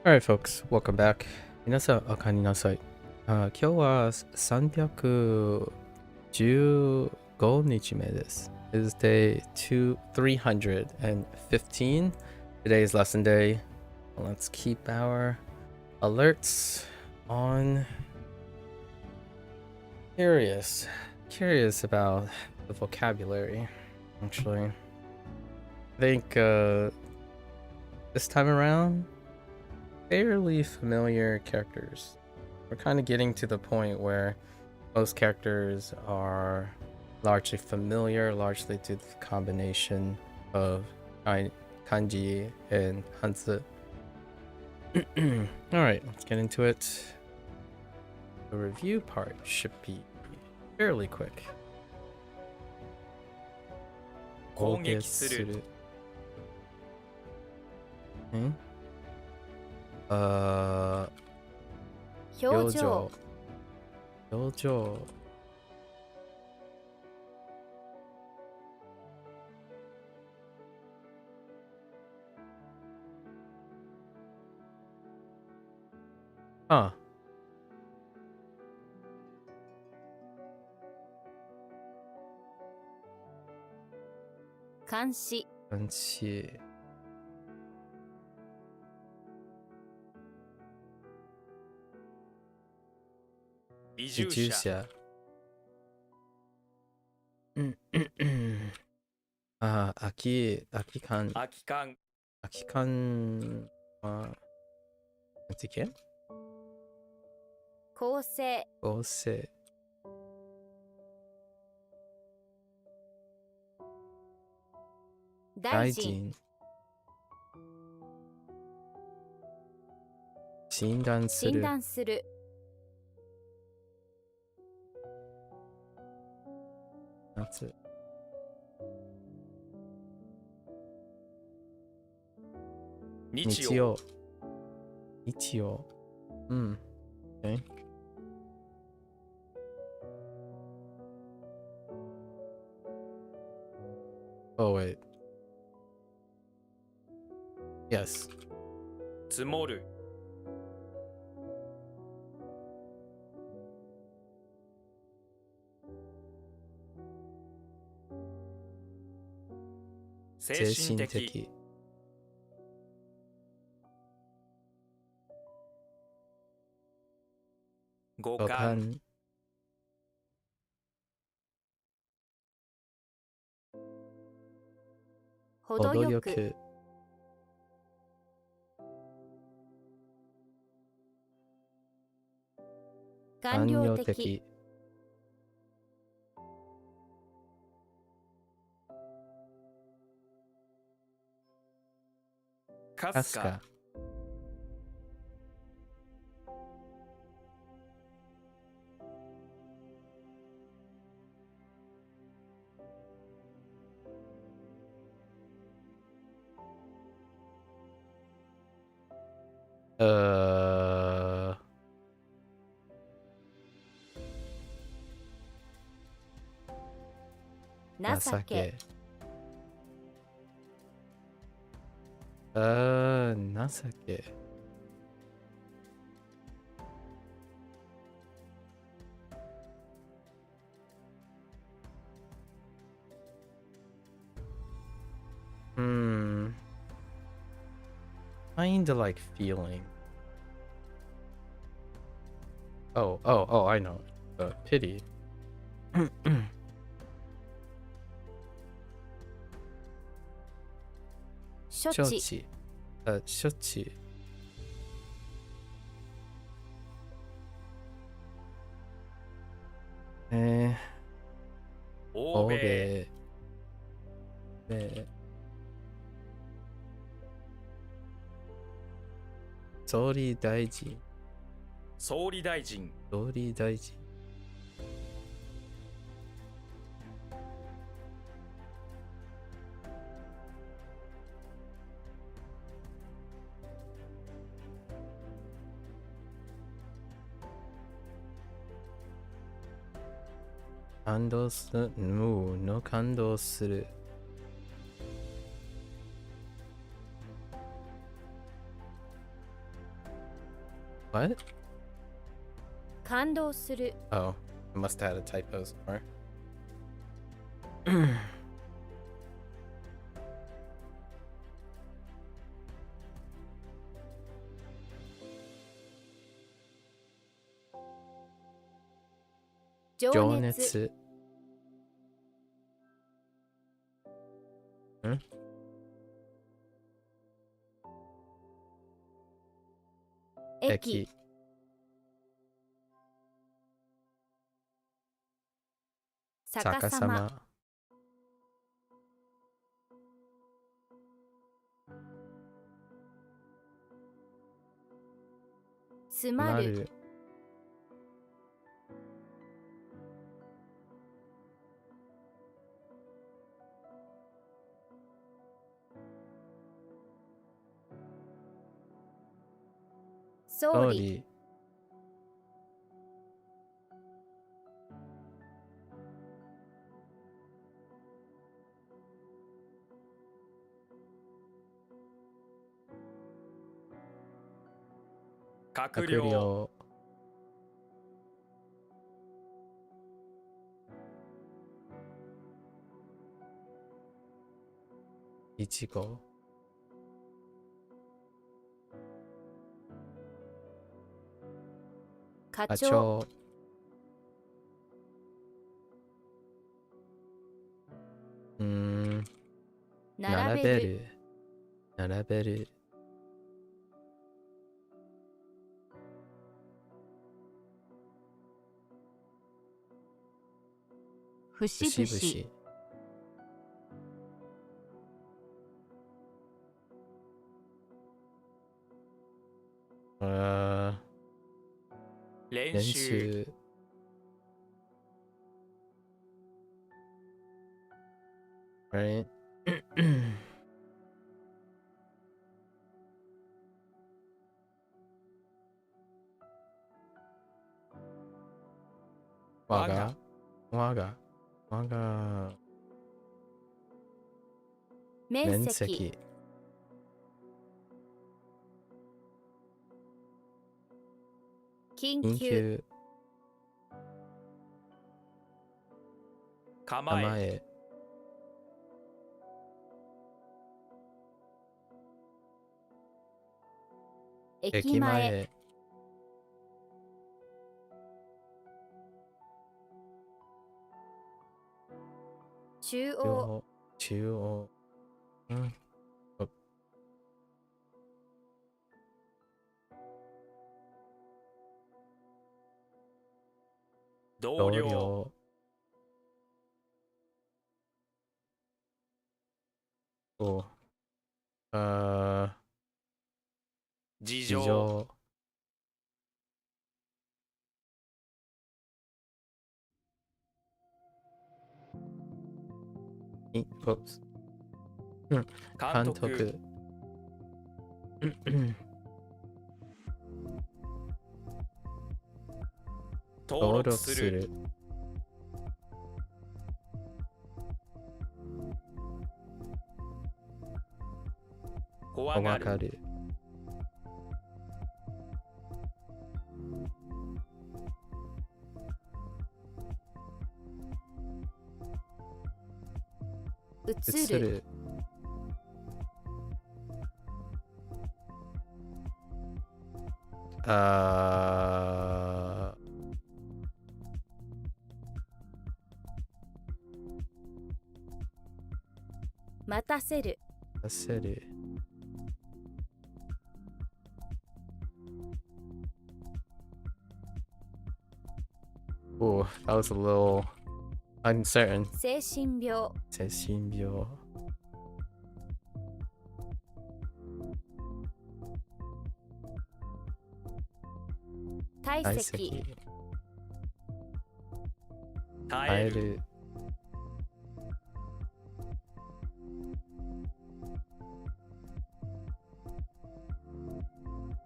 Alright, folks, welcome back. 皆さん、おかえりなさい。今日は315日目です。It is day 315. Today's lesson day. Let's keep our alerts on. Curious about the vocabulary, actually. I think this time around, fairly familiar characters. We're kind of getting to the point where most characters are largely familiar, largely due to the combination of kanji and hanzi. Alright, let's get into it. The review part should be fairly quick. 攻撃する。表情。あ、監視。移住者。空き缶空き缶。はなんて言うっけ？構成。大臣。診断する。夏。日曜。Okay. Oh wait. Yes. 積もる。精神的。五感。程よく。官僚的。かすか。情け。情け。Kinda like feeling. Oh, I know. Pity. 処置。処置。欧米。総理大臣。感動する。感動する。What? 感動する Oh, I must have had a typo somewhere. 情情熱熱。ん駅逆さま詰まるまる。総理理。閣閣僚僚。いちご。課課長長。並並べるべる。並べる。節節々々。練練習習。Right? 我が。我が。我が。面面積積。緊緊急急。構え構え。駅駅前前。中央中央。中央。同同僚僚。お。事情事情。監督監督。登録登録するする。怖がる怖がる。映る映る。あ待たせるー、せる。Oh, that was a little uncertain. 精神病精神病。体積体積。耐える耐える。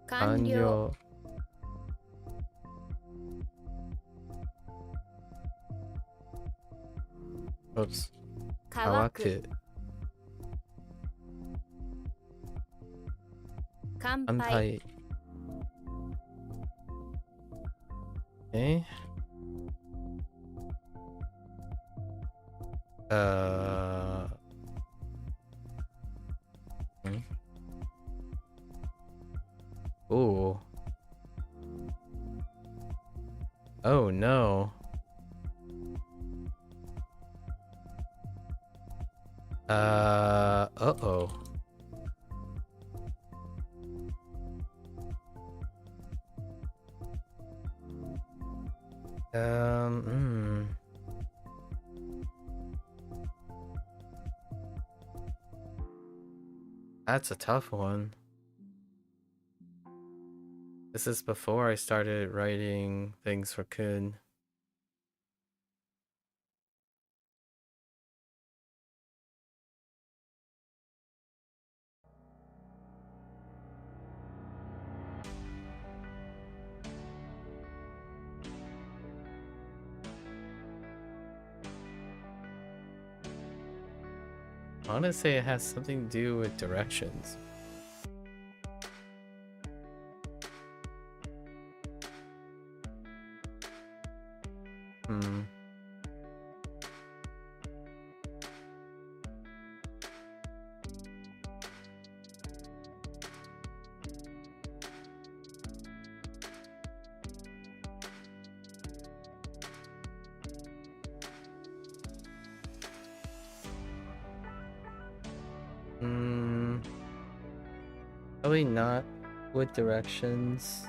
完了。Oops. 乾乾くく。乾乾杯杯。Okay. Hmm. Ooh. Oh no. Uh-oh. Hmm. That's a tough one. This is before I started writing things for Kun. I want to say it has something to do with directions. Hmm. Hmm. Probably not with directions,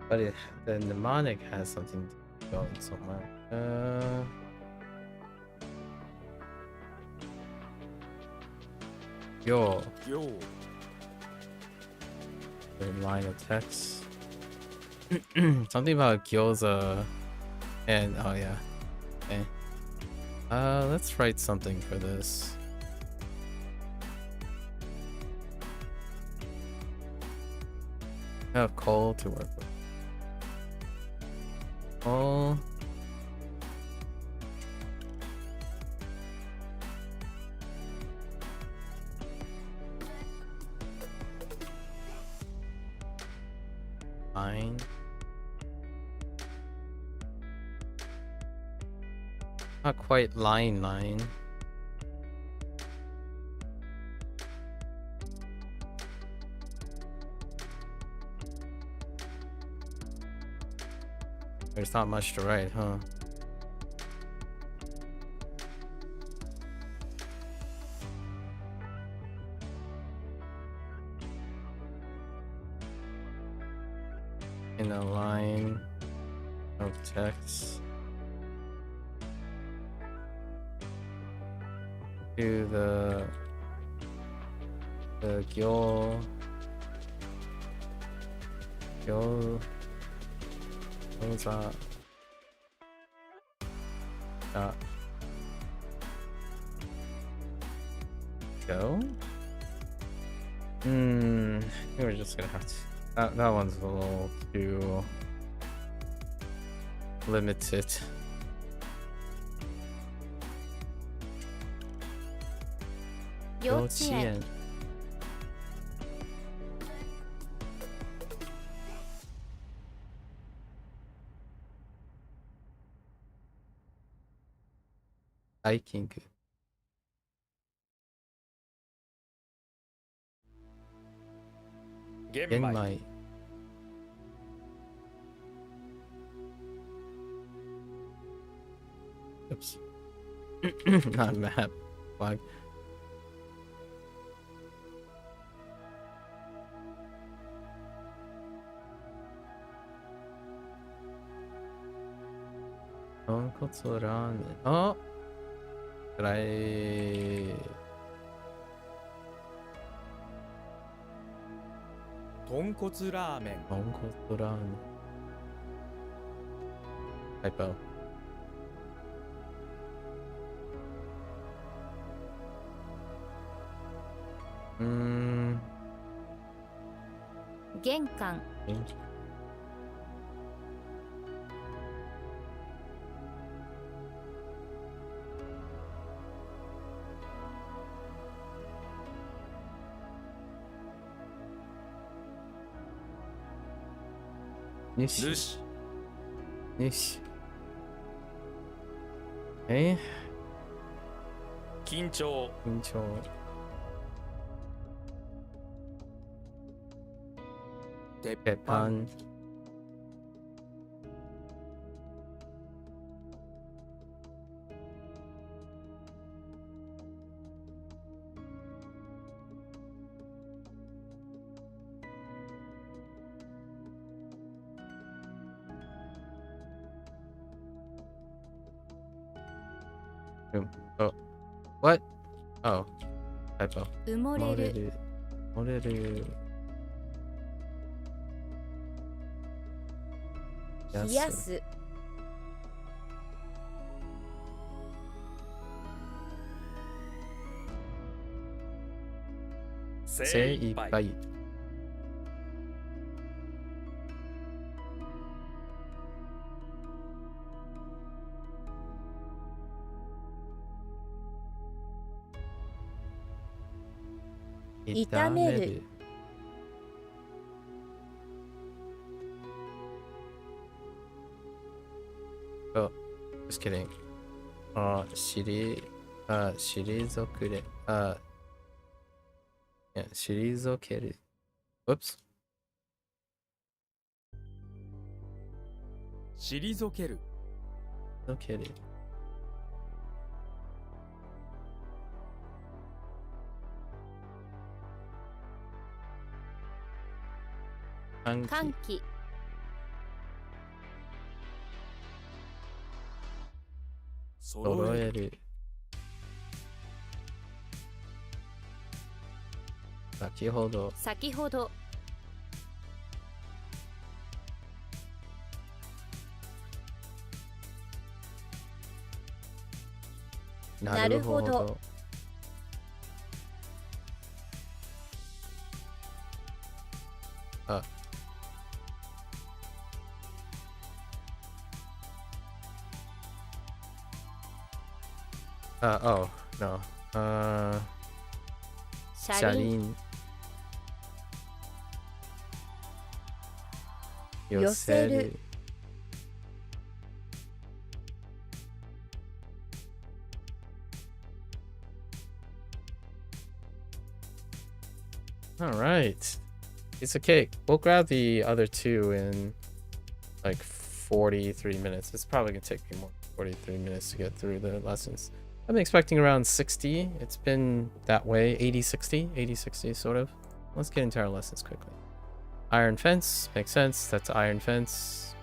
but the mnemonic has something to go in somewhere. Yo. Yo. The line of text. Something about gyoza and oh yeah. Okay. Let's write something for this. I have coal to work with. Coal. Line. Not quite line. There's not much to write, huh? In a line of text to the gyoza go. I think we're just gonna have to. That one's a little too limited. Yochien. Hiking. Genmai. Oops. Not map. Flag. Tonkotsu ramen. Oh! Could I... Tonkotsu ramen. Tonkotsu ramen. Typo. Genkan. Nishi. 主よし。緊張。鉄鉄板。Oh, what? Oh, typo. 埋もれる。埋もれる。冷やす。精一杯。炒める。Oh, just kidding. 退くれ。退ける。Whoops. 退ける。退ける。歓喜。揃える。先ほど。先ほど。なるほど。Oh, no. 車輪。寄せる。All right. Piece of cake. We'll grab the other two in like 43 minutes. It's probably going to take me more than 43 minutes to get through the lessons. I'm expecting around 60. It's been that way. 80-60. 80-60 sort of. Let's get into our lessons quickly. Iron fence. Makes sense. That's iron fence.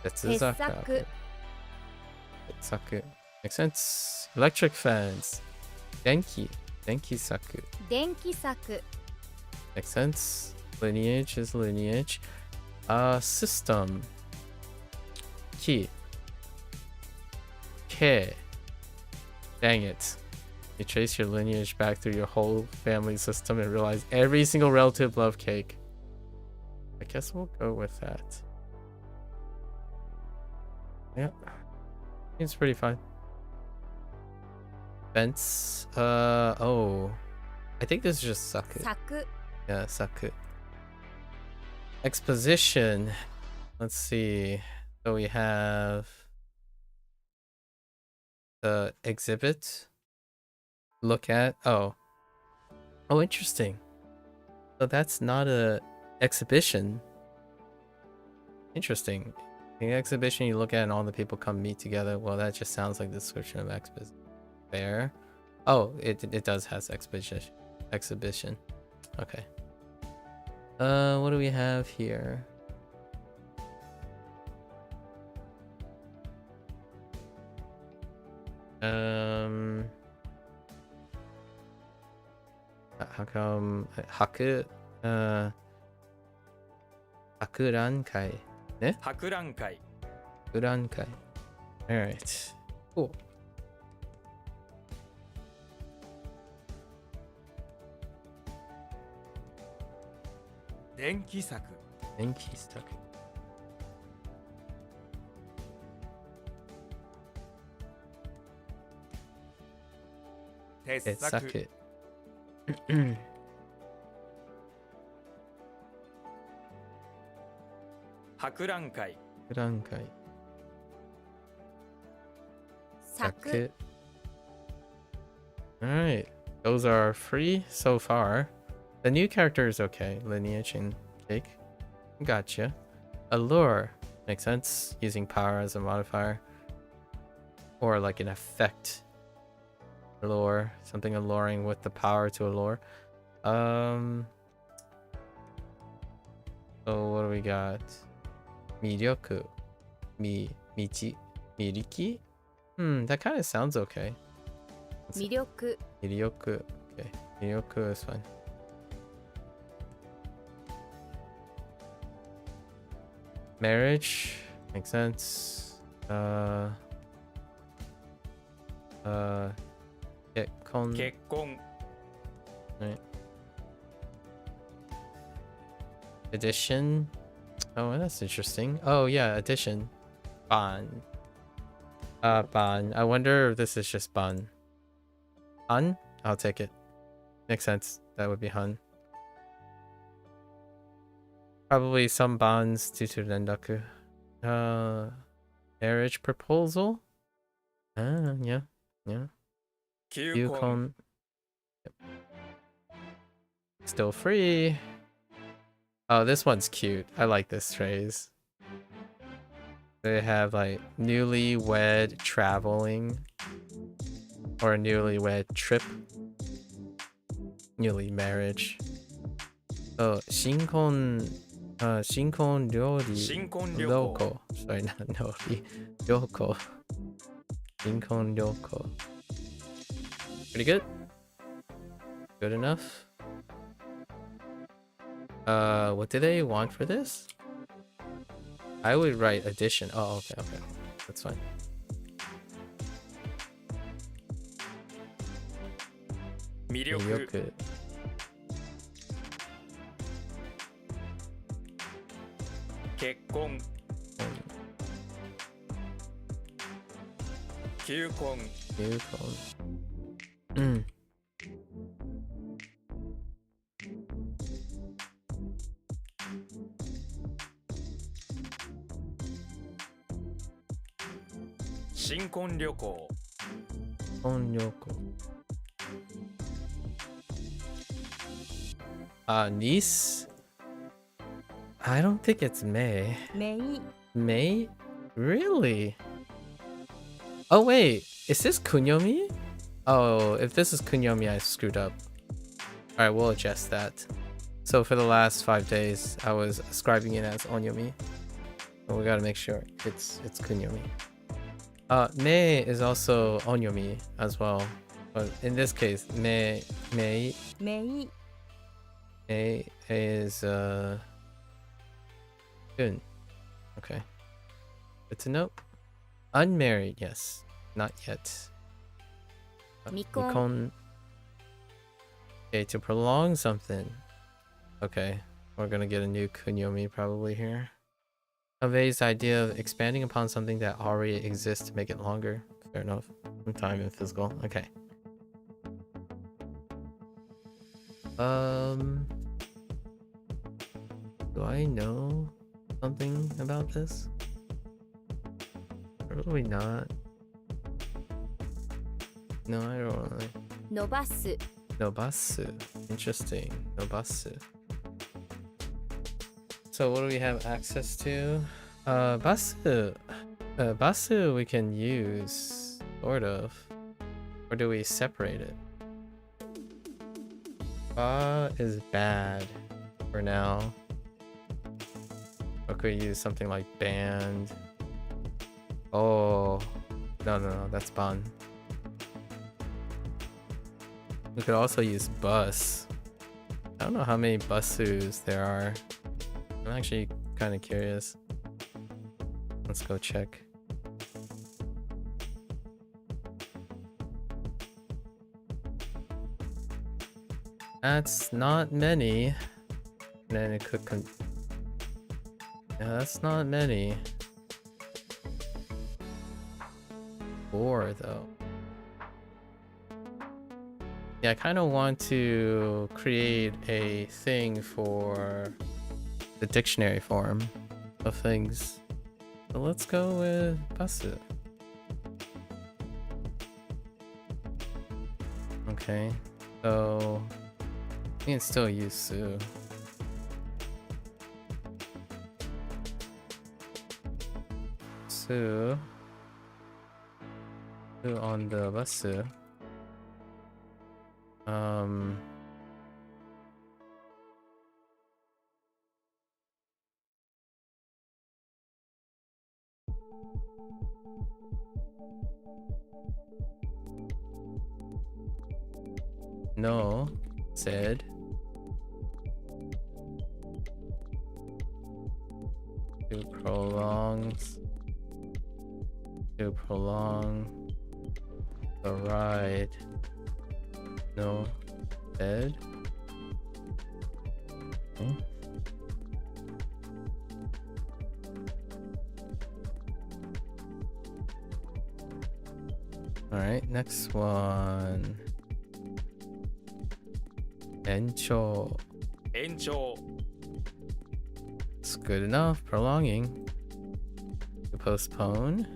That's Tetsaku. Makes sense. Electric fence. Denki. Denki-saku. Denki-saku. Makes sense. Lineage is lineage. System. Ki. K. Dang it. You trace your lineage back through your whole family system and realize every single relative loved cake. I guess we'll go with that. Yeah. Seems pretty fine. Fence. Oh. I think this is just saku. Saku. Yeah, saku. Exposition. Let's see. So we have the exhibit. Look at. Oh, interesting. So that's not a exhibition. Interesting. The exhibition you look at and all the people come meet together. Well, that just sounds like the description of exposition. There. Oh, it does has exhibition. Okay. What do we have here? How come Haku? Hakurankai. Ne? Hakurankai. Hakurankai. Alright. Cool. Denki-saku. Denki-saku. Tetsaku. Hakurankai. Rankai. 作 Alright. Those are free so far. The new character is okay. Lineage and cake. Gotcha. Allure. Makes sense. Using power as a modifier. Or like an effect. Allure. Something alluring with the power to allure. So what do we got? Miryoku. Michi. Miriki? That kind of sounds okay. 魅力 Miryoku. Okay. Miryoku is fine. Marriage. Makes sense. Kekkon. 結婚 Right. Addition. Oh, that's interesting. Oh yeah, addition. Ban. Ban. I wonder if this is just ban. Han? I'll take it. Makes sense. That would be Han. Probably some bans due to Rendaku. Marriage proposal? Yeah. 求婚 Yukon. Yep. Still free. Oh, this one's cute. I like this phrase. They have like newlywed traveling or newlywed trip. Newly marriage. Oh, shinkon. Shinkon ryori. 新婚旅行 Ryoko. Sorry, not nori. Ryoko. Shinkon ryoko. Pretty good. Good enough. What do they want for this? I would write addition. Oh, okay. That's fine. Miyoku. 結婚求婚 Yukon. 新婚旅行 Onyoko. Niece? I don't think it's May. メイ May? Really? Oh wait, is this Kunyomi? Oh, if this is Kunyomi, I screwed up. Alright, we'll adjust that. So for the last 5 days, I was ascribing it as Onyomi. But we gotta make sure it's Kunyomi. Mei is also Onyomi as well. But in this case, Mei メイ is Kun. Okay. Good to know. Unmarried, yes. Not yet. Mikon. Mikon. Okay, to prolong something. Okay. We're gonna get a new Kunyomi probably here. Conveys the idea of expanding upon something that already exists to make it longer. Fair enough. Some time and physical. Okay. Do I know something about this? Probably not. No, I don't really. 伸ばす Nobasu. Interesting. Nobasu. So what do we have access to? Basu. Basu we can use, sort of. Or do we separate it? Ba is bad for now. Or could we use something like band? Oh, no, that's ban. We could also use bus. I don't know how many busus there are. I'm actually kind of curious. Let's go check. That's not many. And then it could yeah, that's not many. 4 though. Yeah, I kind of want to create a thing for the dictionary form of things. So let's go with basu. Okay, so we can still use su. Su on the basu. No, said. To prolong the ride. No, said. Okay. All right, next one. Encho. 延長 It's good enough. Prolonging. To postpone.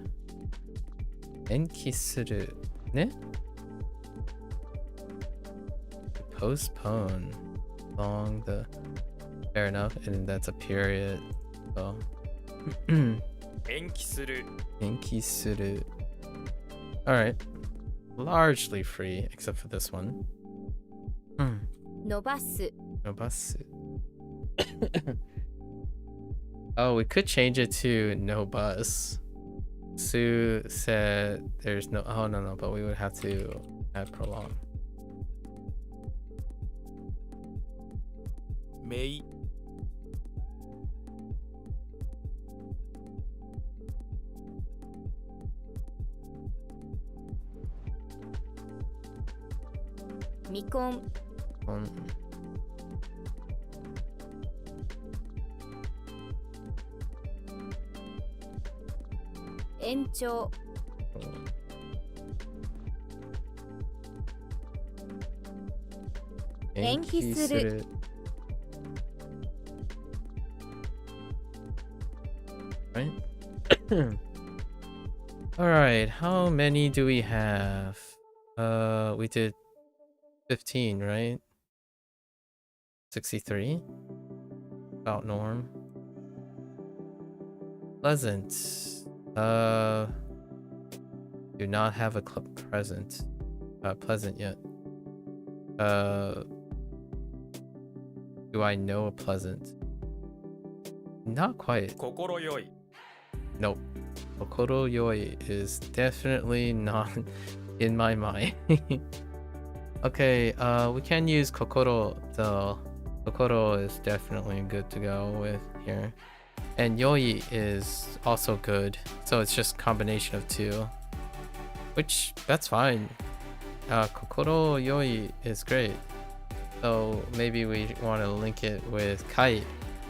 Enki suru. Ne? To postpone. Long the. Fair enough. And that's a period. So. 延期する Enki suru. Alright. Largely free, except for this one. 伸ばす No bus. Oh, we could change it to no bus. Sue said there's no. Oh, no, but we would have to add prolong. めい 未婚 延長延期する Right? Alright, how many do we have? We did 15, right? 63? About norm. Pleasant. Do not have a pleasant yet. Do I know a pleasant? Not quite. 心よい Nope. Kokoro yoi is definitely not in my mind. Okay, we can use kokoro though. Kokoro is definitely good to go with here. And yoi is also good. So it's just combination of two. Which, that's fine. Kokoro yoi is great. So maybe we want to link it with kai,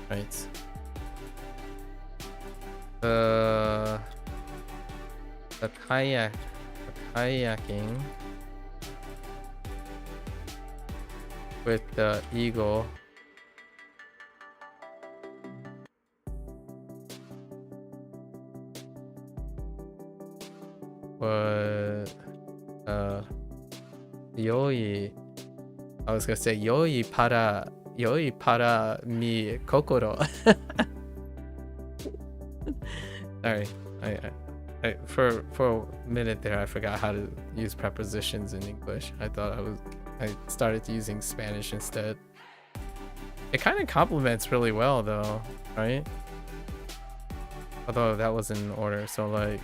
right? The kayaking with the eagle. But yoi, I was gonna say yoi para mi kokoro. Sorry, I for a minute there I forgot how to use prepositions in English. I started using Spanish instead. It kind of complements really well though, right? Although that was in order, so like,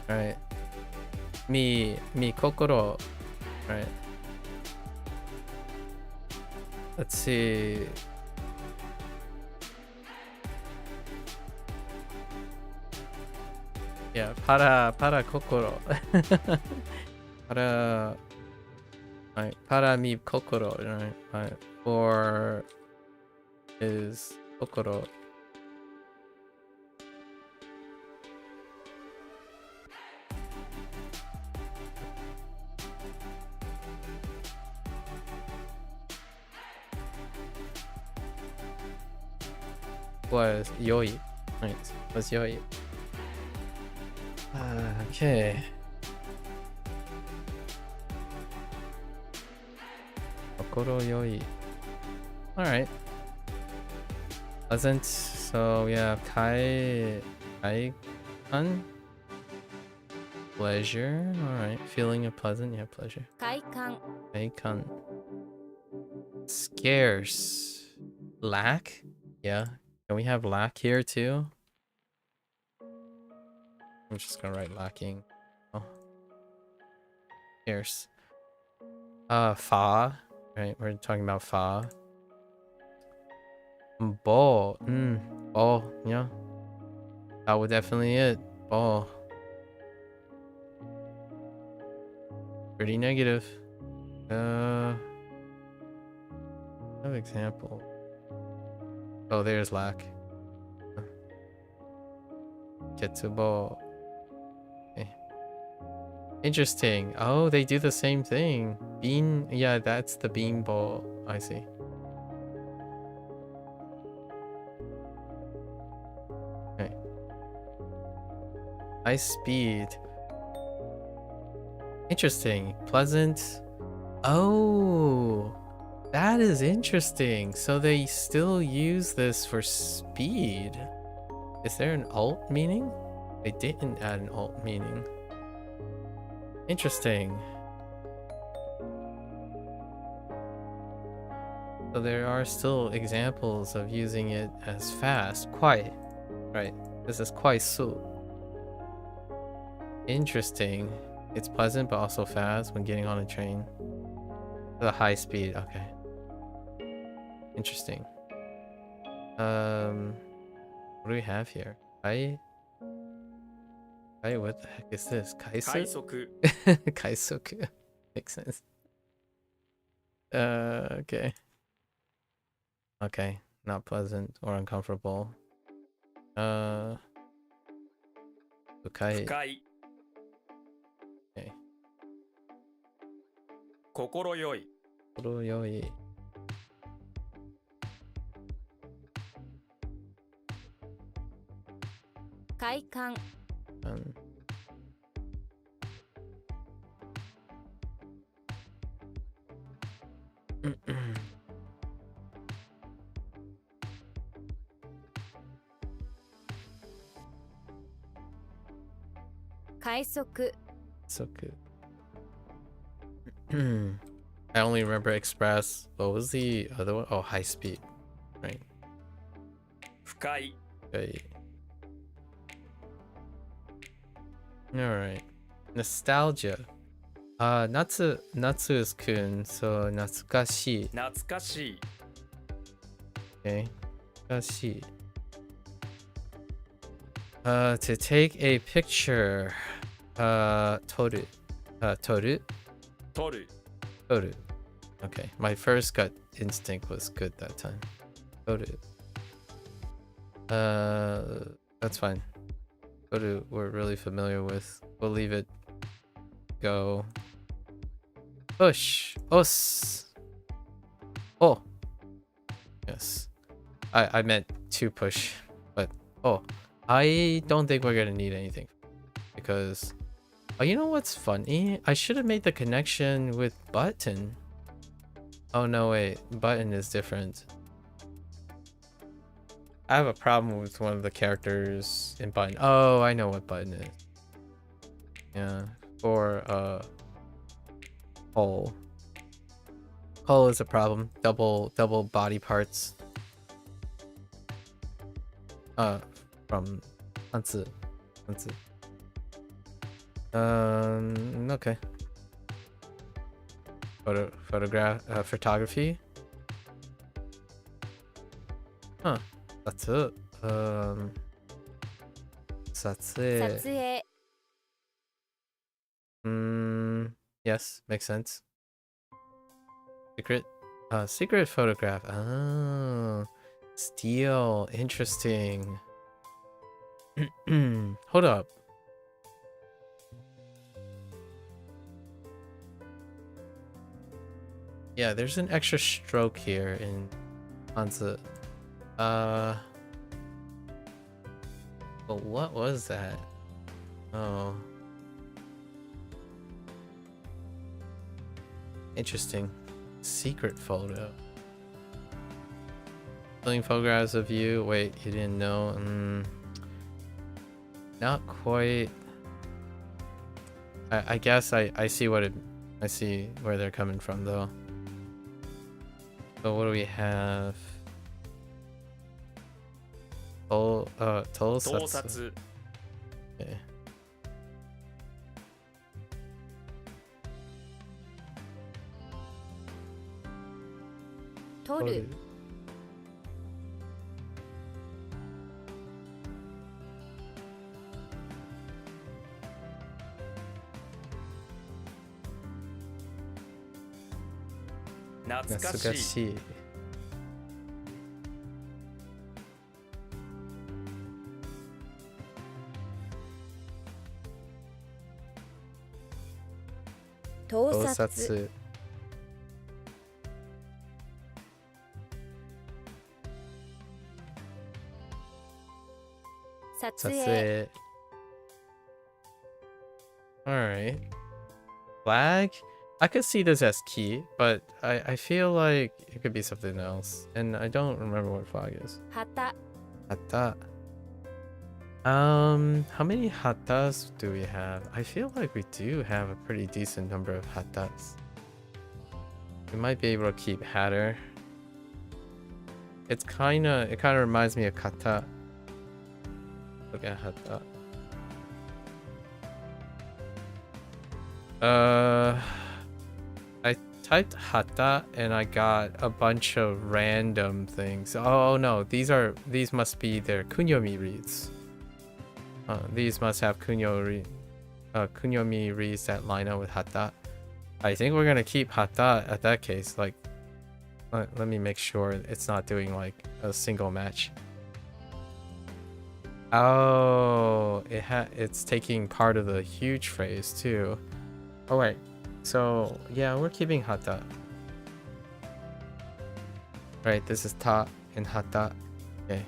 right? Mi kokoro, right? Let's see. Yeah, para kokoro. Para mi kokoro, right? For is kokoro. Was yoi. Right. Was yoi. Okay. Kokoro yoi. Alright. Pleasant. So yeah, kai-kan? Pleasure. Alright. Feeling of pleasant, yeah, pleasure. 快感 Kai-kan. Scarce. Lack? Yeah. Can we have lack here too? I'm just gonna write lacking. Oh. Scarce. Fa. Right, we're talking about fa. Ball. Ball, yeah. That would definitely it. Ball. Pretty negative. Have example. Oh, there's lack. Ketsubo. Okay. Interesting. Oh, they do the same thing. Bean. Yeah, that's the bean ball. I see. Okay. High speed. Interesting. Pleasant. Oh, that is interesting. So they still use this for speed. Is there an alt meaning? They didn't add an alt meaning. Interesting. So there are still examples of using it as fast. Quite. Right. This is quite so. Interesting. It's pleasant but also fast when getting on a train. The high speed. Okay. Interesting. What do we have here? What the heck is this? 快 Kaisu? 速 Kaisoku. Makes sense. Okay. Okay. Not pleasant or uncomfortable. Ukai. 深い Okay. 心よい Yoi. 快感 快速 So good. I only remember express. What was the other one? Oh, high speed. Right. 深い Okay. Alright. Nostalgia. Natsu is kun, so natsukashi. 懐かしい Okay. Natsukashi. To take a picture. Toru. Toru? 取る Toru. Okay. My first gut instinct was good that time. Toru. That's fine. Toru we're really familiar with. We'll leave it go. Push. Os. Oh. Yes. I meant to push, but oh. I don't think we're gonna need anything because oh, you know what's funny? I should have made the connection with button. Oh no, wait, button is different. I have a problem with one of the characters in button. Oh, I know what button is. Yeah, for Hull. Hull is a problem. Double body parts. From Hanzi. Okay. Photography. Huh. That's it. That's 撮 it. 影 Yes, makes sense. Secret photograph. Oh, steal. Interesting. Hold up. Yeah, there's an extra stroke here in Hanzi. But what was that? Oh. Interesting. Secret photo. Filling photographs of you. Wait, you didn't know? Not quite. I guess I see what it. I see where they're coming from though. So what do we have? Tosatsu. 盗撮 Okay. 取る 懐かしい Natsukashi. 盗撮 Tosatsu. 撮影 Satsuei. Alright. Flag? I could see this as key, but I feel like it could be something else. And I don't remember what flag is. 旗 Hata. How many hatas do we have? I feel like we do have a pretty decent number of hatas. We might be able to keep hatter. It kind of reminds me of kata. Look at hata. I typed hata and I got a bunch of random things. Oh no, these must be their kunyomi reads. These must have kunyomi reads that line up with hata. I think we're gonna keep hata at that case. Like, let me make sure it's not doing like a single match. Oh, it's taking part of the huge phrase too. Oh wait, so yeah, we're keeping hata. Right, this is ta and hata. Okay.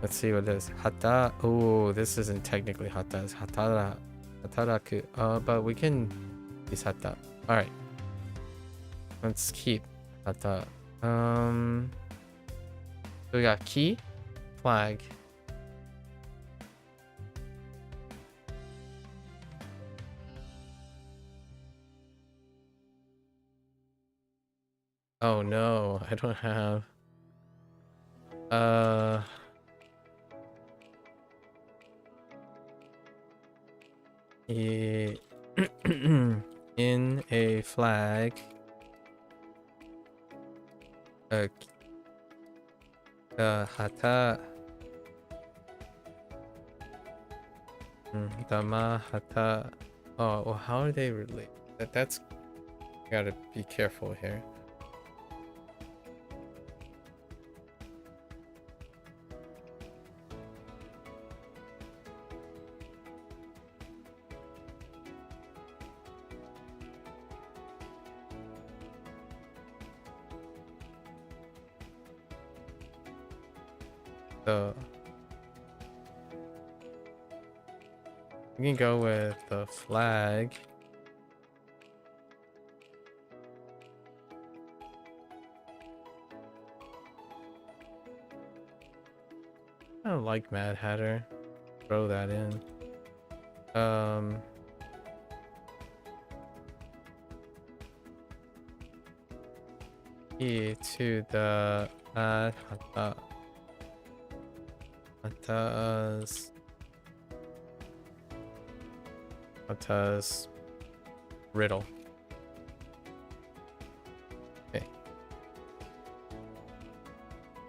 Let's see what this hata. Oh, this isn't technically hata. It's hatara, hataraku. But we can use hata. All right. Let's keep hata. So we got key, flag. Oh no, I don't have. In a flag. Hata. Dama hata. Oh, well, how are they related? That's gotta be careful here. So we can go with the flag. I don't like Mad Hatter. Throw that in. E to the Hata. Hata's riddle. Okay.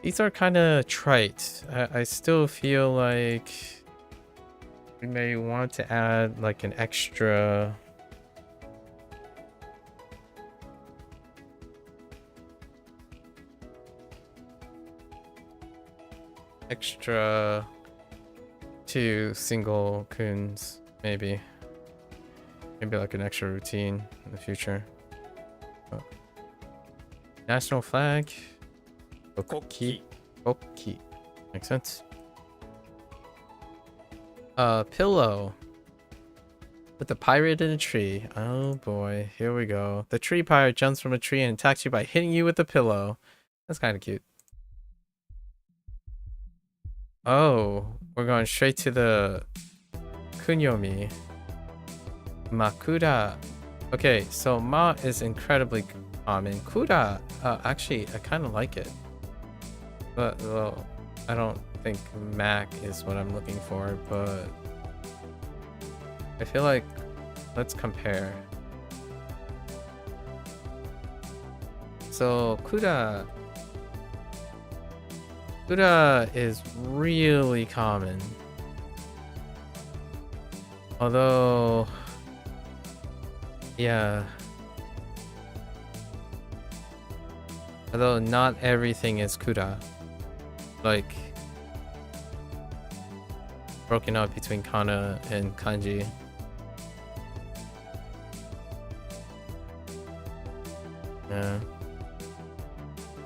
These are kind of trite. I still feel like we may want to add like an extra two single kuns, maybe like an extra routine in the future. Oh. National flag. Koki. Koki. Makes sense. Pillow. With the pirate in a tree. Oh boy, here we go. The tree pirate jumps from a tree and attacks you by hitting you with a pillow. That's kind of cute. Oh, we're going straight to the kunyomi. Makura. Okay, so ma is incredibly common. Kura, actually, I kind of like it. But, well, I don't think Mac is what I'm looking for, but I feel like let's compare. So Kura is really common. Although yeah. Although not everything is Kura. Like broken up between kana and kanji. Yeah.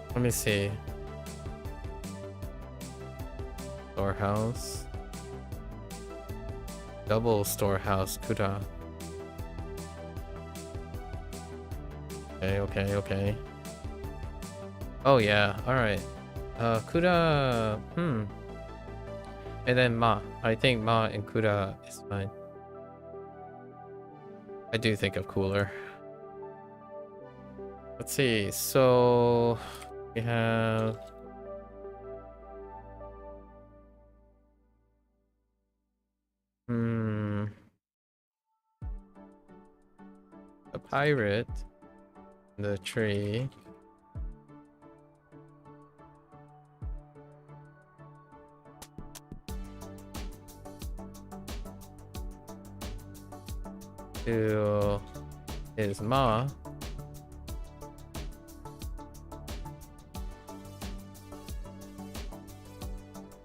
Let me see. Storehouse. Double storehouse, Kura. Okay. Oh yeah, alright. Kura, And then ma. I think ma and Kura is fine. I do think of cooler. Let's see, so we have a pirate, the tree. To his ma.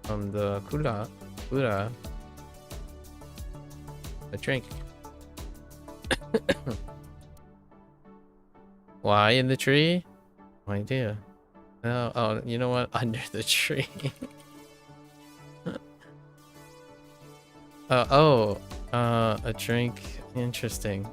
From the kura, a drink. Why in the tree? No idea. Oh, you know what? Under the tree. A drink. Interesting.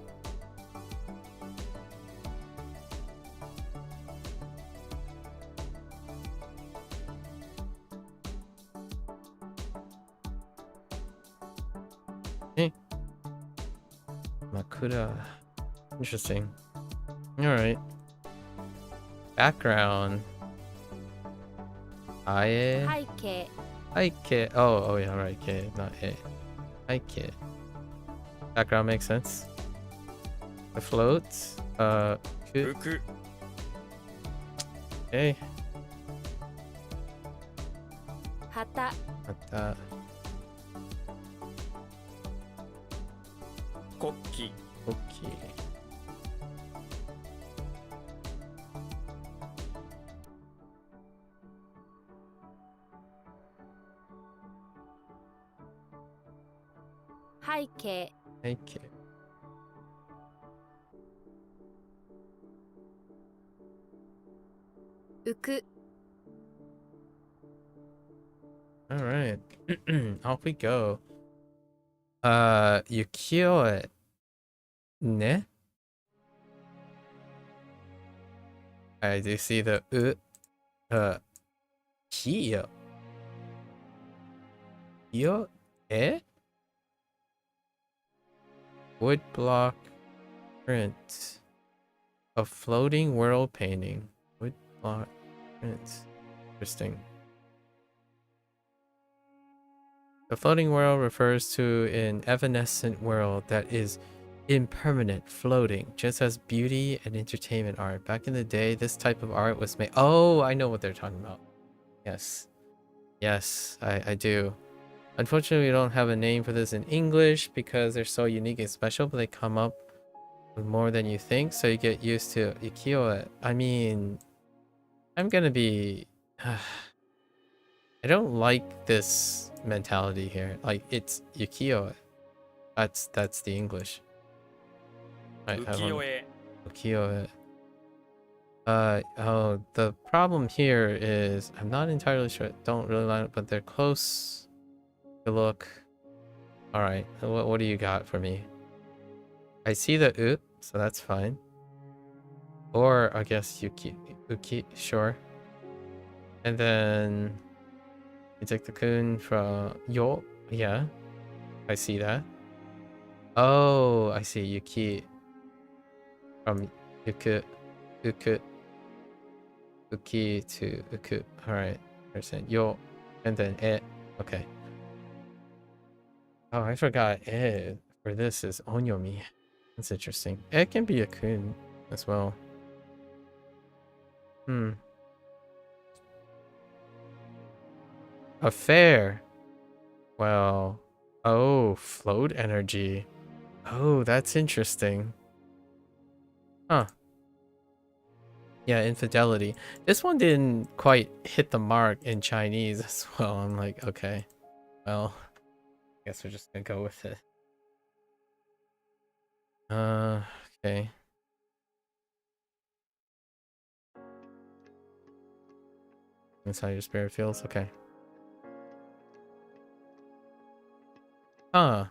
Makura. Interesting. Alright. Background. Ae. 背景 Aike. Oh yeah, right. K, not A. Aike. Background makes sense. The float. Ku. 浮く Okay. 旗 Mata. 国旗 Okay. Haike Okay. Uku All right. Off we go. Yukio ne? I do see the Kyo. Kyo e? Wood block print. A floating world painting. Wood block print. Interesting. The floating world refers to an evanescent world that is impermanent, floating, just as beauty and entertainment art. Back in the day, this type of art was made. Oh, I know what they're talking about. Yes. Yes, I do. Unfortunately, we don't have a name for this in English because they're so unique and special, but they come up with more than you think, so you get used to Ikio. I mean, I'm gonna be... I don't like this mentality here. Like, it's Yukio. That's the English. I 浮 don't 世絵 Yukio. Oh, the problem here is I'm not entirely sure. Don't really line up, but they're close to look. All right. What do you got for me? I see the U, so that's fine. Or I guess Uki, sure. And then you take the kun from Yo. Yeah, I see that. Oh, I see Yuki from Yuku, Uku, Uki to Uku. All right, understand. Yo, and then it. Okay. Oh, I forgot it for this is onyomi. That's interesting. It can be a kun as well. Hmm. A fair. Well. Oh, float energy. Oh, that's interesting. Huh. Yeah, infidelity. This one didn't quite hit the mark in Chinese as well. I'm like, okay. Well, I guess we're just gonna go with it. Okay. That's how your spirit feels? Okay. Huh.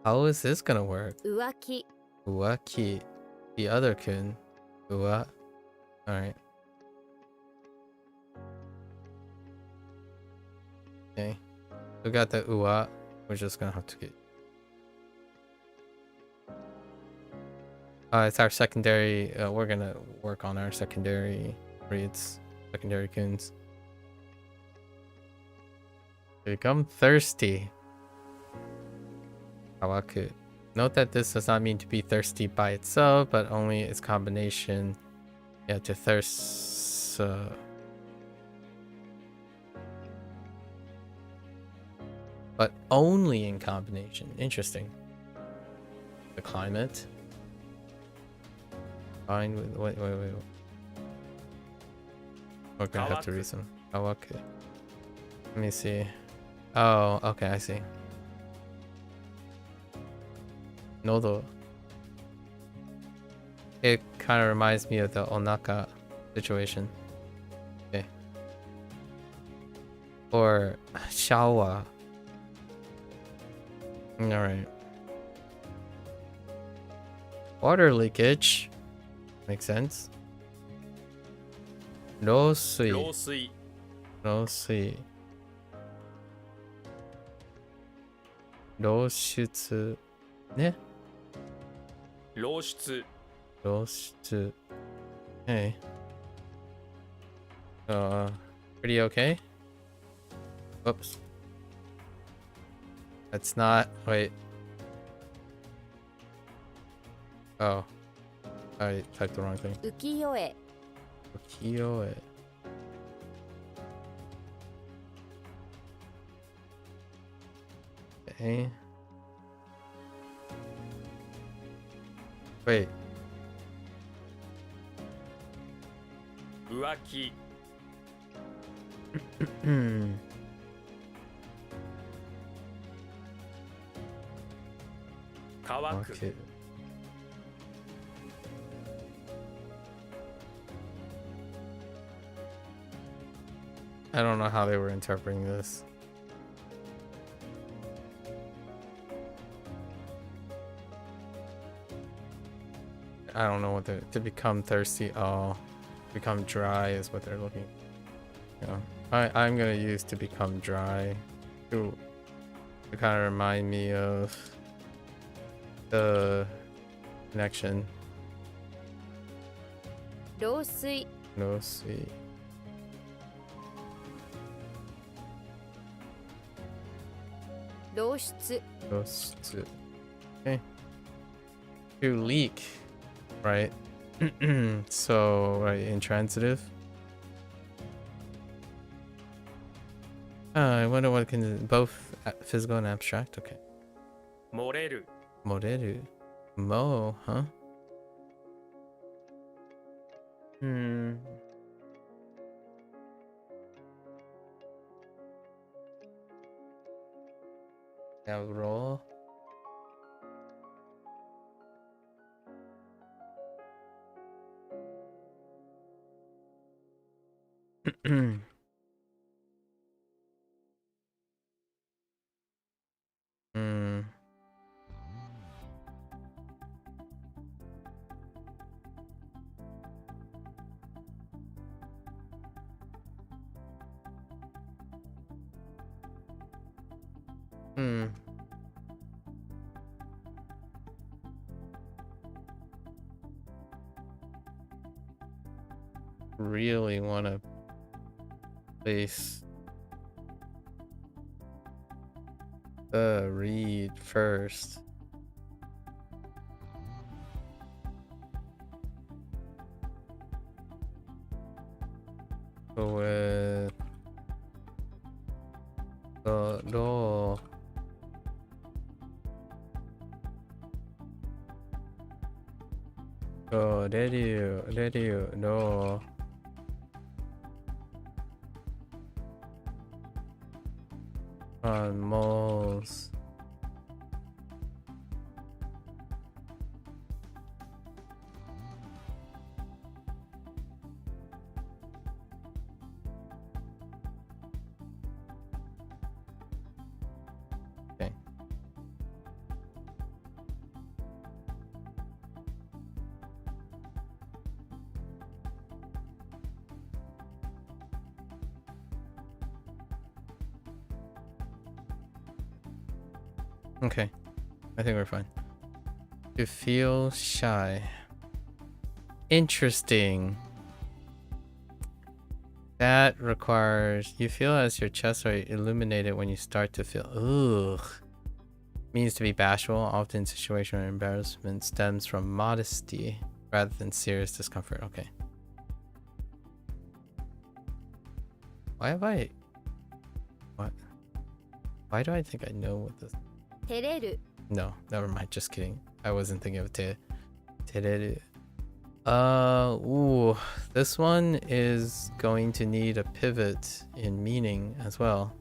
How is this gonna work? 浮気 Uwaki. The other kun. Uwa. Alright. Okay. We got the uwa. We're just gonna have to get. It's our secondary. We're gonna work on our secondary reads. Secondary kuns. Become thirsty. Kawaku. Note that this does not mean to be thirsty by itself, but only its combination. Yeah, to thirst. But only in combination. Interesting. The climate. Fine with. Wait. We're gonna have to read some. Kawaku. Let me see. Oh, okay, I see. Nodo. It kind of reminds me of the Onaka situation. Okay. Or Shawa. Alright. Water leakage. Makes sense. Rosui. 漏水 Rosui. 漏出ね 漏出 Roast. Hey. Pretty okay? Oops. That's not. Wait. Oh. I typed the wrong thing. 浮世絵 Ukiyo-e. Okay. Wait. 浮気 乾く Okay. I don't know how they were interpreting this. I don't know what to become thirsty. Oh, become dry is what they're looking. Yeah, I'm gonna use to become dry to kind of remind me of the connection. 漏水 No see. 漏出 Okay. To leak, right? So, right, intransitive. I wonder what can both physical and abstract. Okay. 漏れる Moreru. Mo, huh? Hmm. Yeah, roll. Hmm. Really want to place the read first. Go with the do. Go, no. On moles. Okay. Okay, I think we're fine. To feel shy. Interesting. That requires you feel as your chest are illuminated when you start to feel. Ugh. Means to be bashful. Often situation or embarrassment stems from modesty rather than serious discomfort. Okay. Why have I? What? Why do I think I know what this? 照れる No, never mind. Just kidding. I wasn't thinking of tereru. Ooh, this one is going to need a pivot in meaning as well.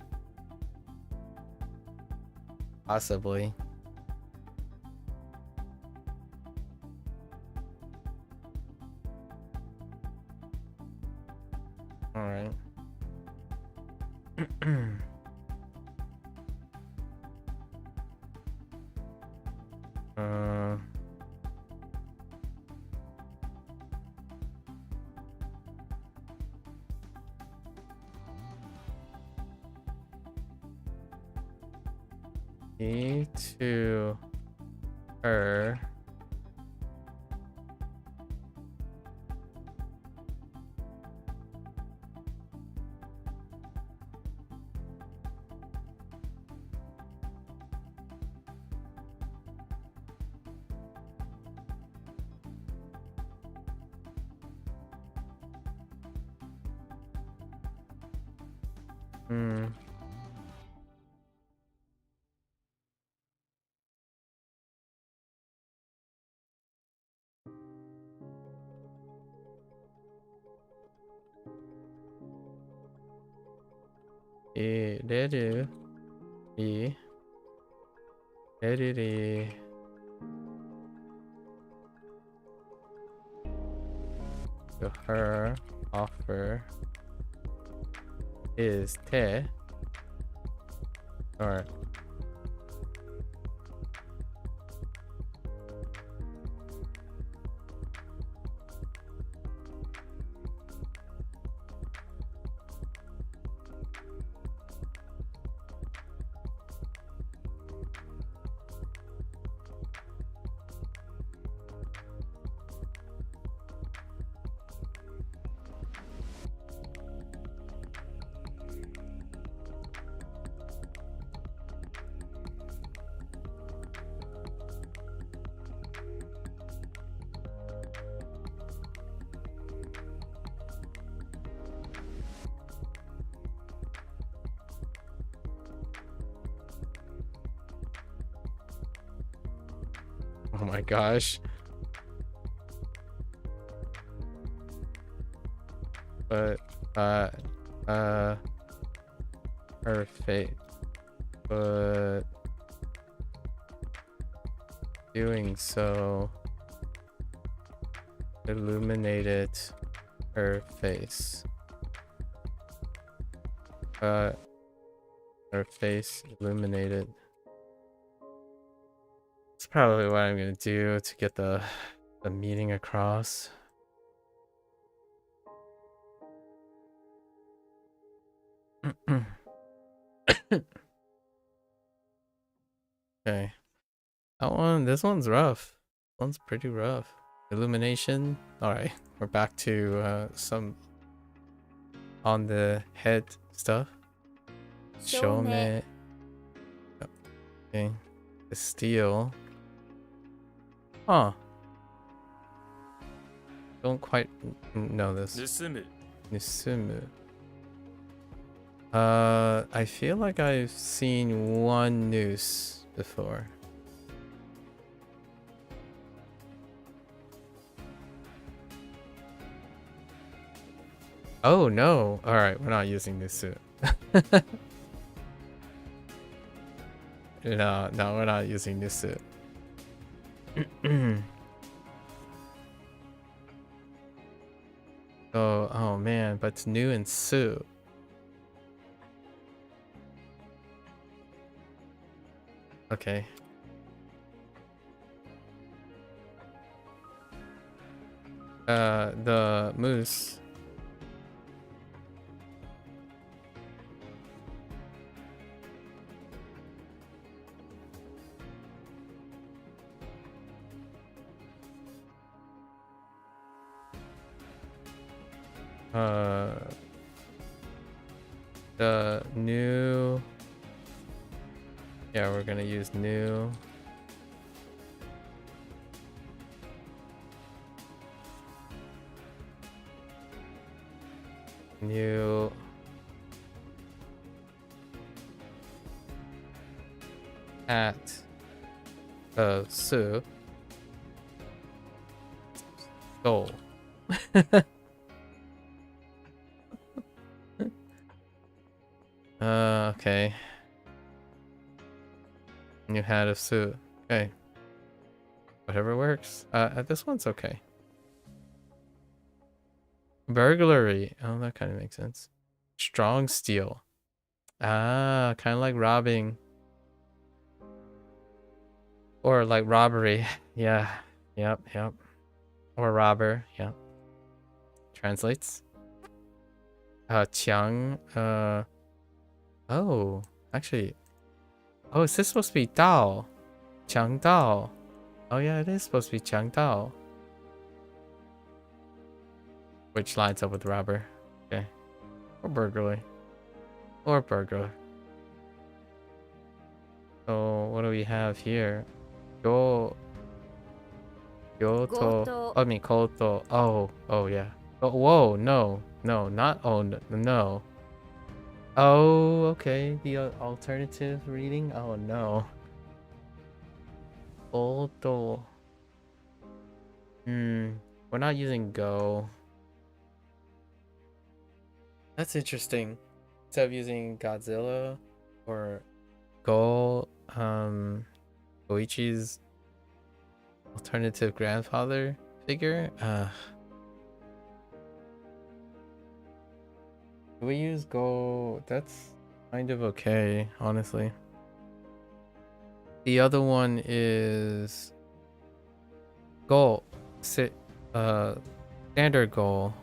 Possibly. All right. Me to her. Hmm. Ready. Ready. To her offer is te or oh my gosh. But her fate, but doing so illuminated her face. Her face illuminated. That's probably what I'm gonna do to get the meaning across. Okay. This one's rough. This one's pretty rough. Illumination. Alright, we're back to some on the head stuff. 照明 Shome. Okay. The steel. Huh. Don't quite know this. 盗む Nisumu. I feel like I've seen one noose before. Oh no! Alright, we're not using Nisu. No, we're not using Nisu. Oh man, but it's new and Su. Okay. The moose. The new. Yeah, we're gonna use new. New. At. Su. Goal. Okay. New hat of suit. Okay. Whatever works. This one's okay. Burglary. Oh, that kind of makes sense. Strong steel. Ah, kind of like robbing. Or like robbery. Yeah. Yep. Or robber. Yep. Translates. Qiang. Oh, actually. Oh, is this supposed to be Dao? Qiang Dao. Oh yeah, it is supposed to be Qiang Dao. Which lines up with robber. Okay. Or burglary. Or burglar. So what do we have here? Kyoto. Goto. I mean Koto. Oh yeah. Oh, whoa, no, not no. Oh, okay. The alternative reading. Oh no. Koto. We're not using go. That's interesting. Instead of using Godzilla or Go, Koichi's alternative grandfather figure. We use Go. That's kind of okay, honestly. The other one is Go. Standard goal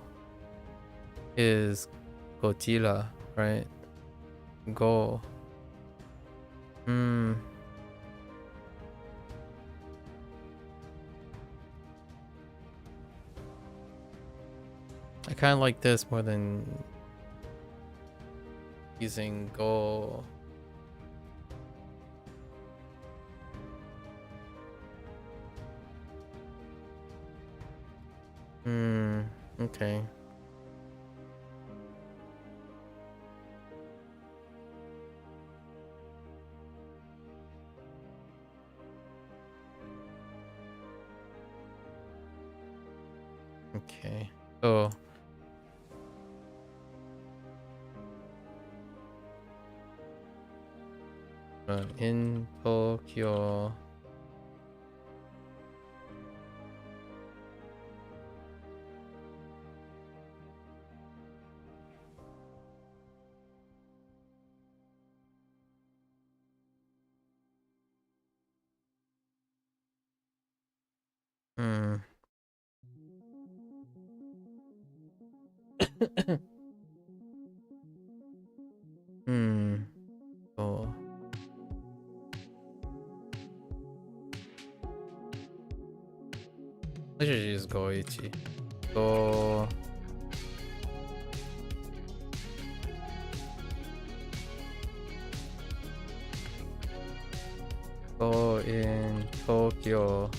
is Godzilla, right? Go. I kind of like this more than using Go. Okay. Okay. So in Tokyo. Oh. Let's just use Koichi. Go. Go in Tokyo.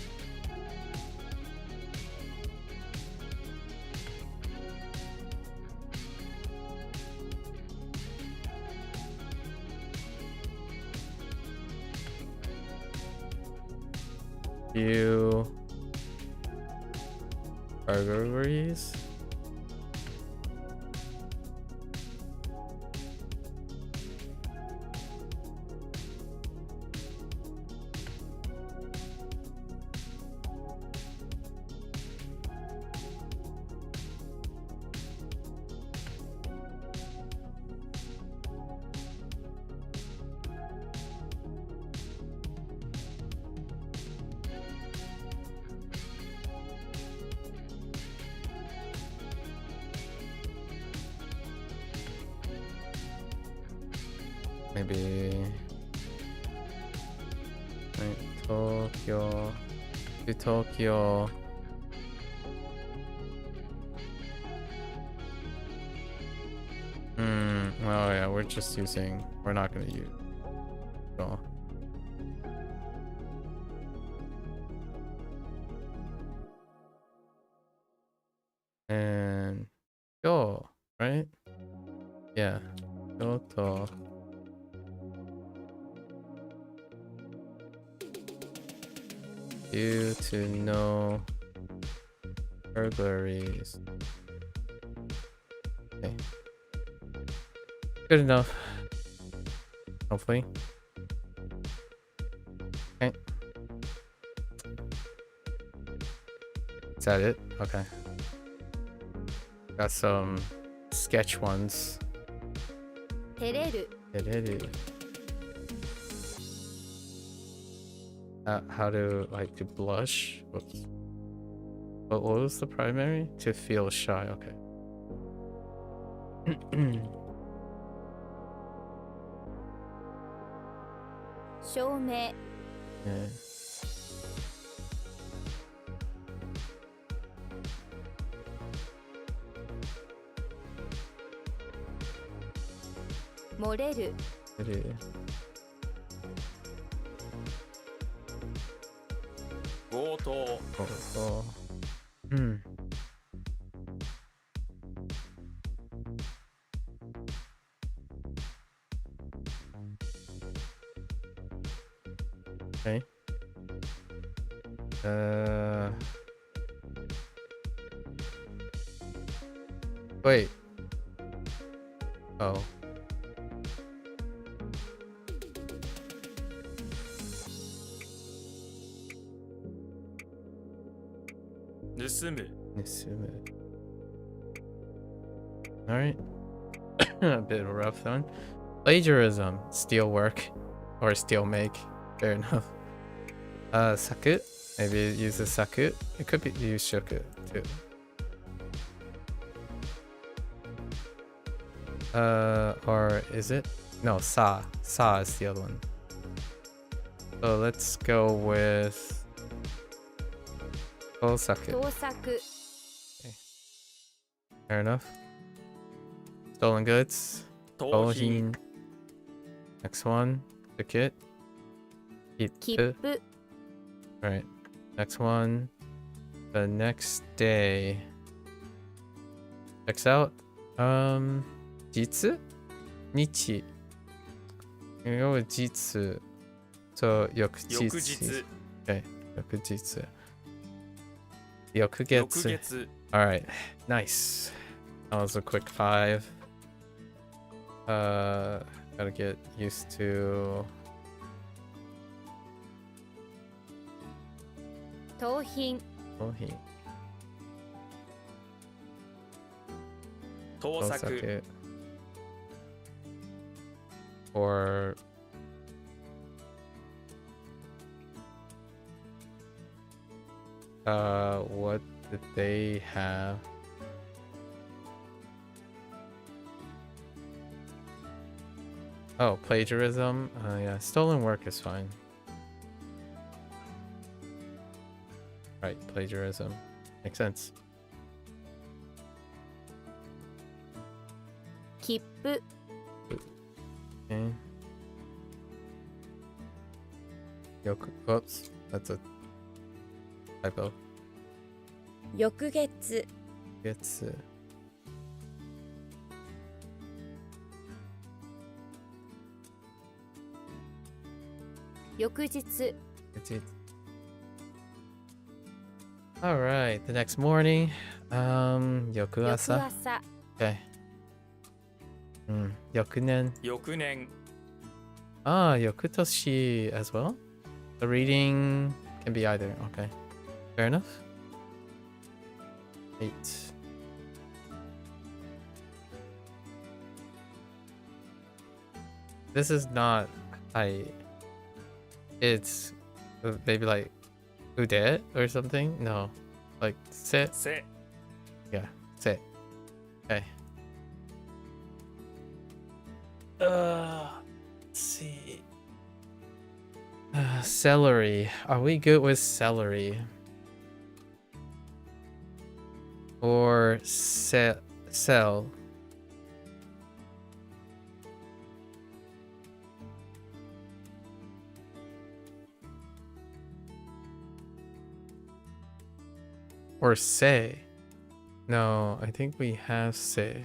Few burglaries. Maybe right, Tokyo to Tokyo. Oh yeah, we're just using. We're not gonna use. Oh. And go right. Yeah, Kyoto. Due to no burglaries. Okay. Good enough. Hopefully. Okay. Is that it? Okay. Got some sketch ones. 照れる How to like to blush? Whoops. What was the primary? To feel shy. Okay. 証明 Yeah. 漏れる It is. 強盗 Oh. Okay. Wait. Oh. All right. A bit of a rough one. Plagiarism, steel work, or steel make. Fair enough. Saku. Maybe use the saku. It could be use shoku too. Or is it? No, sa. Sa is the other one. So let's go with Kosaku. 盗作 Fair enough. Stolen goods. 盗品 Tohin. Next one. Ticket. 切 Ippu. 符 Right. Next one. The next day. Checks out. Jitsu? Nichi. I'm gonna go with Jitsu. So翌 Yokujitsu. 日 Okay. Yokujitsu. 翌 Yokugetsu. 月 Alright. Nice. That was a quick 5. Gotta get used to 盗品 Tohin. 盗作 Kosaku. Or what did they have? Oh, plagiarism. Yeah, stolen work is fine. Right, plagiarism. Makes sense. 切符 Okay. Yoku. Whoops. That's a typo. 翌月 It's 翌日 it's it. All right. The next morning. Yoku 翌 asa. 朝 Okay. Yokunen. 翌年 Ah, yokutoshi as well. The reading can be either. Okay. Fair enough. 8. This is not I. It's maybe like ude or something. No, like sit. せ Yeah, sit. Okay. Let's see. Celery. Are we good with celery? Or sell? Or say? No, I think we have say.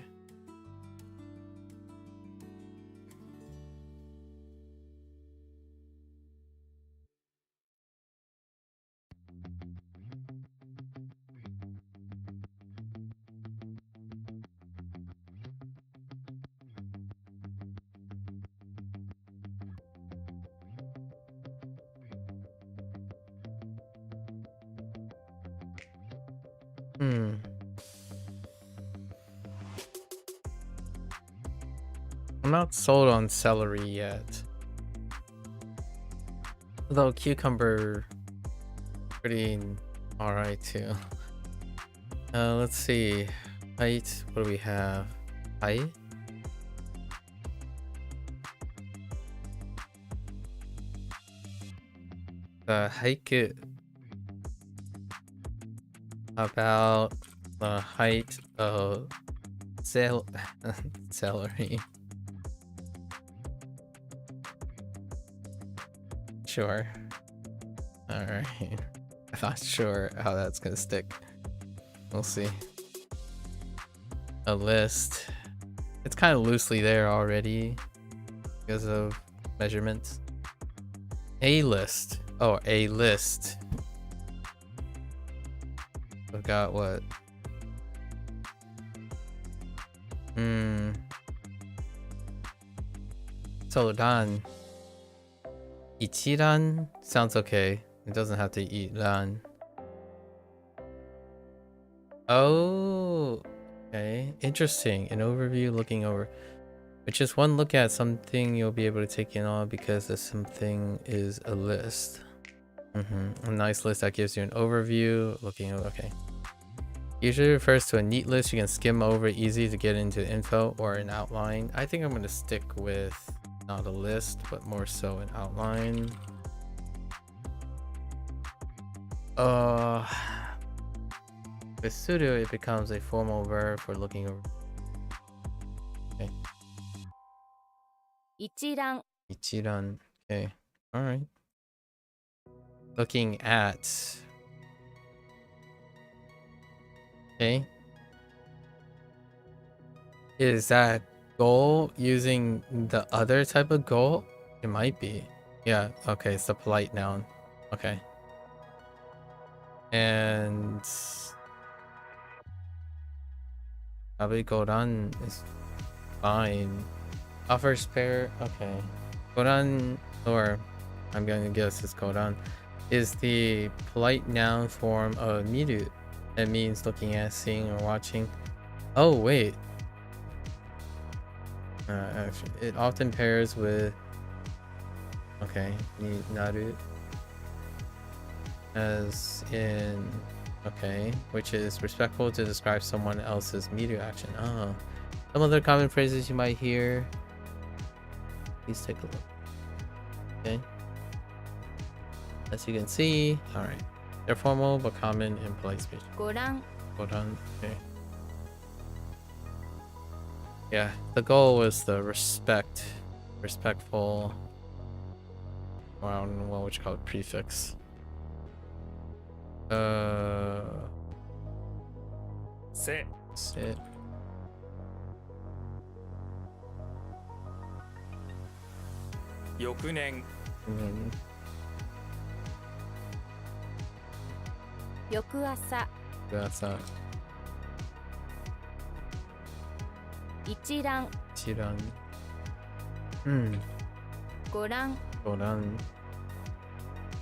I'm not sold on celery yet. Although cucumber pretty alright too. Let's see. Height, what do we have? Height? The haiku. About the height of celery. Sure. Alright. I'm not sure how that's gonna stick. We'll see. A list. It's kind of loosely there already because of measurements. A list. Oh, a list. We've got what? So dan. Ichiran sounds okay. It doesn't have to eat ran. Oh, okay. Interesting. An overview looking over. With just one look at something, you'll be able to take in all because the something is a list. A nice list that gives you an overview. Looking over. Okay. Usually refers to a neat list you can skim over easy to get into info or an outline. I think I'm going to stick with not a list, but more so an outline. With studio, it becomes a formal verb for looking over. Okay. 一覧 Ichiran. Okay. All right. Looking at. Okay. Is that goal using the other type of goal? It might be. Yeah. Okay. It's the polite noun. Okay. And probably Goran is fine. Offer spare. Okay. Goran, or I'm going to guess it's Goran, is the polite noun form of miru. It means looking at, seeing, or watching. Oh, wait. Actually, it often pairs with. Okay. Ni naru. As in. Okay. Which is respectful to describe someone else's miru action. Oh. Some other common phrases you might hear. Please take a look. Okay. As you can see. Alright. They're formal but common in polite speech. ご覧 Hold on. Okay. Yeah, the goal was the respectful. Well, I don't know what you call it, prefix. Se. Sit. 翌年 And then 翌朝 that's not 一覧 Chiran. ご覧 Hold on.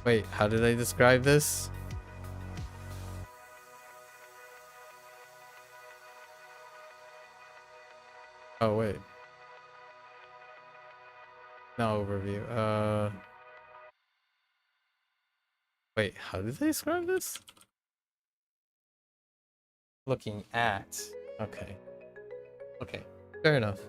Wait, how did I describe this? Oh wait. No overview. Wait, how did they describe this? Looking at. Okay. Okay. Fair enough.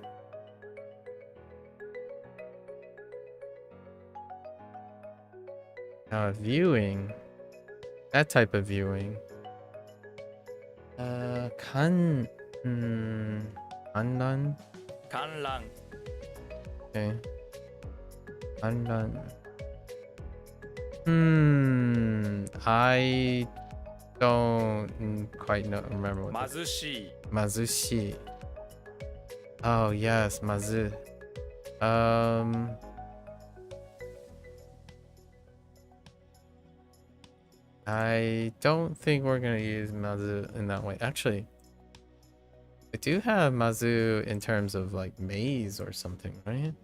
Now viewing. That type of viewing. Kanran. 観覧 Okay. Kanran. I don't quite remember what. 貧しい Mazushi. Oh yes, mazu. I don't think we're gonna use mazu in that way. Actually, we do have mazu in terms of like maze or something, right?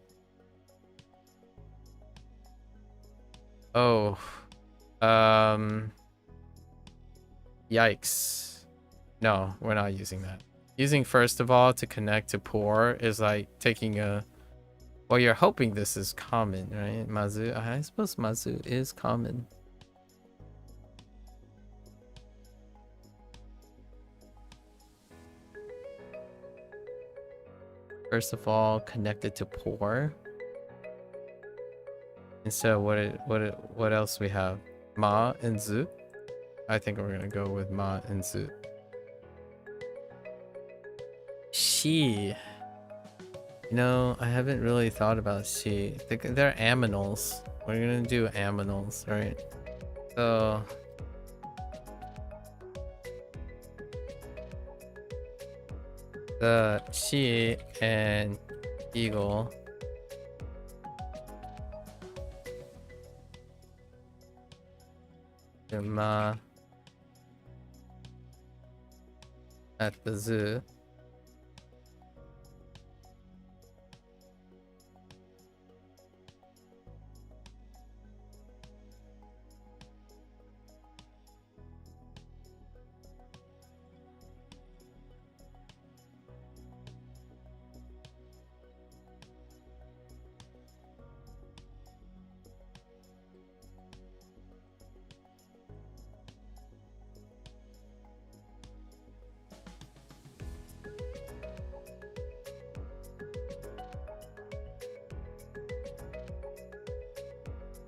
Oh, yikes. No, we're not using that. Using first of all to connect to poor is like taking a. Well, you're hoping this is common, right? Mazu. I suppose mazu is common. First of all, connected to poor. And so what else we have? Ma and zu. I think we're gonna go with ma and zu. She. You know, I haven't really thought about she. They're aminals. We're gonna do aminals, right? So the she and eagle. The ma at the zoo.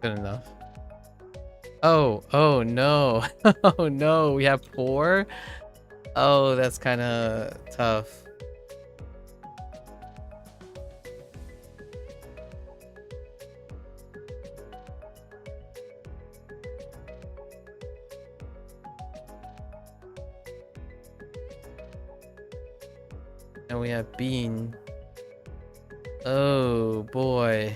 Good enough. Oh no. Oh no, we have four? Oh, that's kind of tough. And we have bean. Oh boy.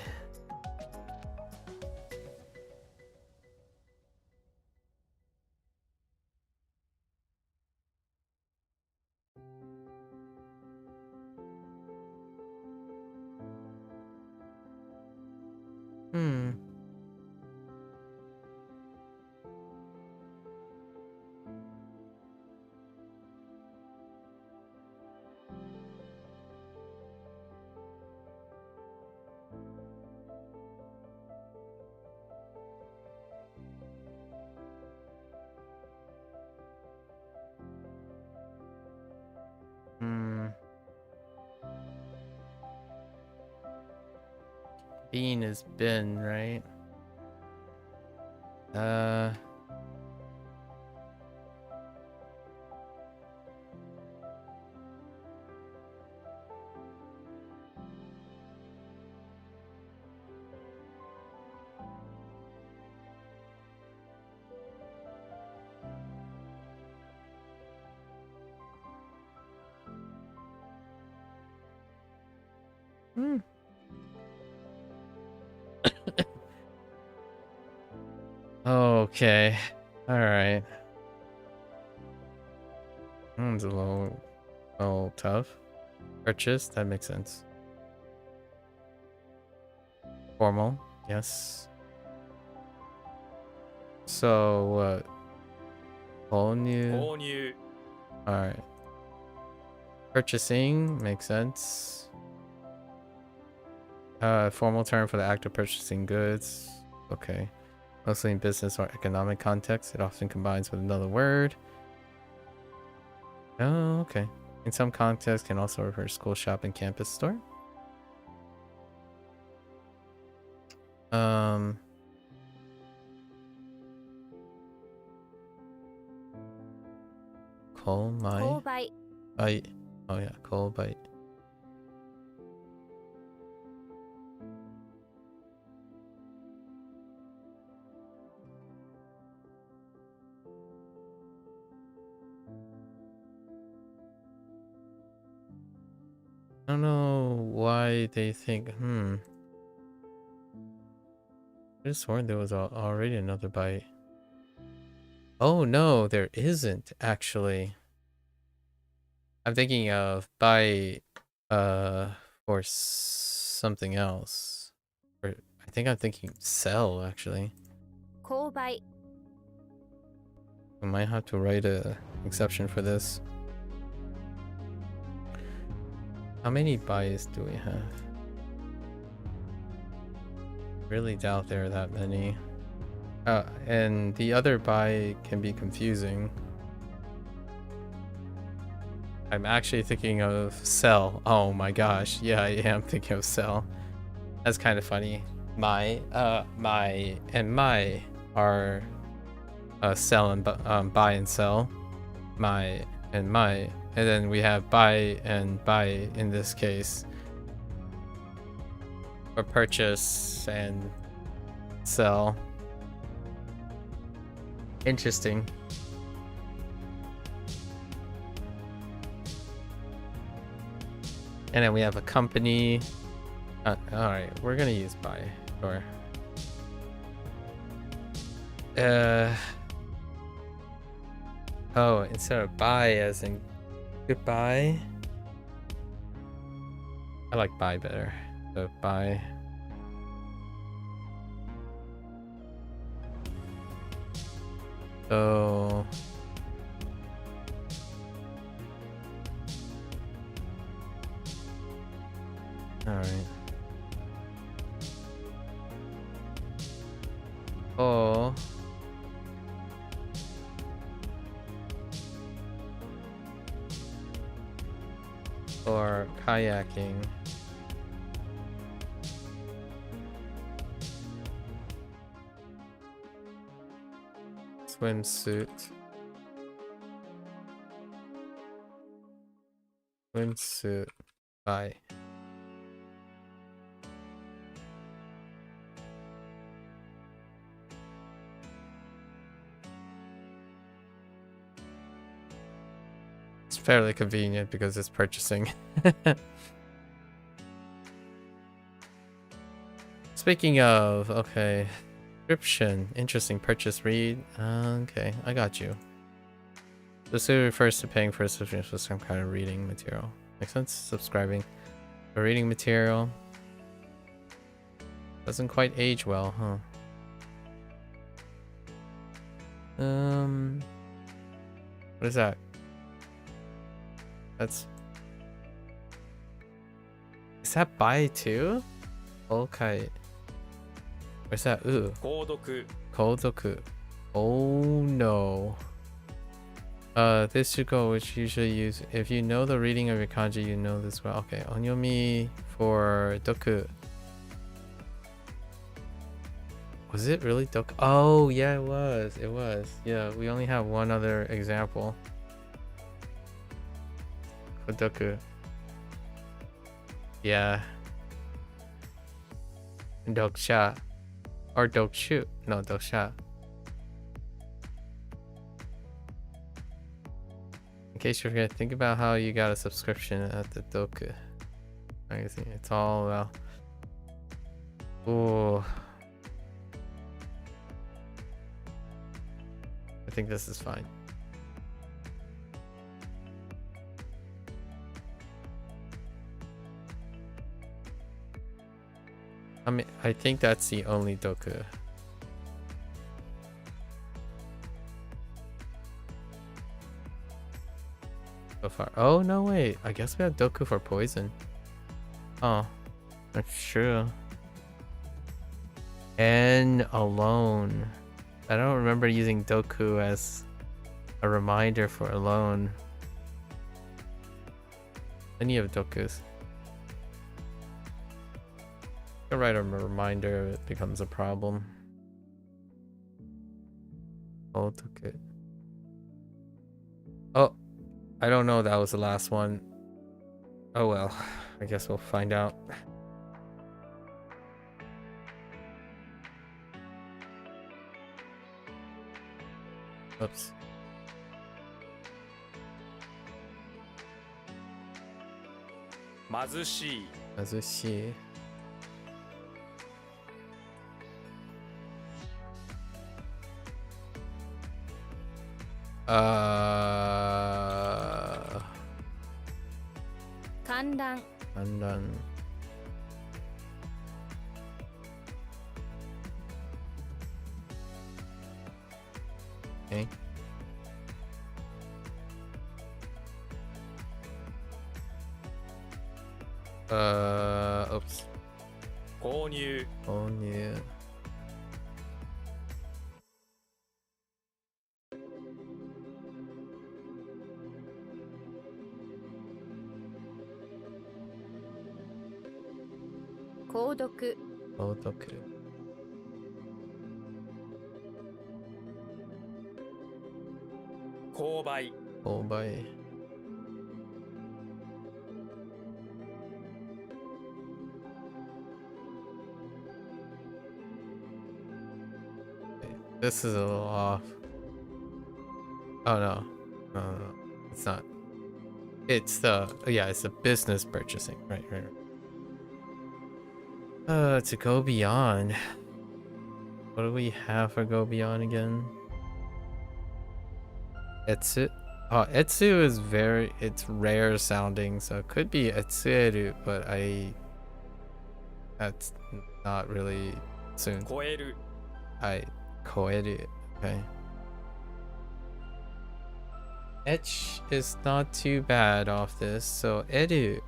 Bean is bin, right? Okay. Alright. It's a little tough. Purchase, that makes sense. Formal, yes. So what? Whole new. 購入 Alright. Purchasing makes sense. Formal term for the act of purchasing goods. Okay. Mostly in business or economic context. It often combines with another word. Oh, okay. In some contexts can also refer to school, shop, and campus store. Coal mine. 購買 Bite. Oh yeah, coal bite. I don't know why they think, I just sworn there was already another bite. Oh no, there isn't actually. I'm thinking of buy for something else. Or I think I'm thinking sell actually. 購買 I might have to write a exception for this. How many buys do we have? Really doubt there are that many. And the other buy can be confusing. I'm actually thinking of sell. Oh my gosh. Yeah, I am thinking of sell. That's kind of funny. My and my are sell and buy and sell. My, and then we have buy and buy in this case. Or purchase and sell. Interesting. And then we have a company. Alright, we're gonna use buy. Sure. Oh, instead of buy as in goodbye. I like buy better. So buy. So alright. Oh. Or kayaking. Swimsuit. Swimsuit. Bye. It's fairly convenient because it's purchasing. Speaking of, okay. Description. Interesting. Purchase read. Okay, I got you. This refers to paying for a subscription for some kind of reading material. Makes sense? Subscribing for reading material. Doesn't quite age well, huh? What is that? That's... Is that buy too? Okay. Where's that? Ooh. 購読 Kodoku. Oh no. This should go, which usually use if you know the reading of your kanji, you know this well. Okay, onyomi for doku. Was it really doku? Oh yeah, it was. It was. Yeah, we only have one other example. For doku. Yeah. Doksha. Or dokshu. No, doksha. In case you're gonna think about how you got a subscription at the doku. magazine. It's all about. Ooh. I think this is fine. I mean, I think that's the only doku. So far. Oh, no, wait. I guess we have doku for poison. Oh, that's true. And alone. I don't remember using doku as a reminder for alone. Any of dokus. I write a reminder if it becomes a problem. Oh, doku. Oh, I don't know. That was the last one. Oh well. I guess we'll find out. Oops. Mazushi. Mazushi. Kandan. Pandan. Okay. Oops. 購入 Oh yeah. Kodoku. Oh, doku. 購買 Oh bye. This is a little off. Oh no. No, it's not. It's the it's the business purchasing. Right. To go beyond. What do we have for go beyond again? Etsu. Oh, Etsu is it's rare sounding, so it could be Etsueru, but that's not really soon. 超える Koeru. Okay. Etch is not too bad off this, so Edu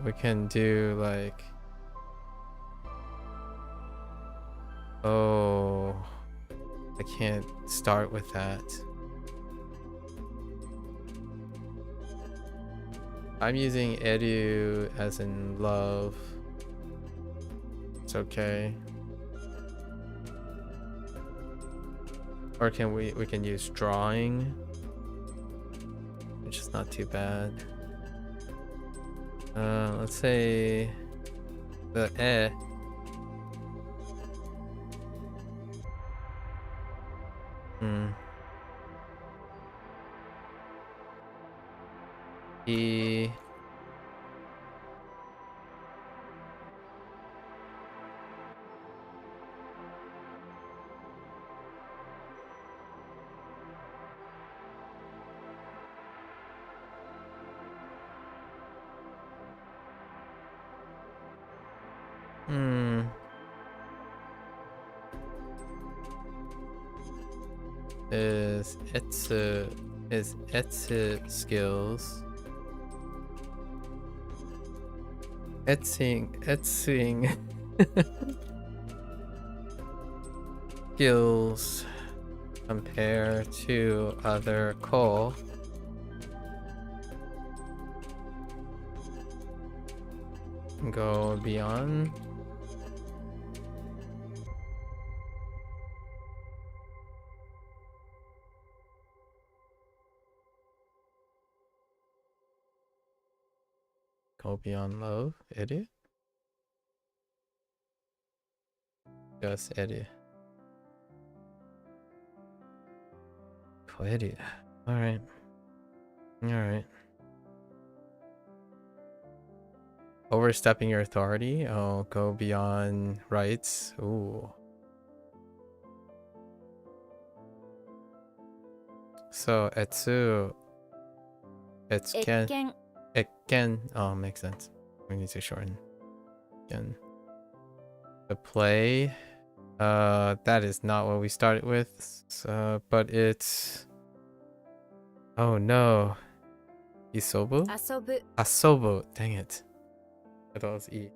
we can do like. Oh, I can't start with that. I'm using Edu as in love. It's okay. Or can we can use drawing, which is not too bad. Let's say the E. Is Etsu skills. Etsying skills compare to other coal. Go beyond. Go beyond love, idiot. Just idiot. Idiot. Alright. Alright. Overstepping your authority? Oh, go beyond rights. Ooh. So, etsu. It's 越 can. 見 It can. Oh, makes sense. We need to shorten. Can. The play. That is not what we started with. But it's. Oh no. Isobu? 遊ぶ Asobu. Dang it. I thought it was E.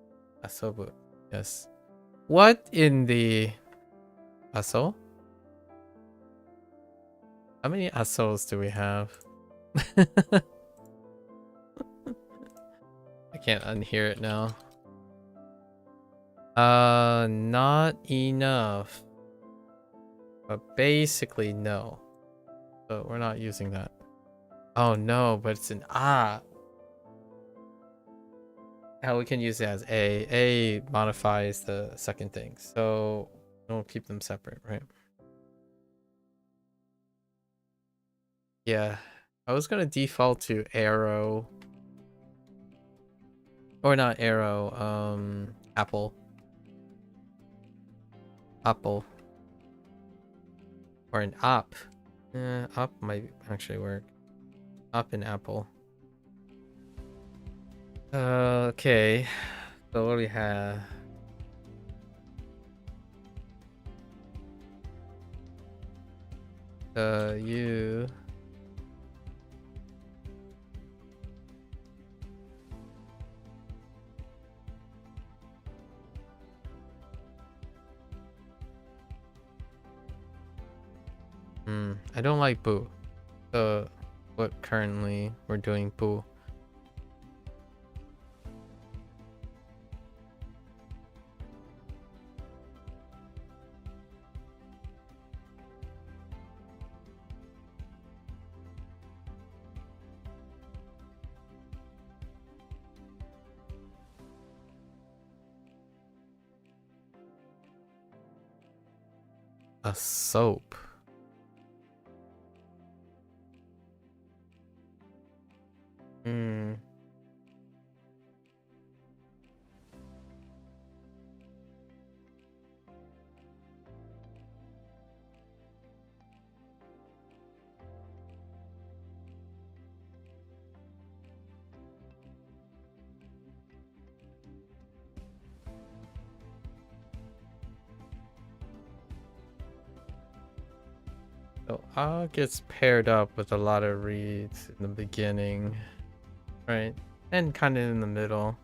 Asobu. Yes. What in the aso? How many asos do we have? I can't unhear it now. Not enough. But basically no. So we're not using that. Oh no, but it's an ah. How we can use it as A. A modifies the second thing. So don't keep them separate, right? Yeah. I was gonna default to arrow. Or not arrow, apple. Apple. Or an up. Up might actually work. Up and apple. Okay. So what do we have? You. I don't like boo. So what currently we're doing boo. A soap. So A gets paired up with a lot of reads in the beginning, right? And kind of in the middle.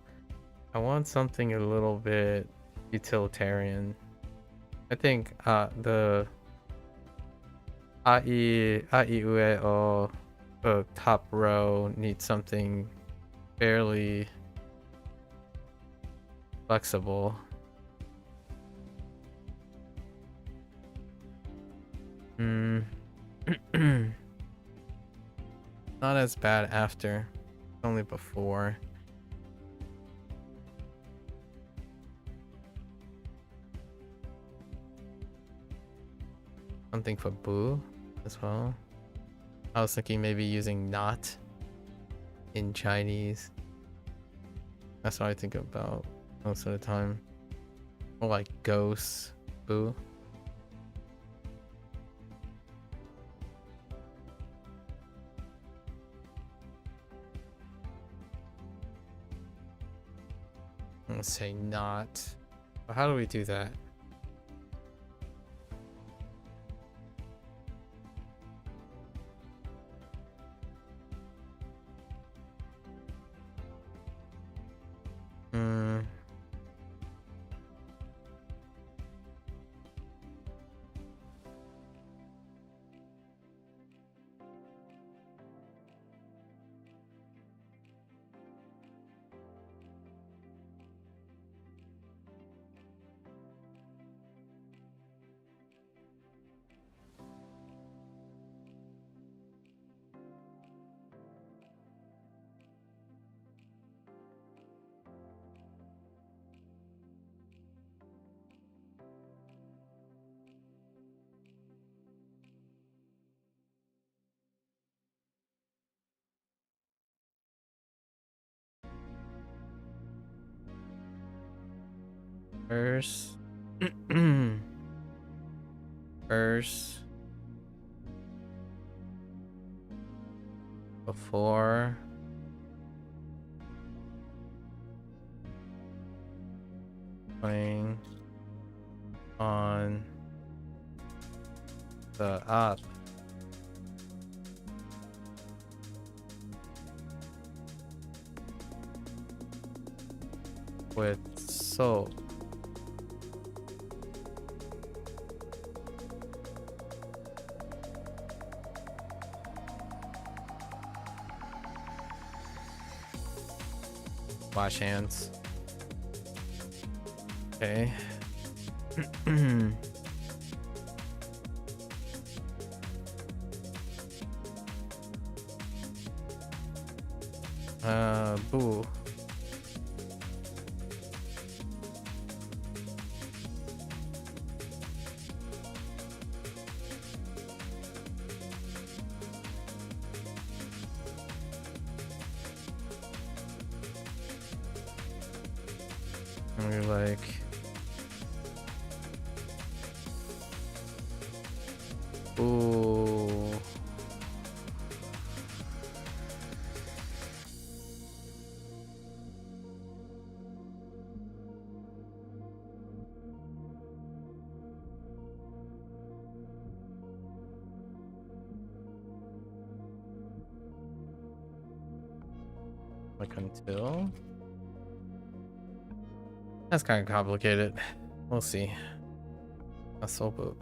I want something a little bit utilitarian. I think the Ue o the top row needs something fairly flexible. Not as bad after, only before. Something for boo as well. I was thinking maybe using not in Chinese. That's what I think about most of the time. Or like ghost, boo. Let's say not. But how do we do that? First. First. Before. Playing on the up. With soap. Wash hands. Okay. Boo. And we're like, ooh. Like until. That's kind of complicated. We'll see. Asobu.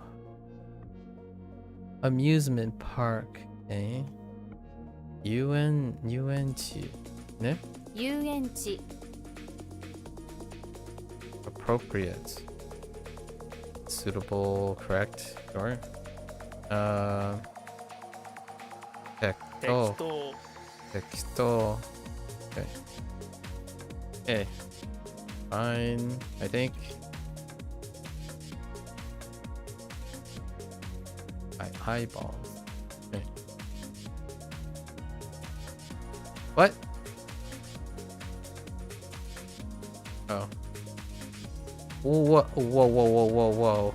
Amusement park. Okay. UNT. Ne? 遊園地 Appropriate. Suitable. Correct. Sure. Tekto. 適当 Tekto. Okay. Okay. Fine. I think. Eyeballs. Okay. What? Oh. Whoa, whoa, whoa, whoa, whoa, whoa.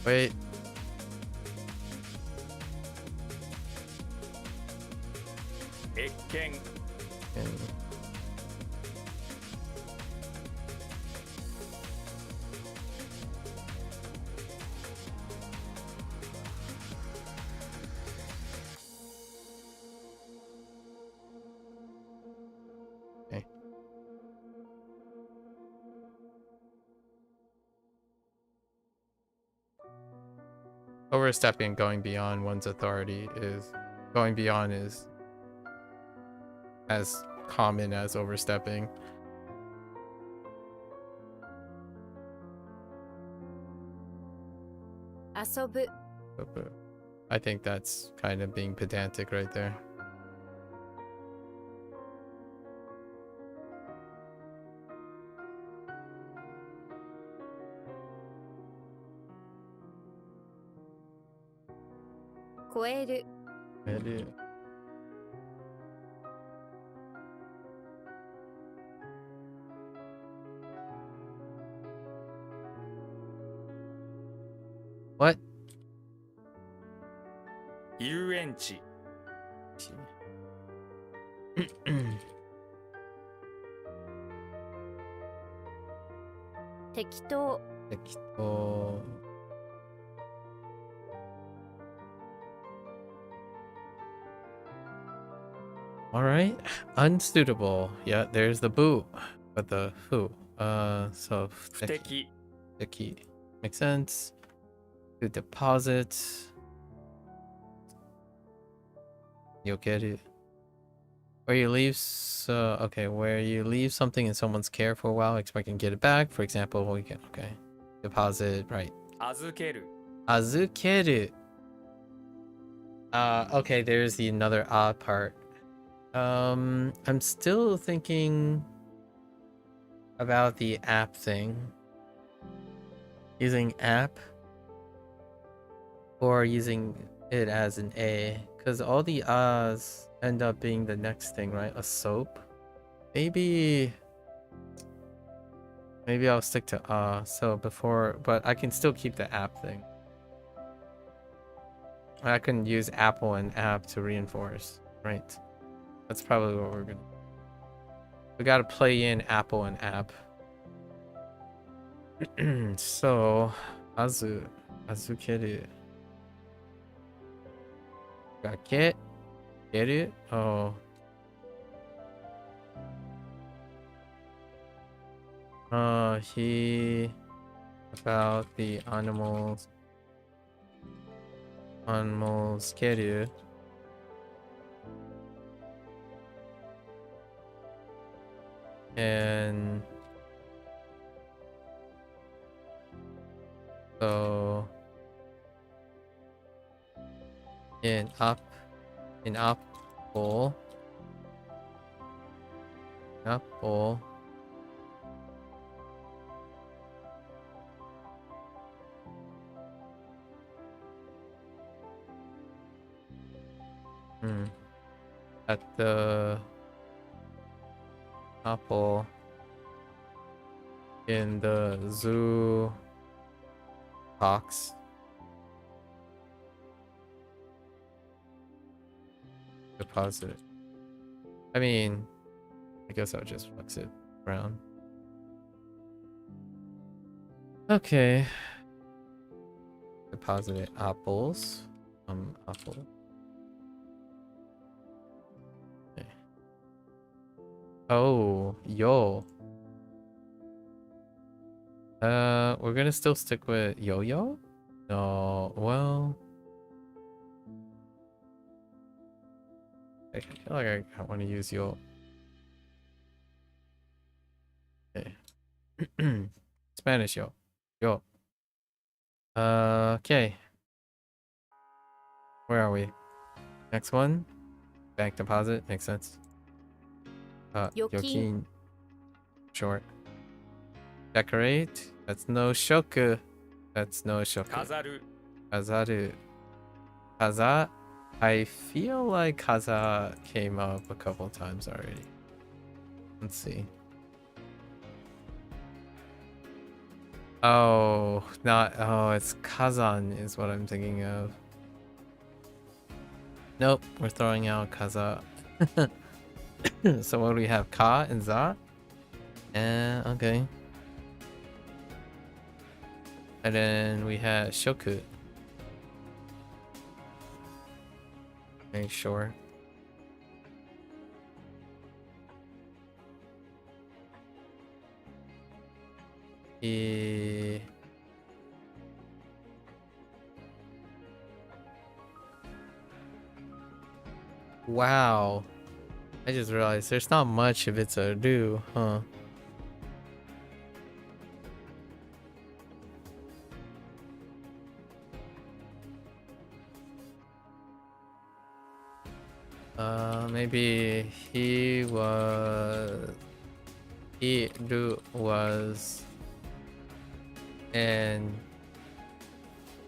Wait. Ekken And okay. Overstepping, going beyond one's authority is going beyond is as common as overstepping.遊ぶ But I think that's kind of being pedantic right there.「超える Maybe. What? 遊園地 適当 Tekito. All right, unsuitable. Yeah, there's the boo, but the who. So 不適 Teki makes sense. To deposit. You'll get it. Where you leave, okay, where you leave something in someone's care for a while, expecting to get it back. For example, we can, okay, deposit, right? 預ける Azukeru. Okay, there's the another odd part. I'm still thinking about the app thing. Using app or using it as an A, because all the ahs end up being the next thing, right? A soap. Maybe Maybe I'll stick to so before, but I can still keep the app thing. I can use apple and app to reinforce, right? That's probably what we're gonna. We gotta play in apple and app. So, azukeru. Gake? Geru? Oh. He about the animals. Animals keru. And so in apple at the apple in the zoo box. Deposit. I mean, I guess I'll just flex it around. Okay. Deposit apples. Apple. Okay. Oh, yo. We're gonna still stick with yo-yo? No, well. I feel like I want to use yo. Okay. Spanish yo. Yo. Okay. Where are we? Next one. Bank deposit. Makes sense. Yokin. Short. Decorate. That's no shoku. That's no shoku. 飾る Kazaru. Kaza. I feel like Kaza came up a couple times already. Let's see. Oh, not. Oh, it's Kazan is what I'm thinking of. Nope, we're throwing out Kaza. So what do we have? Ka and Za? Okay. And then we had Shoku. Make sure. Wow. I just realized there's not much if it's a do, huh? Maybe he was and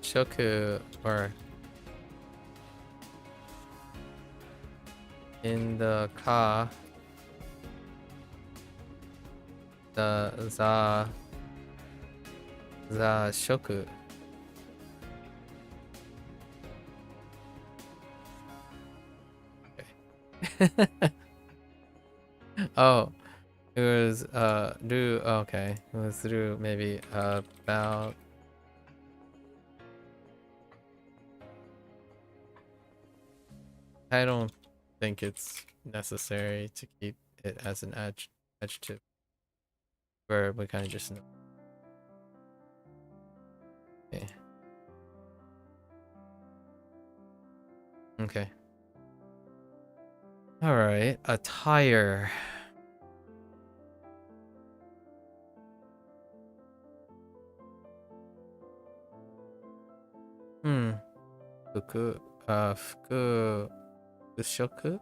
Shoku or in the car the Shoku. Oh, it was do okay. It was through maybe about I don't think it's necessary to keep it as an adjective where we kind of just know. Okay. Okay. All right, attire. Fuku, fukushoku?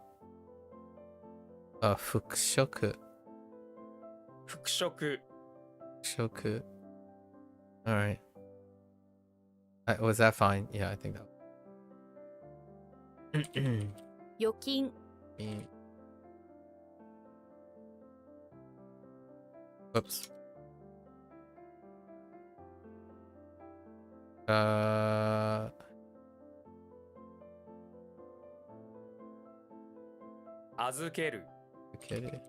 Fukushoku. 服飾 Shoku. All right. Was that fine? Yeah, I think that. 預金 Whoops. 預ける okay.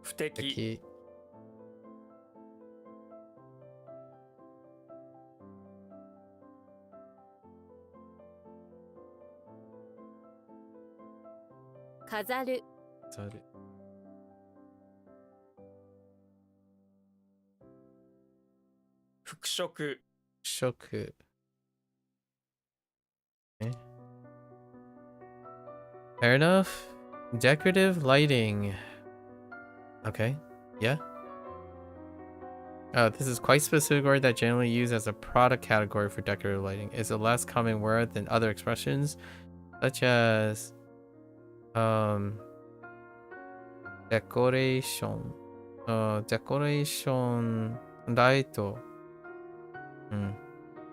不適 Key. 飾る Sorry. 服飾 Shoku. Okay. Fair enough. Decorative lighting. Okay. Yeah. Oh, this is quite specific word that generally used as a product category for decorative lighting. It's a less common word than other expressions, such as decoration. Decoration light.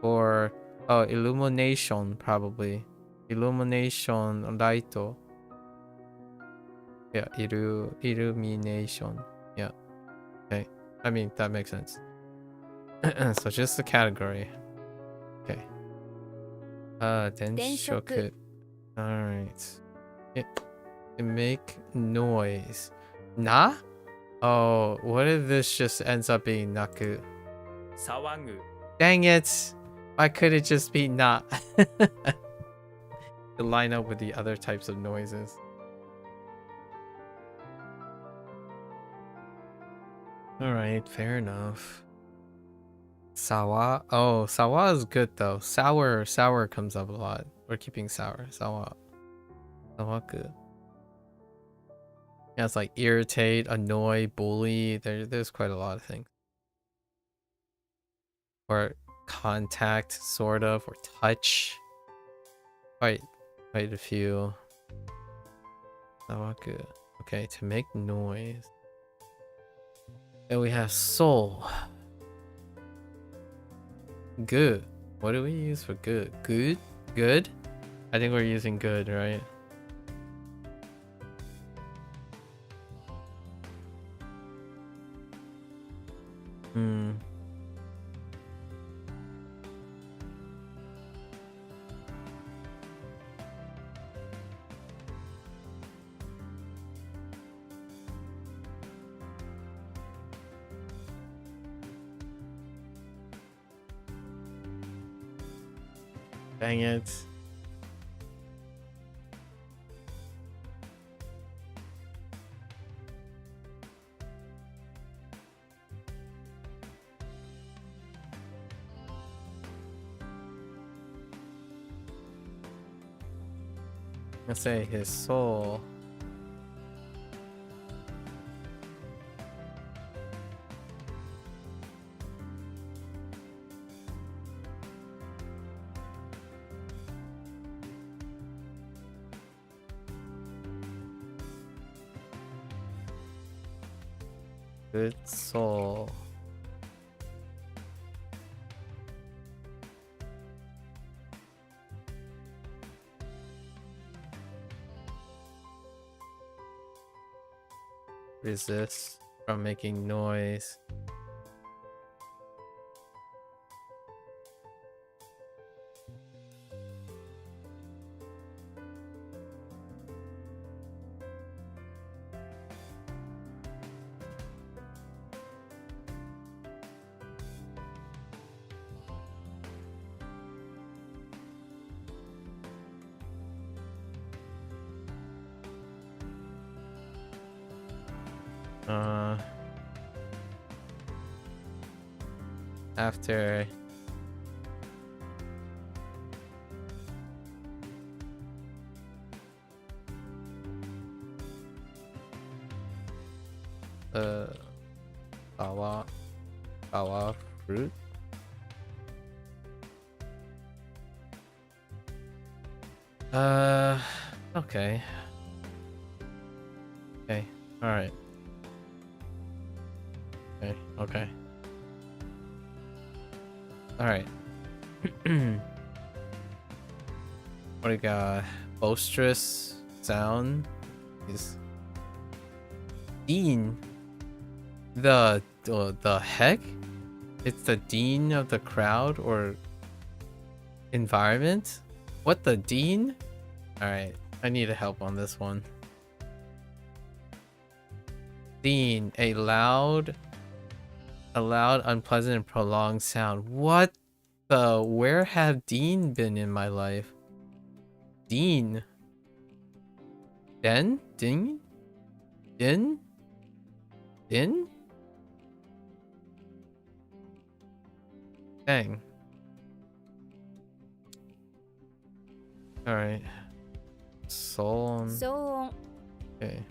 Or illumination, probably. Illumination light. Yeah, illumination. Yeah. Okay. I mean, that makes sense. So just the category. Okay. Denshoku. Alright. It make noise. Na? Oh, what if this just ends up being naku? 騒ぐ Dang it! Why could it just be na? To line up with the other types of noises. Alright, fair enough. Sawa. Oh, sawa is good though. Sour comes up a lot. We're keeping sour. Sawa. Sawaku. Yeah, it's like irritate, annoy, bully. There's quite a lot of things. Or contact, sort of, or touch. Quite a few. Sawaku. Okay, to make noise. And we have soul. Good. What do we use for good? Good? Good? I think we're using good, right? Hmm. Dang it. Let's say his soul. Good soul. Resist from making noise. After awa fruit. Okay. Okay. All right. Okay. All right. What do we got? Boisterous sound is Dean. The heck? It's the dean of the crowd or environment? What, the dean? Alright, I need help on this one. Dean, a loud, unpleasant, and prolonged sound. What the? Where have Dean been in my life? Dean. Den? Ding? Din? Din? Dang. Alright. Soul. 騒音 Okay.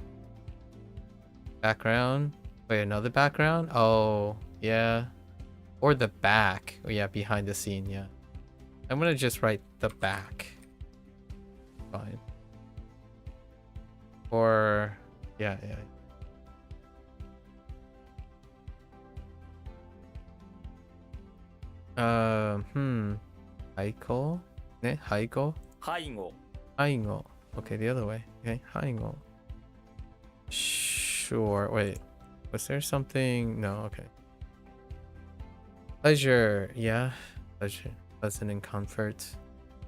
Background. Wait, another background? Oh, yeah. Or the back. Oh, yeah, behind the scene, yeah. I'm gonna just write the back. Fine. Or, yeah. Haiko? Ne? Haiko? 背後 Haingo. Okay, the other way. Okay, Haingo. Sure. Wait. Was there something? No, okay. Pleasure. Yeah. Pleasure. Pleasant and comfort.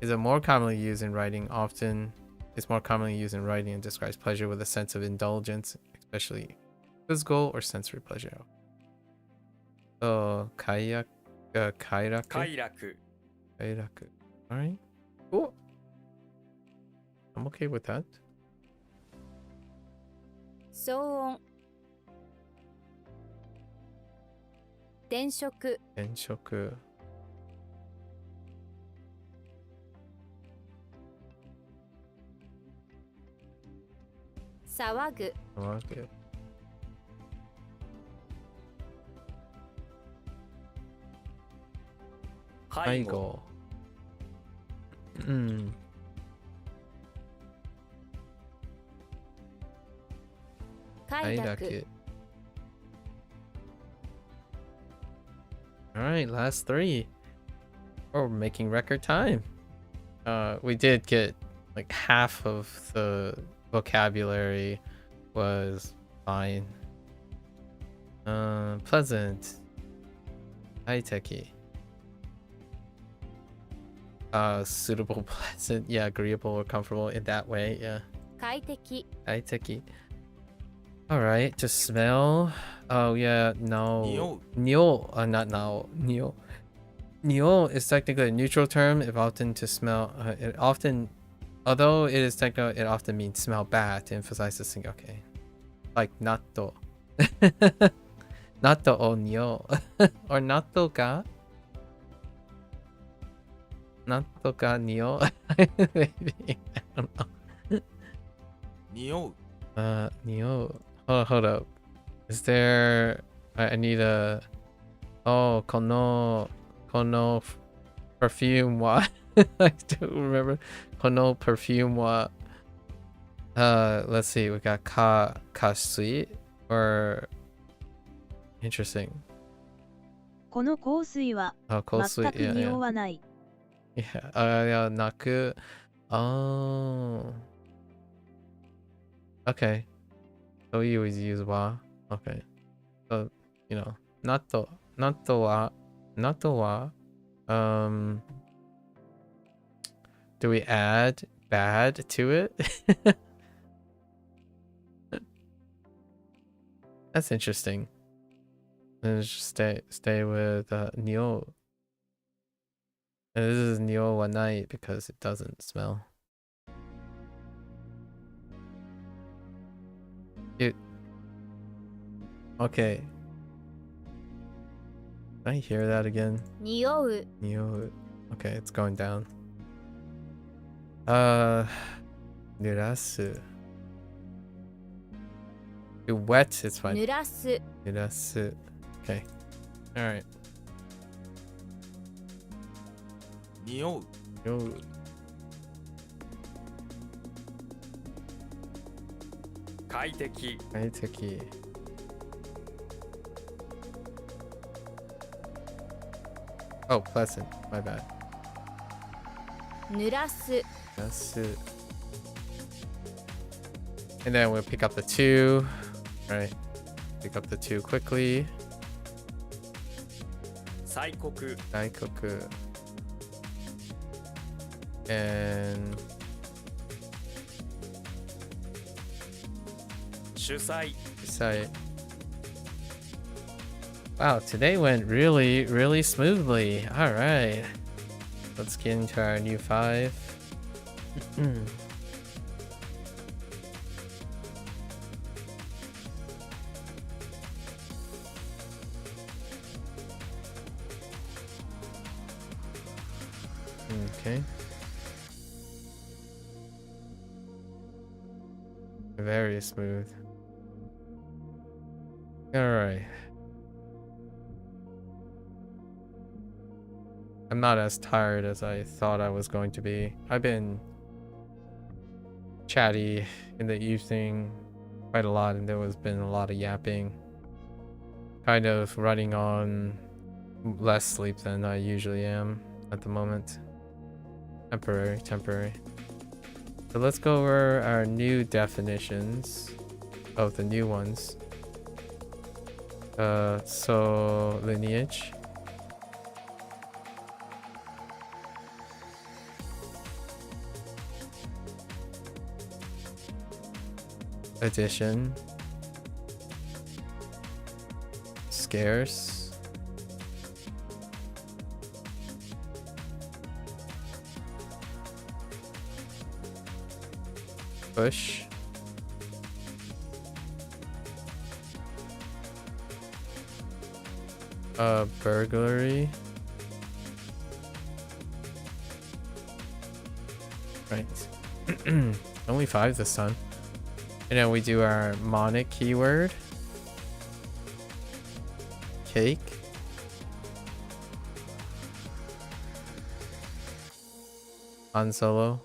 Is more commonly used in writing often. It's more commonly used in writing and describes pleasure with a sense of indulgence, especially physical or sensory pleasure. So, kairaku. 快楽 Kairaku. Alright. Cool. I'm okay with that. 騒音電飾 Enshoku. 騒ぐ Okay. 背後 Mm. 快楽 Kairaku. Alright, last three. Oh, we're making record time. We did get like half of the vocabulary was fine. Pleasant. High-techy. Suitable, pleasant, yeah, agreeable or comfortable in that way, yeah. 快適 High-techy. Alright, to smell. Oh yeah, no. 匂う Nyo, not now. Nyo. Nyo is technically a neutral term. If often to smell, it often, although it is technical, it often means smell bad to emphasize this thing. Okay, like natto. Natto o nyo, or natto ga. Natto ga nyo. Maybe I don't know. 匂う Nyo. Hold up. Is there? I need a. Oh, kono perfume wa. I don't remember. Kono perfume wa. Let's see. We got kasui or interesting. この香水は Oh, 全 kosui. く Yeah, 匂 yeah. わない。 Yeah. Yeah. Naku. Oh. Okay. So you always use wa. Okay. So you know, natto wa. Do we add bad to it? That's interesting. Let's just stay with nyo. And this is nyo wa nai because it doesn't smell. It. Okay. Can I hear that again? 匂う Nyo. Okay, it's going down. Nurasu. You wet, it's fine. 濡らす Nurasu. Okay. Alright. 匂う Yo. 快適 High-techy. Oh, pleasant. My bad. 濡らす That's it. And then we'll pick up the two. All right. Pick up the two quickly. 催告 Daikoku. And 主催 site. Wow, today went really, really smoothly. All right. Let's get into our new 5. Okay. Very smooth. All right. I'm not as tired as I thought I was going to be. I've been chatty in the evening quite a lot, and there has been a lot of yapping. Kind of running on less sleep than I usually am at the moment. Temporary. So let's go over our new definitions of the new ones. So lineage. Addition. Scarce. Push. Burglary. Right. Only 5 this time. And then we do our mnemonic keyword. Cake. Han Solo.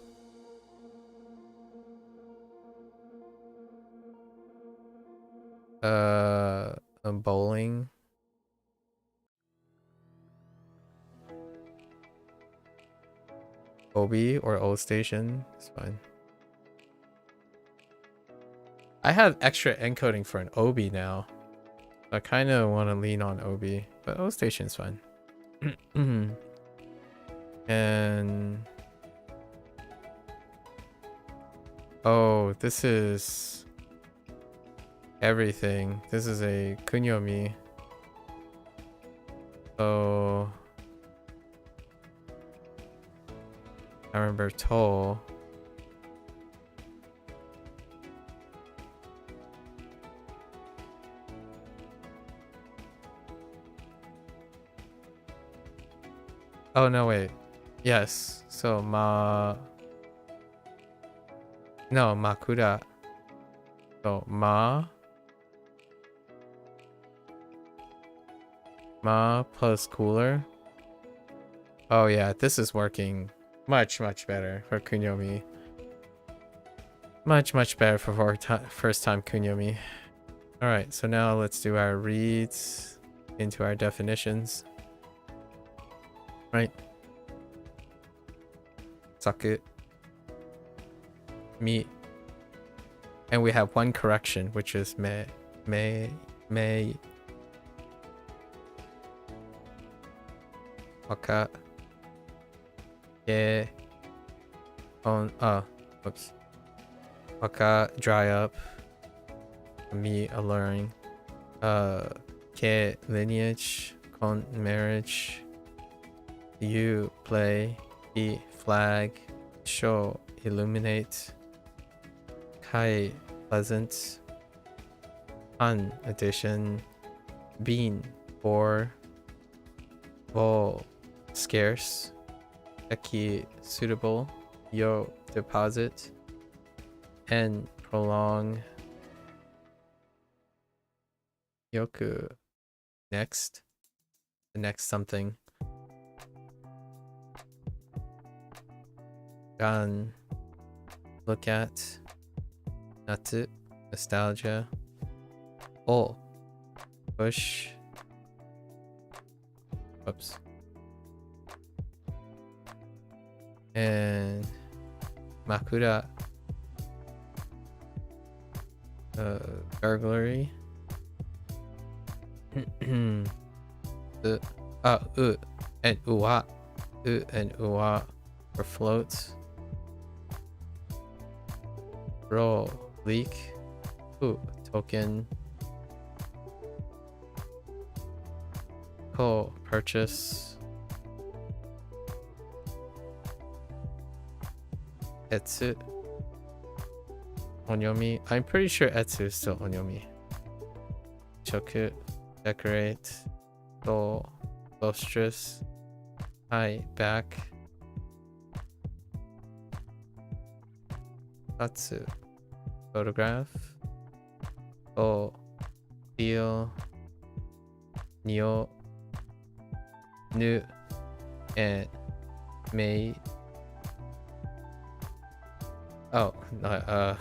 Bowling. Obi or O Station. It's fine. I have extra encoding for an Obi now. I kind of want to lean on Obi, but O Station's fine. And oh, this is everything. This is a kunyomi. So I remember Toll. Oh no, wait. Yes. So Makura. So Ma plus cooler. Oh yeah, this is working much better for kunyomi. Much better for first time kunyomi. All right, so now let's do our reads into our definitions. Right. Saku. Meat. And we have one correction, which is me. Waka. Yeah. Whoops. Waka, dry up. Me, alluring. Ke, lineage. Kon, marriage. You, play. E, flag. Show, illuminate. Kai, pleasant. Un, addition. Bean, or. Bo, scarce. Eki, suitable. Yo, deposit. And prolong. Yoku, next. The next something. Gan, look at. Natsu, nostalgia. O, push. Oops. And Makura, burglary. The U and uwa. U and uwa for floats. Ro, leak. U, token. Ko, purchase. Etsu. Onyomi. I'm pretty sure etsu is still onyomi. Choku, decorate. Do, boisterous. Hi, back. Atsu, photograph. O, feel. Nio, nu, and mei. Oh, I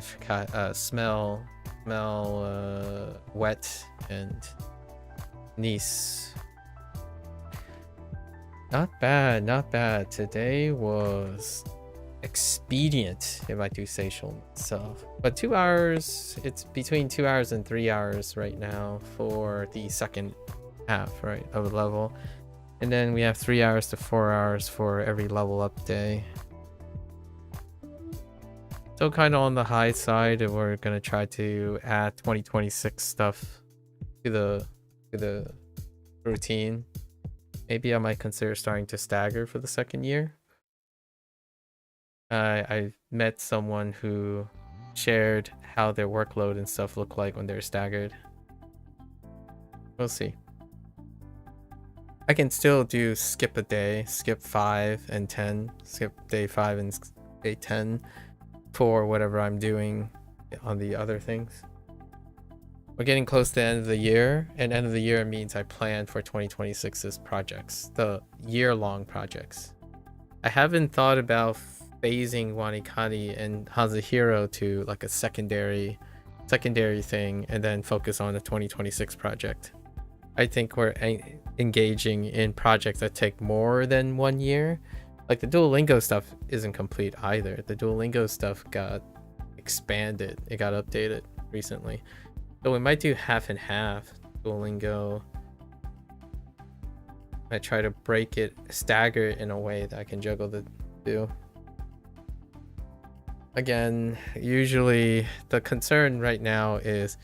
forgot. Smell, wet, and niece. Not bad, not bad. Today was expedient, if I do say so myself. But 2 hours, it's between 2 hours and 3 hours right now for the second half, right, of the level. And then we have 3 hours to 4 hours for every level up day. Still kind of on the high side, and we're gonna try to add 2026 stuff to the routine. Maybe I might consider starting to stagger for the second year. I met someone who shared how their workload and stuff look like when they're staggered. We'll see. I can still do skip a day, skip 5 and 10, skip day 5 and day 10 for whatever I'm doing on the other things. We're getting close to the end of the year, and end of the year means I plan for 2026's projects, the year-long projects. I haven't thought about phasing WaniKani and HanziHero to like a secondary thing and then focus on the 2026 project. I think we're engaging in projects that take more than 1 year. Like the Duolingo stuff isn't complete either. The Duolingo stuff got expanded. It got updated recently. So we might do half and half Duolingo. I try to break it, stagger it in a way that I can juggle the two. Again, usually the concern right now is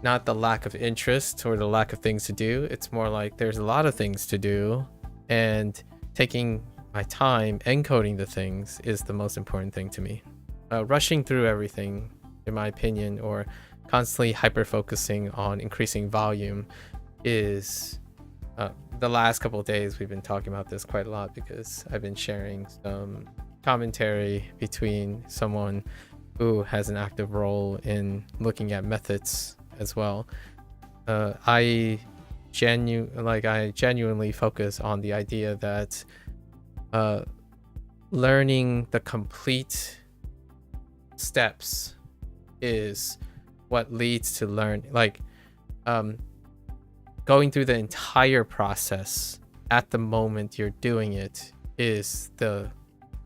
not the lack of interest or the lack of things to do. It's more like there's a lot of things to do, and taking my time encoding the things is the most important thing to me. Rushing through everything, in my opinion, or constantly hyper-focusing on increasing volume is... the last couple of days we've been talking about this quite a lot because I've been sharing some commentary between someone who has an active role in looking at methods as well. I genuinely focus on the idea that learning the complete steps is what leads to going through the entire process at the moment you're doing it is the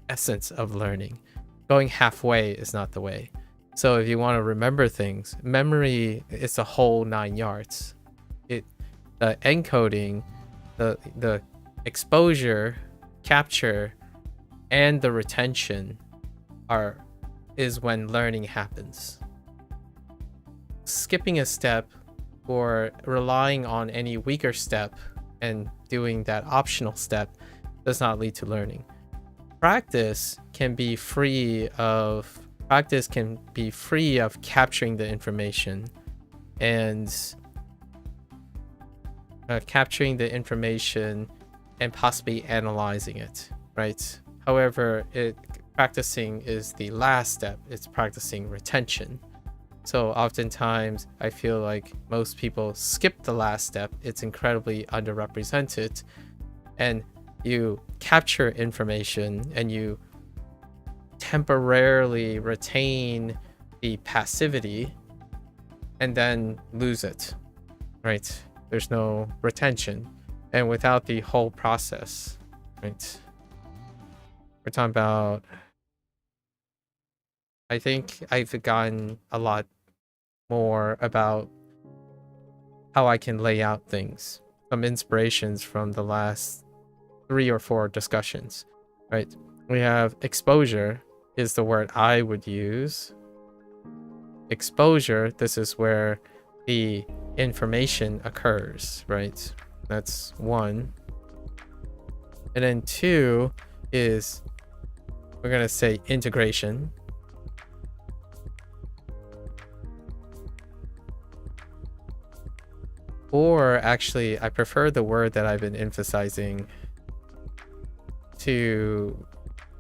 essence of learning. Going halfway is not the way. So if you want to remember things, memory is a whole 9 yards. The encoding, the exposure, capture, and the retention is when learning happens. Skipping a step or relying on any weaker step and doing that optional step does not lead to learning. Practice can be free of capturing the information and possibly analyzing it, right? However, practicing is the last step. It's practicing retention. So oftentimes I feel like most people skip the last step. It's incredibly underrepresented, and you capture information and you temporarily retain the passivity and then lose it, right? There's no retention, and without the whole process, right? We're talking about, I think I've gotten a lot more about how I can lay out things some inspirations from the last 3 or 4 discussions, right? We have exposure is the word I would use. Exposure, this is where the information occurs, right? That's 1. And then 2 is, we're going to say integration. Or actually, I prefer the word that I've been emphasizing to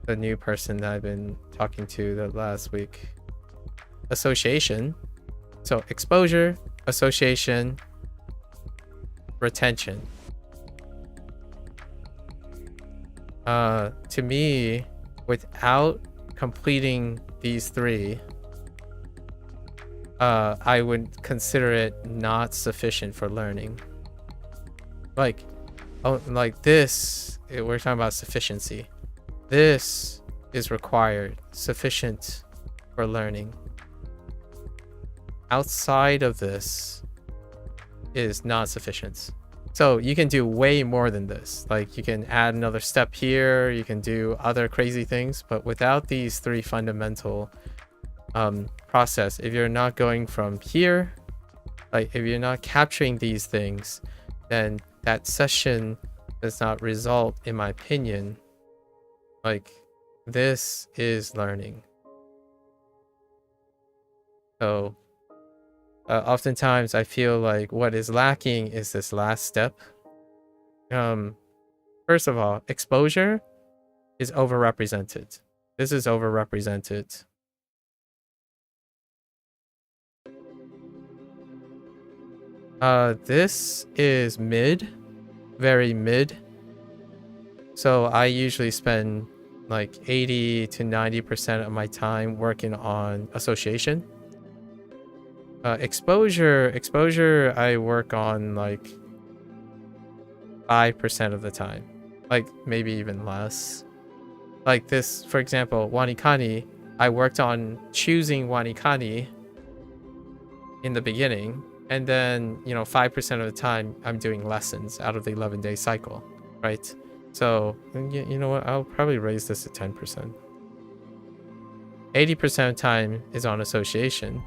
the new person that I've been talking to the last week. Association. So exposure, association, retention. To me, without completing these 3, I would consider it not sufficient for learning. Like this, we're talking about sufficiency. This is required, sufficient for learning. Outside of this is not sufficient. So you can do way more than this. Like you can add another step here, you can do other crazy things, but without these 3 fundamental process, if you're not going from here, like if you're not capturing these things, then that session does not result, in my opinion. Like this is learning. So oftentimes I feel like what is lacking is this last step. First of all, exposure is overrepresented. This is overrepresented. This is mid, very mid. So I usually spend like 80 to 90% of my time working on association. Exposure, I work on like 5% of the time, like maybe even less. Like this, for example, WaniKani, I worked on choosing WaniKani in the beginning, and then 5% of the time I'm doing lessons out of the 11-day cycle, right? So you know what, I'll probably raise this to 10%. 80% of the time is on association.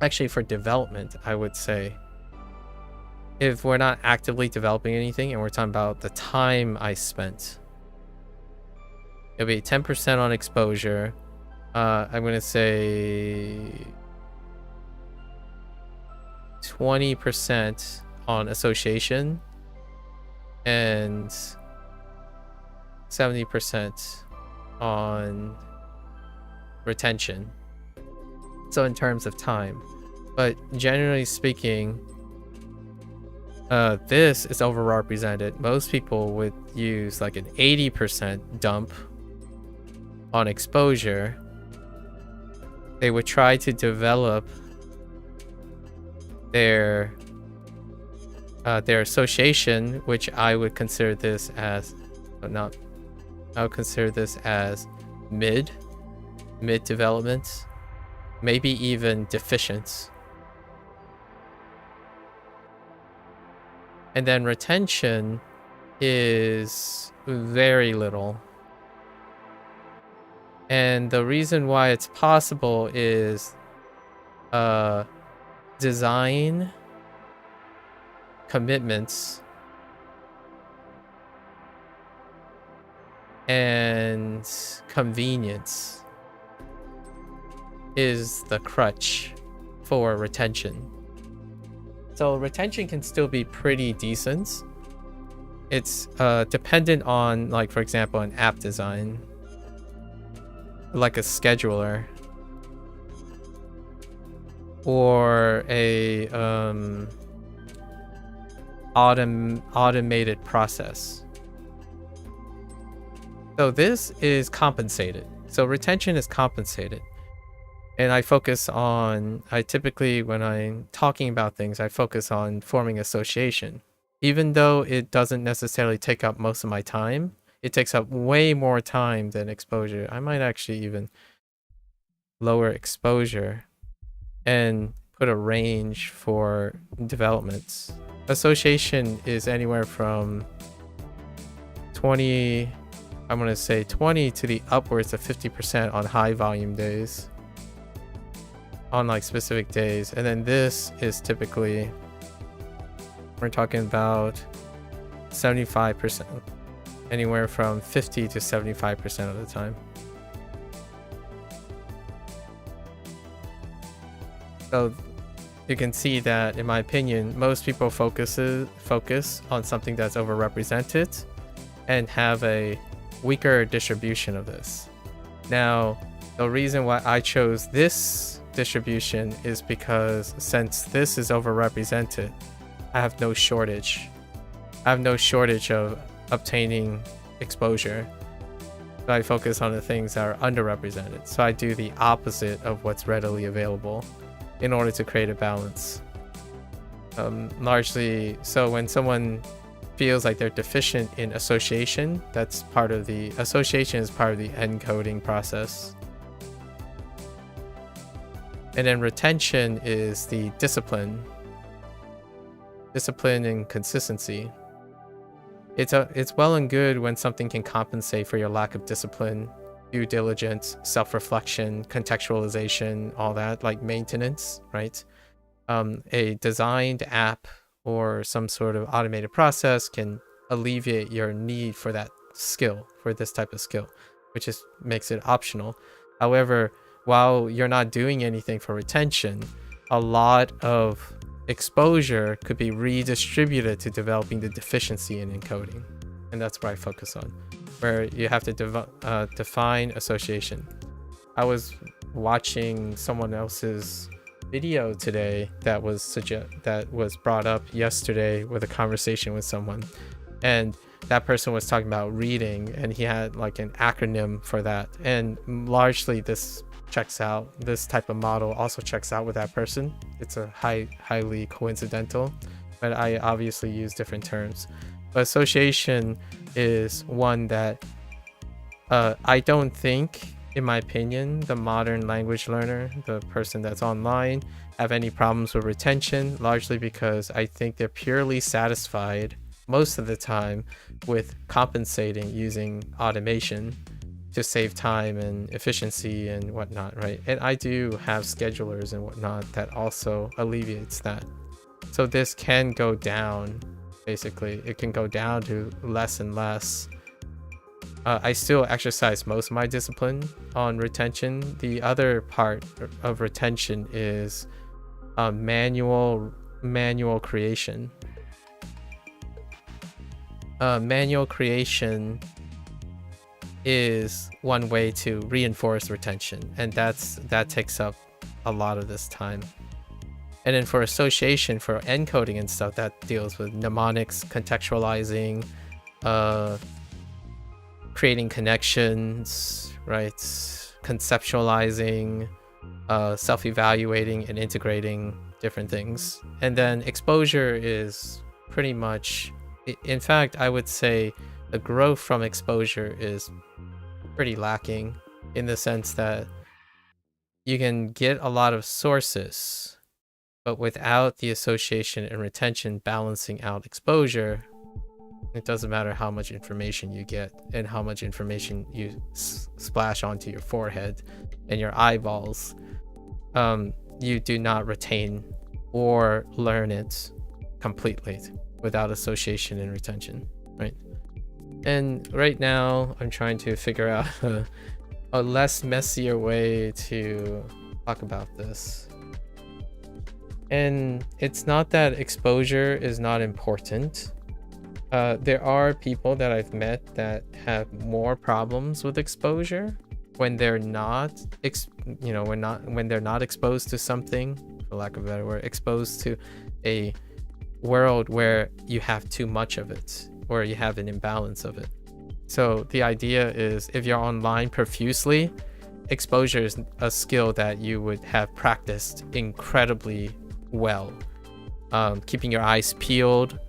Actually, for development, I would say, if we're not actively developing anything and we're talking about the time I spent, it'll be 10% on exposure. I'm going to say 20% on association and 70% on retention. So in terms of time, but generally speaking, this is overrepresented. Most people would use like an 80% dump on exposure. They would try to develop their association, which I would consider this as I would consider this as mid development. Maybe even deficient. And then retention is very little. And the reason why it's possible is design, commitments, and convenience is the crutch for retention. So retention can still be pretty decent. It's dependent on, like, for example, an app design, like a scheduler, or a automated process. So this is compensated. So retention is compensated. And I typically, when I'm talking about things, I focus on forming association. Even though it doesn't necessarily take up most of my time, it takes up way more time than exposure. I might actually even lower exposure and put a range for developments. Association is anywhere from 20, I'm going to say 20 to the upwards of 50% on high volume days, on like specific days. And then this is typically, we're talking about 75%, anywhere from 50 to 75% of the time. So you can see that, in my opinion, most people focus on something that's overrepresented and have a weaker distribution of this. Now, the reason why I chose this distribution is because since this is overrepresented, I have no shortage. I have no shortage of obtaining exposure. So I focus on the things that are underrepresented. So I do the opposite of what's readily available in order to create a balance. Largely, so when someone feels like they're deficient in association, that's part of the association is part of the encoding process. And then retention is the discipline and consistency. It's well and good when something can compensate for your lack of discipline, due diligence, self-reflection, contextualization, all that, like maintenance, right? A designed app or some sort of automated process can alleviate your need for that skill, for this type of skill, which just makes it optional. However, while you're not doing anything for retention, a lot of exposure could be redistributed to developing the deficiency in encoding. And that's where I focus on, where you have to define association. I was watching someone else's video today that was brought up yesterday with a conversation with someone, and that person was talking about reading, and he had like an acronym for that, and largely this type of model also checks out with that person. It's a highly coincidental, but I obviously use different terms. But association is one that I don't think, in my opinion, the modern language learner, the person that's online, have any problems with retention, largely because I think they're purely satisfied most of the time with compensating using automation to save time and efficiency and whatnot, right? And I do have schedulers and whatnot that also alleviates that. So this can go down, basically. It can go down to less and less. I still exercise most of my discipline on retention. The other part of retention is manual creation. Manual creation is one way to reinforce retention, and that takes up a lot of this time. And then for association, for encoding and stuff, that deals with mnemonics, contextualizing, creating connections, right? Conceptualizing, self-evaluating, and integrating different things. And then exposure is pretty much, in fact, I would say the growth from exposure is pretty lacking, in the sense that you can get a lot of sources, but without the association and retention balancing out exposure, it doesn't matter how much information you get and how much information you splash onto your forehead and your eyeballs. You do not retain or learn it completely without association and retention, right? And right now I'm trying to figure out a less messier way to talk about this. And it's not that exposure is not important. There are people that I've met that have more problems with exposure when they're not, when they're not exposed to something, for lack of a better word, exposed to a world where you have too much of it, or you have an imbalance of it. So the idea is, if you're online profusely, exposure is a skill that you would have practiced incredibly well. Keeping your eyes peeled,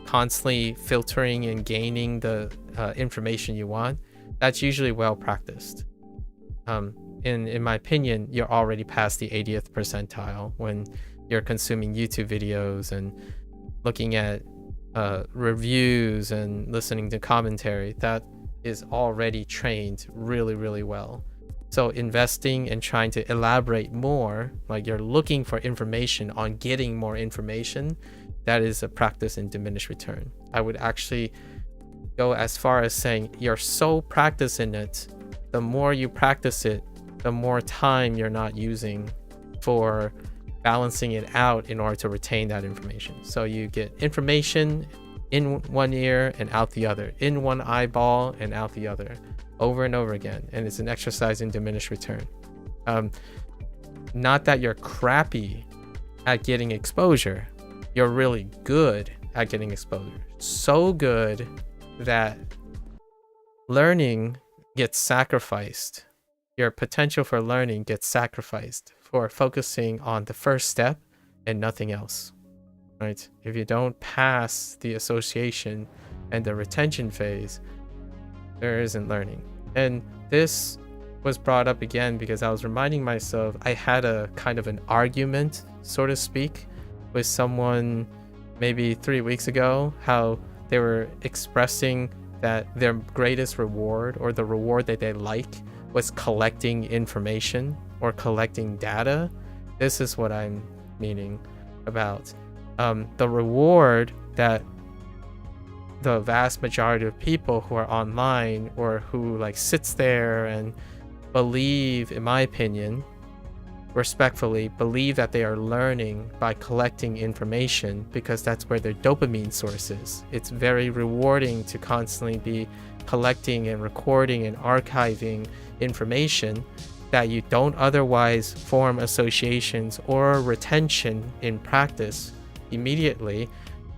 constantly filtering and gaining the information you want, that's usually well practiced. in my opinion, you're already past the 80th percentile when you're consuming YouTube videos and looking at reviews and listening to commentary. That is already trained really, really well. So investing and trying to elaborate more, like you're looking for information on getting more information, that is a practice in diminished return. I would actually go as far as saying you're so practicing it, the more you practice it, the more time you're not using for balancing it out in order to retain that information. So you get information in one ear and out the other, in one eyeball and out the other, over and over again. And it's an exercise in diminished return. Not that you're crappy at getting exposure. You're really good at getting exposure. So good that learning gets sacrificed. Your potential for learning gets sacrificed for focusing on the first step and nothing else, right? If you don't pass the association and the retention phase, there isn't learning. And this was brought up again because I was reminding myself I had a kind of an argument, so to speak, with someone maybe 3 weeks ago, how they were expressing that their greatest reward, or the reward that they like, was collecting information or collecting data. This is what I'm meaning about. The reward that the vast majority of people who are online or who like sits there and believe, in my opinion, respectfully, believe that they are learning by collecting information because that's where their dopamine source is. It's very rewarding to constantly be collecting and recording and archiving information that you don't otherwise form associations or retention in practice immediately.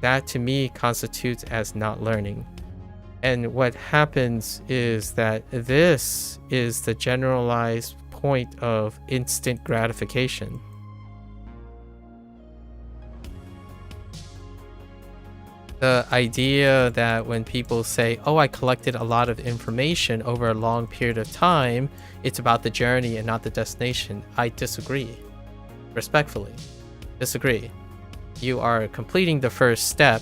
That to me constitutes as not learning. And what happens is that this is the generalized point of instant gratification. The idea that when people say, oh, I collected a lot of information over a long period of time, it's about the journey and not the destination. I disagree. Respectfully, disagree. You are completing the first step.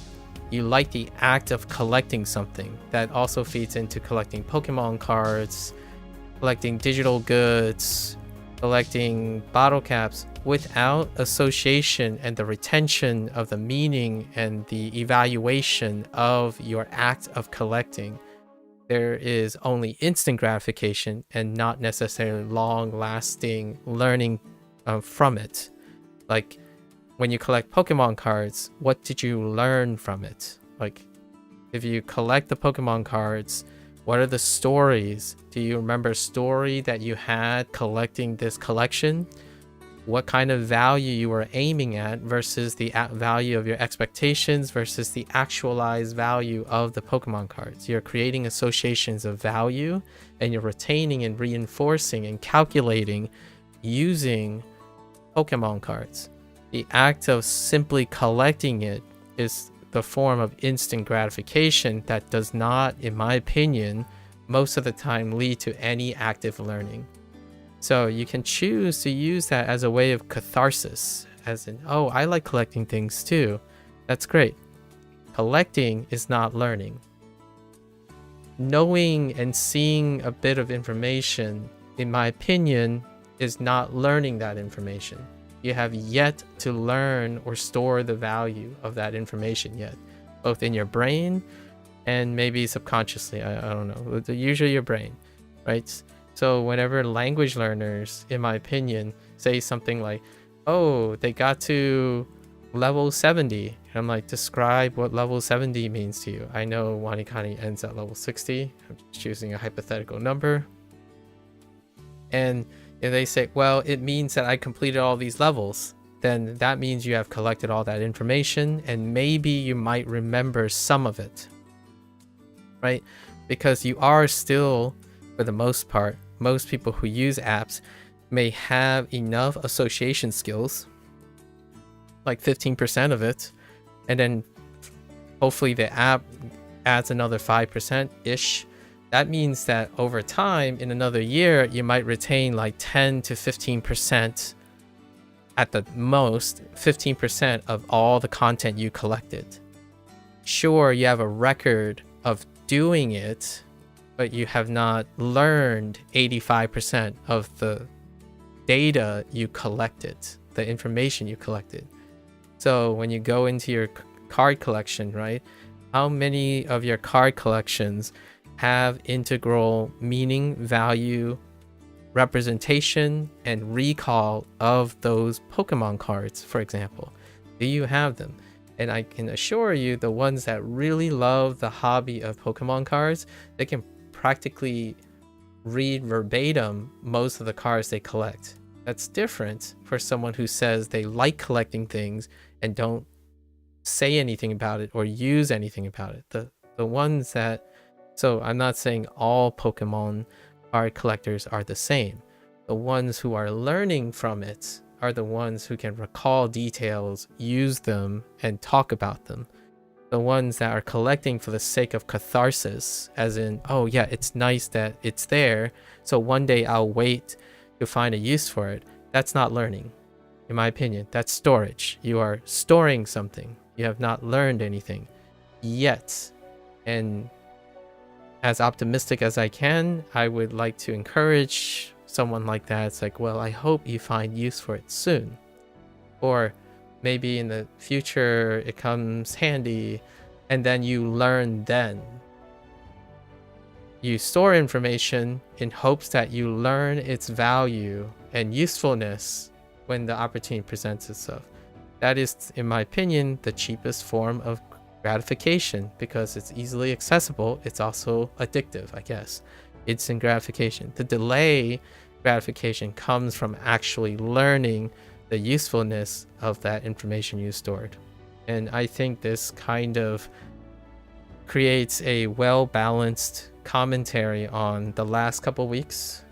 You like the act of collecting something. That also feeds into collecting Pokemon cards, collecting digital goods, collecting bottle caps, without association and the retention of the meaning and the evaluation of your act of collecting. There is only instant gratification and not necessarily long-lasting learning from it. Like when you collect Pokemon cards, what did you learn from it? Like if you collect the Pokemon cards, what are the stories? Do you remember a story that you had collecting this collection? What kind of value you were aiming at versus the value of your expectations versus the actualized value of the Pokemon cards. You're creating associations of value and you're retaining and reinforcing and calculating using Pokemon cards. The act of simply collecting it is the form of instant gratification that does not, in my opinion, most of the time lead to any active learning. So you can choose to use that as a way of catharsis, as in, oh, I like collecting things too. That's great. Collecting is not learning. Knowing and seeing a bit of information, in my opinion, is not learning that information. You have yet to learn or store the value of that information yet, both in your brain and maybe subconsciously. I don't know, usually your brain, right? So whenever language learners, in my opinion, say something like, oh, they got to level 70, and I'm like, describe what level 70 means to you. I know WaniKani ends at level 60. I'm just choosing a hypothetical number. And if they say, well, it means that I completed all these levels, then that means you have collected all that information and maybe you might remember some of it, right? Because you are still, for the most part, most people who use apps may have enough association skills, like 15% of it, and then hopefully the app adds another 5%-ish that means that over time, in another year, you might retain like 10 to 15%, at the most, 15% of all the content you collected. Sure, you have a record of doing it, but you have not learned 85% of the data you collected, the information you collected. So when you go into your card collection, right? How many of your card collections have integral meaning, value, representation, and recall of those Pokemon cards, for example? Do you have them? And I can assure you, the ones that really love the hobby of Pokemon cards, they can practically read verbatim most of the cards they collect. That's different for someone who says they like collecting things and don't say anything about it or use anything about it. The ones that, so I'm not saying all Pokemon card collectors are the same. The ones who are learning from it are the ones who can recall details, use them, and talk about them. The ones that are collecting for the sake of catharsis, as in, oh yeah, it's nice that it's there, so one day I'll wait to find a use for it. That's not learning, in my opinion. That's storage. You are storing something. You have not learned anything yet. And as optimistic as I can, I would like to encourage someone like that. It's like, well, I hope you find use for it soon. Or maybe in the future it comes handy and then you learn then. You store information in hopes that you learn its value and usefulness when the opportunity presents itself. That is, in my opinion, the cheapest form of gratification because it's easily accessible. It's also addictive, I guess. Instant gratification. The delay gratification comes from actually learning the usefulness of that information you stored. And I think this kind of creates a well-balanced commentary on the last couple weeks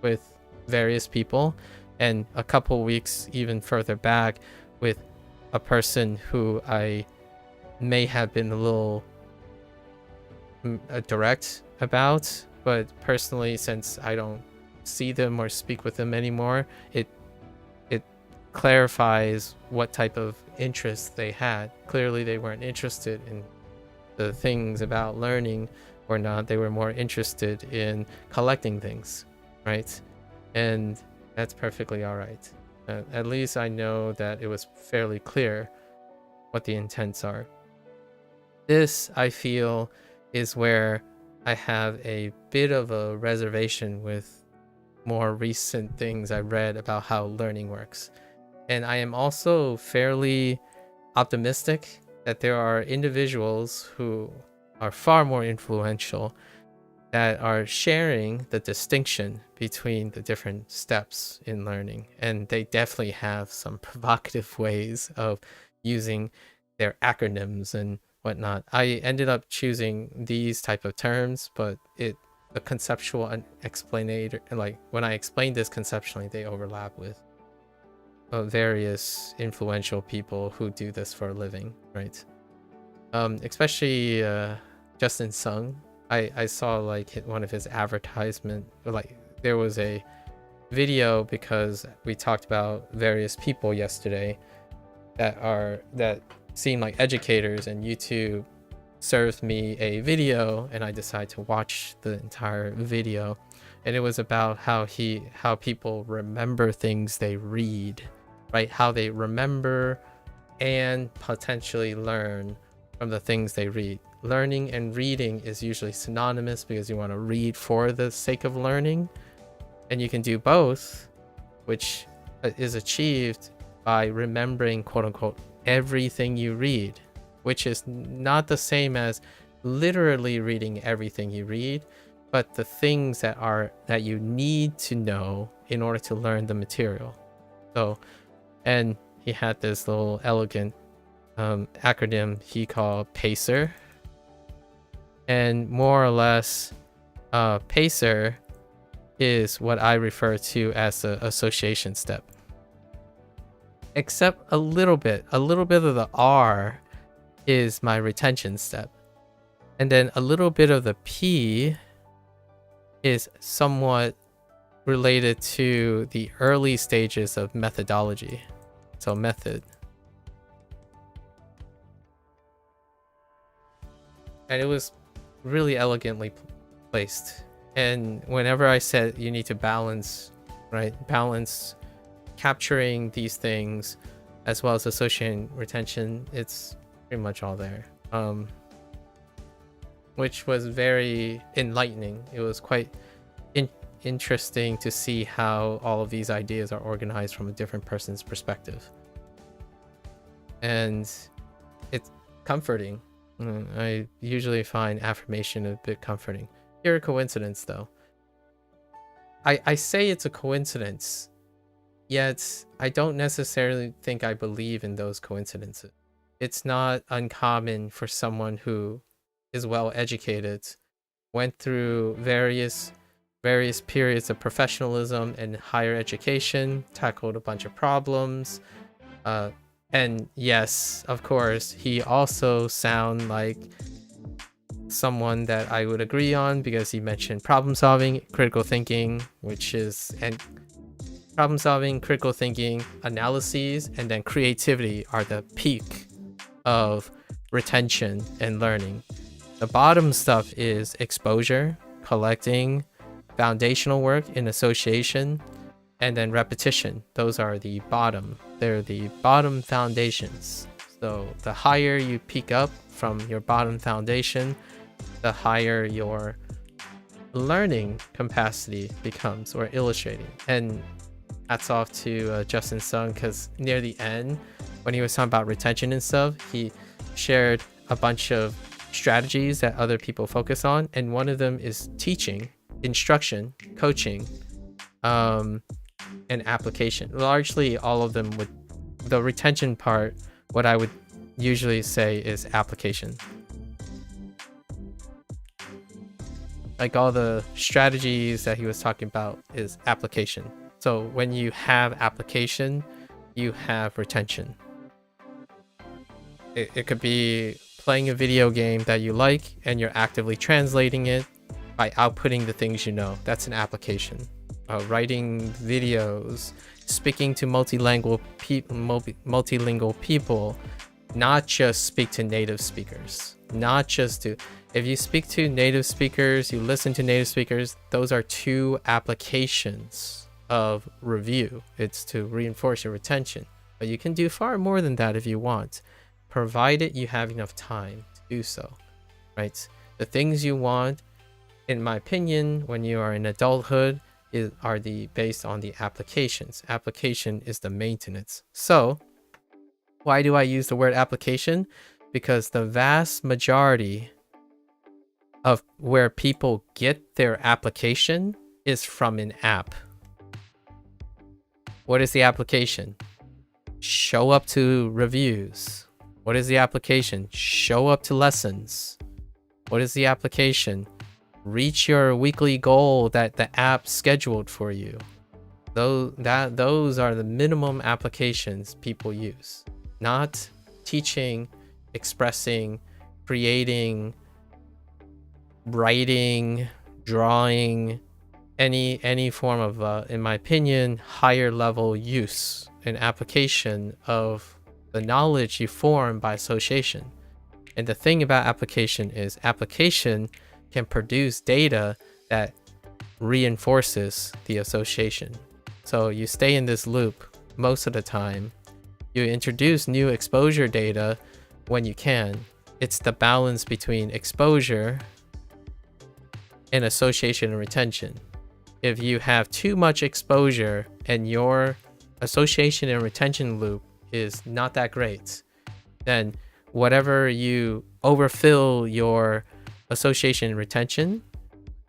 with various people, and a couple weeks even further back with a person who I may have been a little direct about, but personally, since I don't see them or speak with them anymore, it clarifies what type of interest they had. Clearly they weren't interested in the things about learning or not. They were more interested in collecting things, right? And that's perfectly all right. At least I know that it was fairly clear what the intents are. This, I feel, is where I have a bit of a reservation with more recent things I read about how learning works. And I am also fairly optimistic that there are individuals who are far more influential that are sharing the distinction between the different steps in learning. And they definitely have some provocative ways of using their acronyms and whatnot. I ended up choosing these type of terms, but the conceptual explanator, like when I explain this conceptually, they overlap with various influential people who do this for a living, right? Especially Justin Sung. I saw like one of his advertisement, like there was a video because we talked about various people yesterday that seem like educators, and YouTube served me a video and I decided to watch the entire video, and it was about how people remember things they read, right? How they remember and potentially learn from the things they read. Learning and reading is usually synonymous because you want to read for the sake of learning, and you can do both, which is achieved by remembering, quote unquote, everything you read, which is not the same as literally reading everything you read, but the things that you need to know in order to learn the material. So, and he had this little elegant acronym he called PACER, and more or less PACER is what I refer to as the association step, except a little bit of the R is my retention step, and then a little bit of the P is somewhat related to the early stages of methodology. So method. And it was really elegantly placed. And whenever I said you need to balance, right? Balance capturing these things as well as associating retention, it's pretty much all there. Which was very enlightening. It was quite interesting to see how all of these ideas are organized from a different person's perspective. And it's comforting. I usually find affirmation a bit comforting. Pure coincidence, though. I say it's a coincidence, yet I don't necessarily think I believe in those coincidences. It's not uncommon for someone who is well educated, went through various periods of professionalism and higher education, tackled a bunch of problems, and yes, of course, he also sound like someone that I would agree on because he mentioned problem solving, critical thinking, problem solving, critical thinking, analyses, and then creativity are the peak of retention and learning. The bottom stuff is exposure, collecting, foundational work in association, and then repetition. Those are the bottom. They're the bottom foundations. So the higher you peak up from your bottom foundation, the higher your learning capacity becomes, or illustrating. And hats off to Justin Sung, because near the end, when he was talking about retention and stuff, he shared a bunch of strategies that other people focus on, and one of them is teaching, instruction, coaching, and application. Largely all of them with the retention part, what I would usually say is application. Like all the strategies that he was talking about is application. So when you have application, you have retention. It could be playing a video game that you like and you're actively translating it by outputting the things you know. That's an application. Writing videos, speaking to multilingual people, not just speak to native speakers. Not just to, if you speak to native speakers, you listen to native speakers, those are two applications of review. It's to reinforce your retention. But you can do far more than that if you want, provided you have enough time to do so, right? The things you want, in my opinion, when you are in adulthood, are based on the applications. Application is the maintenance. So why do I use the word application? Because the vast majority of where people get their application is from an app. What is the application? Show up to reviews. What is the application? Show up to lessons. What is the application? Reach your weekly goal that the app scheduled for you. Those are the minimum applications people use. Not teaching, expressing, creating, writing, drawing, any form of, in my opinion, higher level use and application of the knowledge you form by association. And the thing about application is application can produce data that reinforces the association. So you stay in this loop most of the time. You introduce new exposure data when you can. It's the balance between exposure and association and retention. If you have too much exposure and your association and retention loop is not that great, then whatever you overfill your association and retention,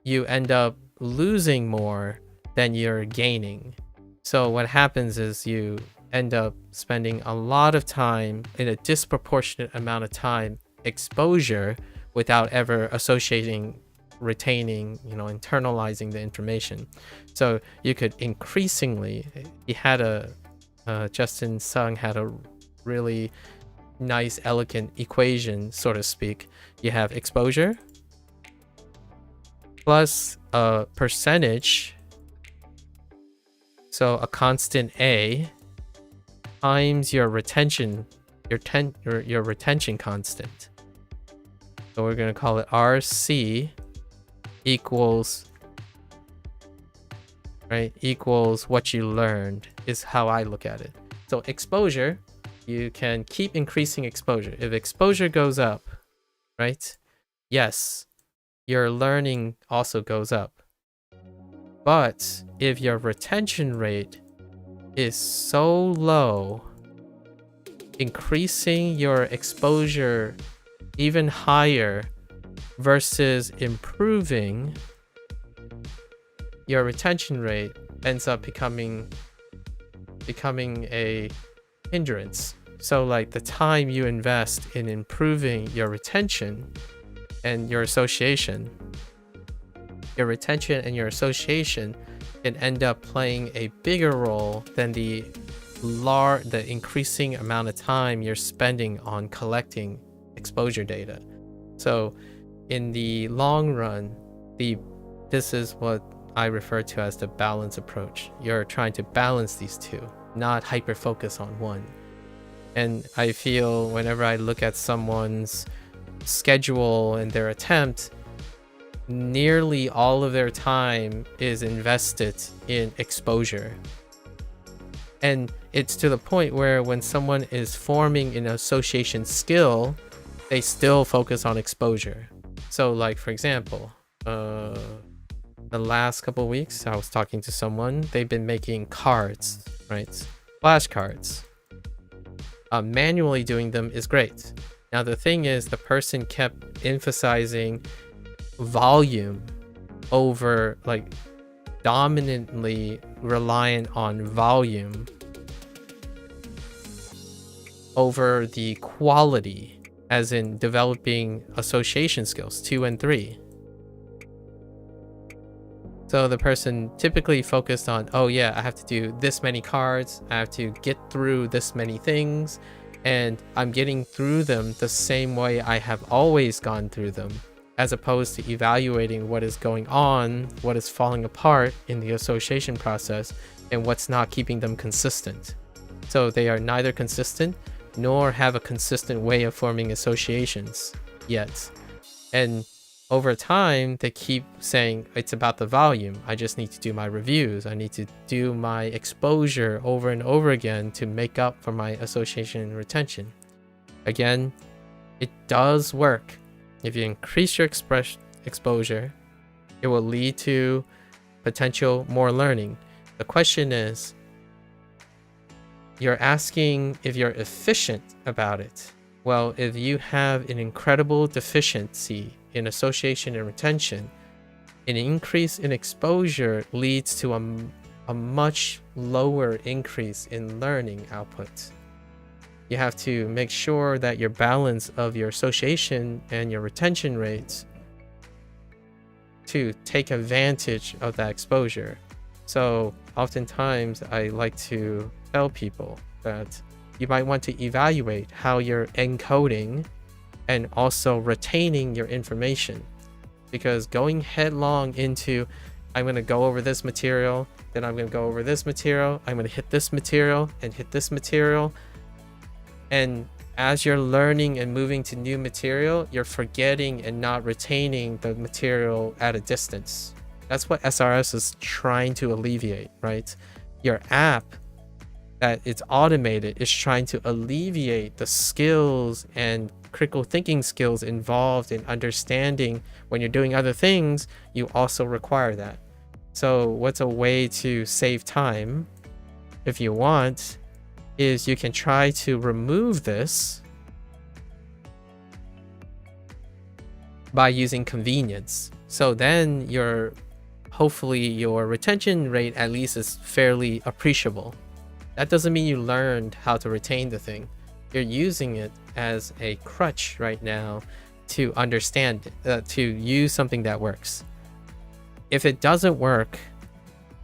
you end up losing more than you're gaining. So what happens is you end up spending a lot of time, in a disproportionate amount of time, exposure without ever associating, retaining, internalizing the information. So you could increasingly, Justin Sung had a really nice, elegant equation, so to speak. You have exposure plus a percentage, so a constant A, times your retention, your retention constant. So we're going to call it RC equals, right, equals what you learned, is how I look at it. So exposure, you can keep increasing exposure. If exposure goes up, right, yes, your learning also goes up. But if your retention rate is so low, increasing your exposure even higher versus improving your retention rate ends up becoming a hindrance. So like the time you invest in improving your retention and your association, your retention and your association can end up playing a bigger role than the increasing amount of time you're spending on collecting exposure data. So in the long run, this is what I refer to as the balance approach. You're trying to balance these two, not hyper focus on one. And I feel whenever I look at someone's schedule and their attempt, nearly all of their time is invested in exposure. And it's to the point where when someone is forming an association skill, they still focus on exposure. So like, for example, the last couple of weeks, I was talking to someone, they've been making cards, right? Flashcards. Manually doing them is great. Now the thing is, the person kept emphasizing volume over, like, dominantly reliant on volume over the quality, as in developing association skills 2 and 3. So the person typically focused on, oh yeah, I have to do this many cards, I have to get through this many things, and I'm getting through them the same way I have always gone through them, as opposed to evaluating what is going on, what is falling apart in the association process, and what's not keeping them consistent. So they are neither consistent nor have a consistent way of forming associations yet. And over time, they keep saying it's about the volume. I just need to do my reviews. I need to do my exposure over and over again to make up for my association and retention. Again, it does work. If you increase your exposure, it will lead to potential more learning. The question is, you're asking if you're efficient about it. Well, if you have an incredible deficiency in association and retention, an increase in exposure leads to a much lower increase in learning output. You have to make sure that your balance of your association and your retention rates to take advantage of that exposure. So oftentimes I like to tell people that you might want to evaluate how you're encoding and also retaining your information, because going headlong into, I'm going to go over this material, then I'm going to go over this material, I'm going to hit this material and hit this material, and as you're learning and moving to new material, you're forgetting and not retaining the material at a distance. That's what SRS is trying to alleviate, right? Your app that it's automated is trying to alleviate the skills and critical thinking skills involved in understanding when you're doing other things, you also require that. So what's a way to save time, if you want, is you can try to remove this by using convenience. So then hopefully your retention rate at least is fairly appreciable. That doesn't mean you learned how to retain the thing. You're using it as a crutch right now to understand, to use something that works. If it doesn't work,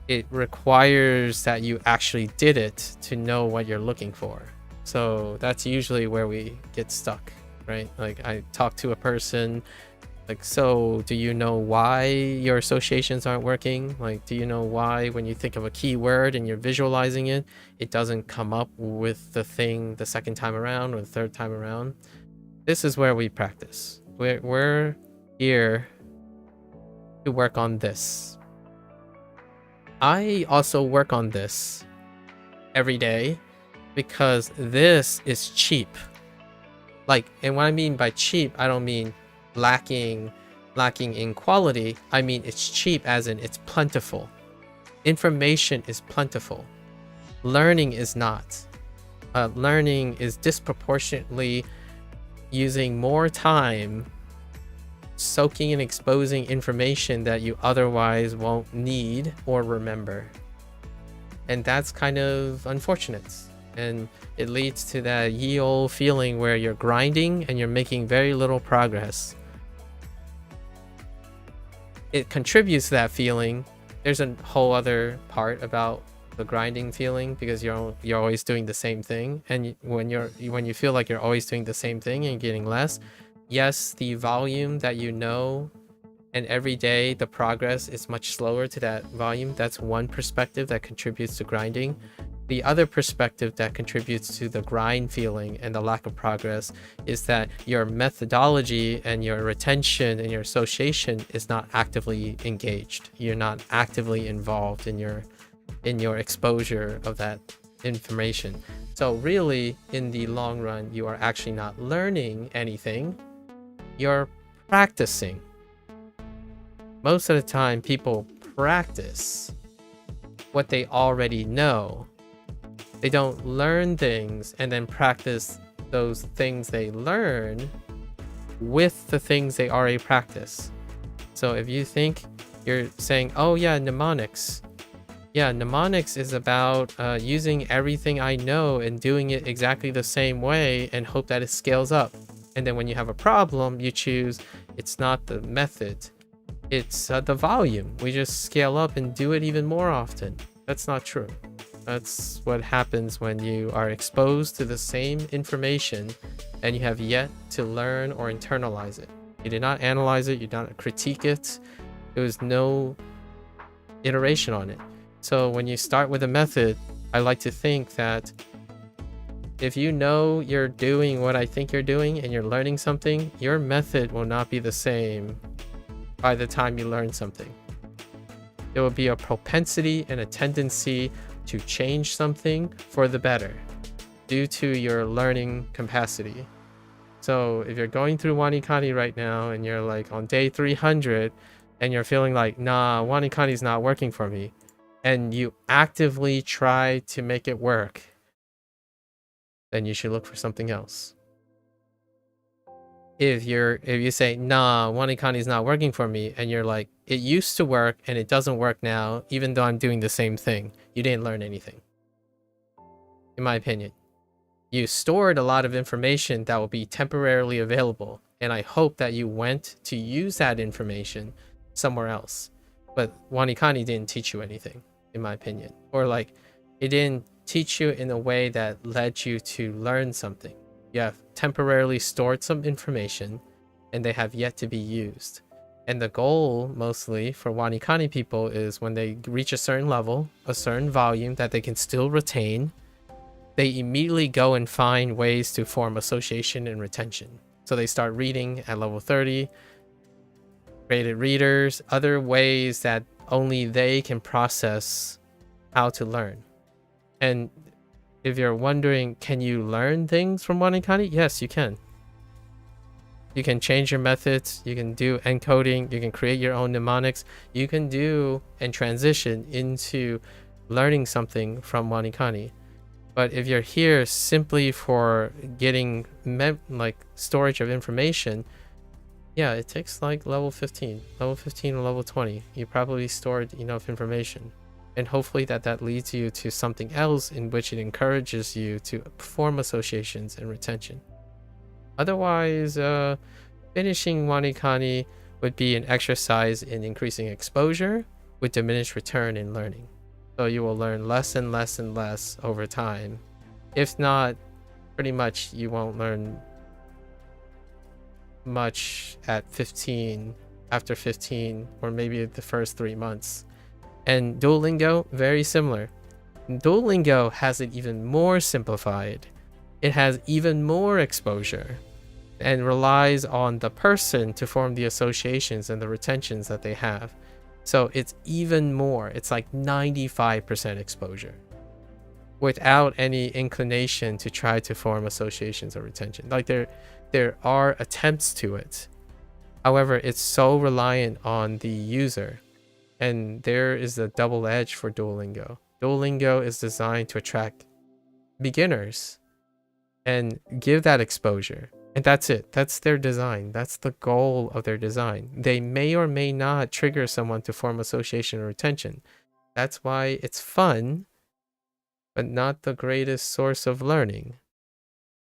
it requires that you actually did it to know what you're looking for. So that's usually where we get stuck, right? Like, I talk to a person, Like, so do you know why your associations aren't working? Like, do you know why when you think of a keyword and you're visualizing it, it doesn't come up with the thing the second time around or the third time around? This is where we practice. We're here to work on this. I also work on this every day because this is cheap. Like, and what I mean by cheap, I don't mean lacking in quality. I mean it's cheap as in it's plentiful. Information is plentiful. Learning is not. Learning is disproportionately using more time soaking and exposing information that you otherwise won't need or remember. And that's kind of unfortunate. And it leads to that ye olde feeling where you're grinding and you're making very little progress. It contributes to that feeling. There's a whole other part about the grinding feeling because you're always doing the same thing. And when you feel like you're always doing the same thing and getting less, yes, the volume that you know, and every day the progress is much slower to that volume. That's one perspective that contributes to grinding. The other perspective that contributes to the grind feeling and the lack of progress is that your methodology and your retention and your association is not actively engaged. You're not actively involved in your exposure of that information. So really, in the long run, you are actually not learning anything. You're practicing. Most of the time, people practice what they already know. They don't learn things and then practice those things they learn with the things they already practice. So if you think you're saying, oh yeah, mnemonics. Yeah, mnemonics is about using everything I know and doing it exactly the same way and hope that it scales up. And then when you have a problem, you choose, it's not the method, it's the volume. We just scale up and do it even more often. That's not true. That's what happens when you are exposed to the same information and you have yet to learn or internalize it. You did not analyze it, you did not critique it. There was no iteration on it. So when you start with a method, I like to think that if you know you're doing what I think you're doing and you're learning something, your method will not be the same by the time you learn something. There will be a propensity and a tendency to change something for the better due to your learning capacity. So if you're going through WaniKani right now and you're like on day 300 and you're feeling like, nah, WaniKani is not working for me, and you actively try to make it work, then you should look for something else. If you say, nah, WaniKani is not working for me, and you're like, it used to work and it doesn't work now, even though I'm doing the same thing, you didn't learn anything. In my opinion, you stored a lot of information that will be temporarily available, and I hope that you went to use that information somewhere else. But WaniKani didn't teach you anything, in my opinion. Or like, it didn't teach you in a way that led you to learn something. You have temporarily stored some information and they have yet to be used. And the goal mostly for WaniKani people is when they reach a certain level, a certain volume that they can still retain, they immediately go and find ways to form association and retention. So they start reading at level 30, graded readers, other ways that only they can process how to learn. And if you're wondering, can you learn things from WaniKani? Yes, you can. You can change your methods, you can do encoding, you can create your own mnemonics, you can do and transition into learning something from WaniKani. But if you're here simply for getting like storage of information, yeah, it takes like level 15 or level 20. You probably stored enough information. And hopefully that leads you to something else in which it encourages you to perform associations and retention. Otherwise, finishing WaniKani would be an exercise in increasing exposure with diminished return in learning. So you will learn less and less and less over time. If not, pretty much you won't learn much at 15, after 15, or maybe the first 3 months. And Duolingo, very similar. Duolingo has it even more simplified. It has even more exposure and relies on the person to form the associations and the retentions that they have. So it's even more. It's like 95% exposure without any inclination to try to form associations or retention. Like there are attempts to it. However, it's so reliant on the user. And there is a double edge for Duolingo. Duolingo is designed to attract beginners and give that exposure. And that's it. That's their design. That's the goal of their design. They may or may not trigger someone to form association or retention. That's why it's fun, but not the greatest source of learning.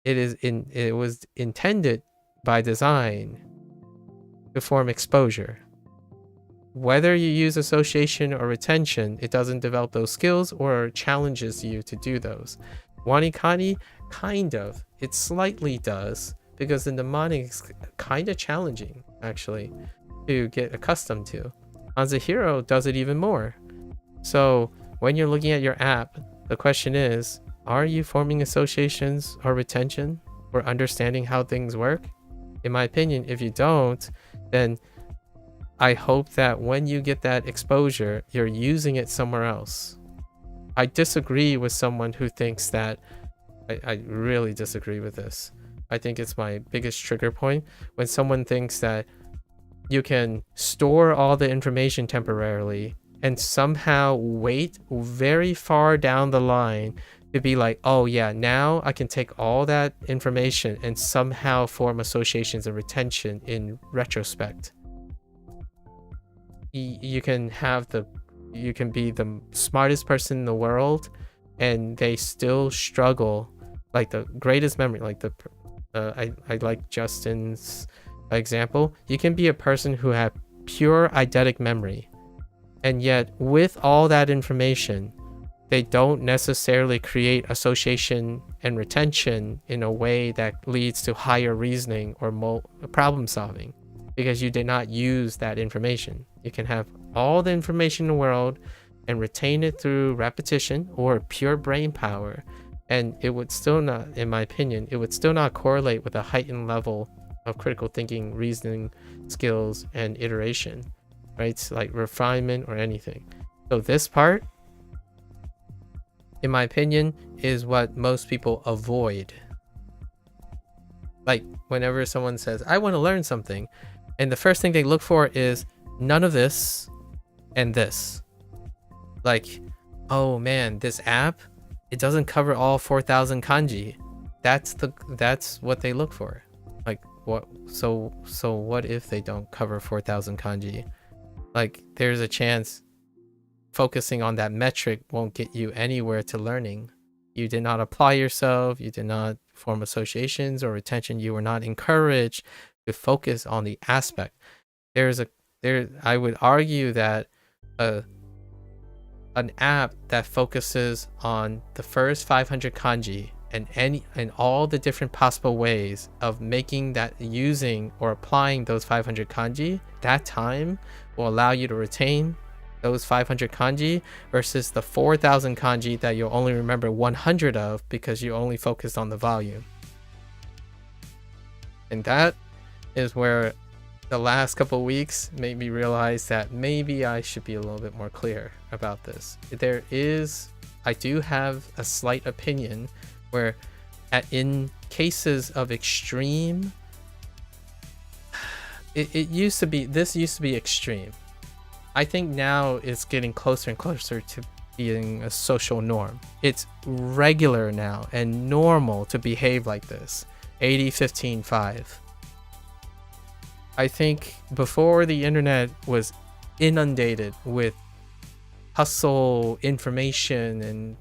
It was intended by design to form exposure. Whether you use association or retention, it doesn't develop those skills or challenges you to do those. WaniKani, kind of. It slightly does, because the mnemonic is kind of challenging, actually, to get accustomed to. HanziHero does it even more. So when you're looking at your app, the question is, are you forming associations or retention or understanding how things work? In my opinion, if you don't, then I hope that when you get that exposure, you're using it somewhere else. I disagree with someone who thinks that, I really disagree with this. I think it's my biggest trigger point when someone thinks that you can store all the information temporarily and somehow wait very far down the line to be like, oh yeah, now I can take all that information and somehow form associations and retention in retrospect. You can be the smartest person in the world and they still struggle. Like the greatest memory, like I like Justin's example. You can be a person who had pure eidetic memory, and yet with all that information, they don't necessarily create association and retention in a way that leads to higher reasoning or problem solving, because you did not use that information. You can have all the information in the world and retain it through repetition or pure brain power, and it would still not, in my opinion, it would still not correlate with a heightened level of critical thinking, reasoning skills, and iteration, right? Like refinement or anything. So this part, in my opinion, is what most people avoid. Like whenever someone says, I want to learn something, and the first thing they look for is none of this and this. Like, oh man, this app, it doesn't cover all 4,000 kanji. That's what they look for. Like, what? So what if they don't cover 4,000 kanji? Like, there's a chance focusing on that metric won't get you anywhere to learning. You did not apply yourself. You did not form associations or retention. You were not encouraged to focus on the aspect. I would argue that an app that focuses on the first 500 kanji and all the different possible ways of making that, using or applying those 500 kanji, that time will allow you to retain those 500 kanji versus the 4,000 kanji that you'll only remember 100 of because you only focused on the volume. And that is where the last couple weeks made me realize that maybe I should be a little bit more clear about this. I do have a slight opinion where in cases of extreme, this used to be extreme. I think now it's getting closer and closer to being a social norm. It's regular now and normal to behave like this. 80, 15, 5. I think before the internet was inundated with hustle, information, and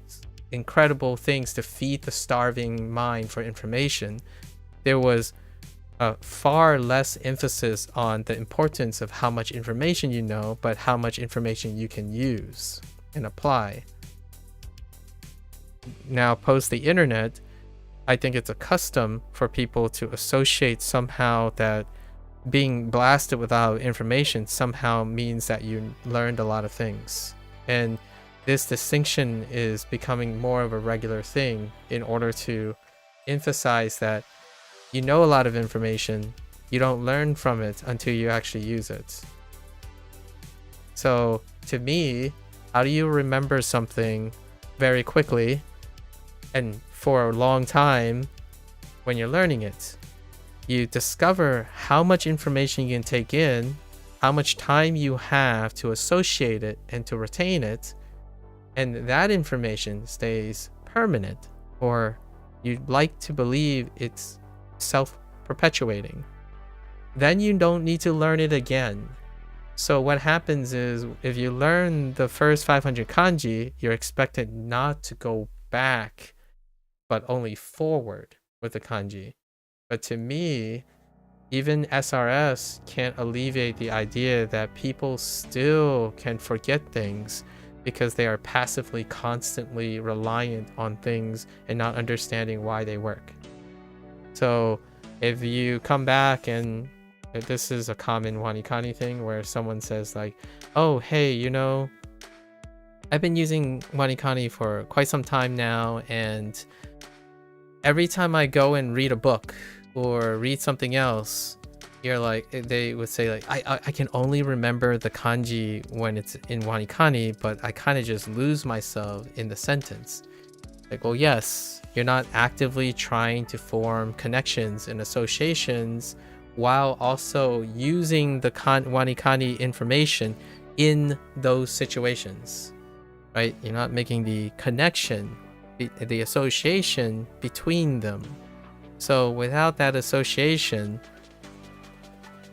incredible things to feed the starving mind for information, there was a far less emphasis on the importance of how much information you know, but how much information you can use and apply. Now, post the internet, I think it's a custom for people to associate somehow that being blasted without information somehow means that you learned a lot of things. And this distinction is becoming more of a regular thing in order to emphasize that you know a lot of information, you don't learn from it until you actually use it. So to me, how do you remember something very quickly and for a long time when you're learning it? You discover how much information you can take in, how much time you have to associate it and to retain it, and that information stays permanent, or you'd like to believe it's self-perpetuating. Then you don't need to learn it again. So what happens is, if you learn the first 500 kanji, you're expected not to go back, but only forward with the kanji. But to me, even SRS can't alleviate the idea that people still can forget things because they are passively constantly reliant on things and not understanding why they work. So if you come back, and this is a common WaniKani thing where someone says like, oh, hey, you know, I've been using WaniKani for quite some time now, and every time I go and read a book or read something else, you're like, they would say like, I can only remember the kanji when it's in WaniKani, but I kind of just lose myself in the sentence. Like, well, yes, you're not actively trying to form connections and associations while also using the WaniKani information in those situations, right? You're not making the connection, the association between them. So without that association,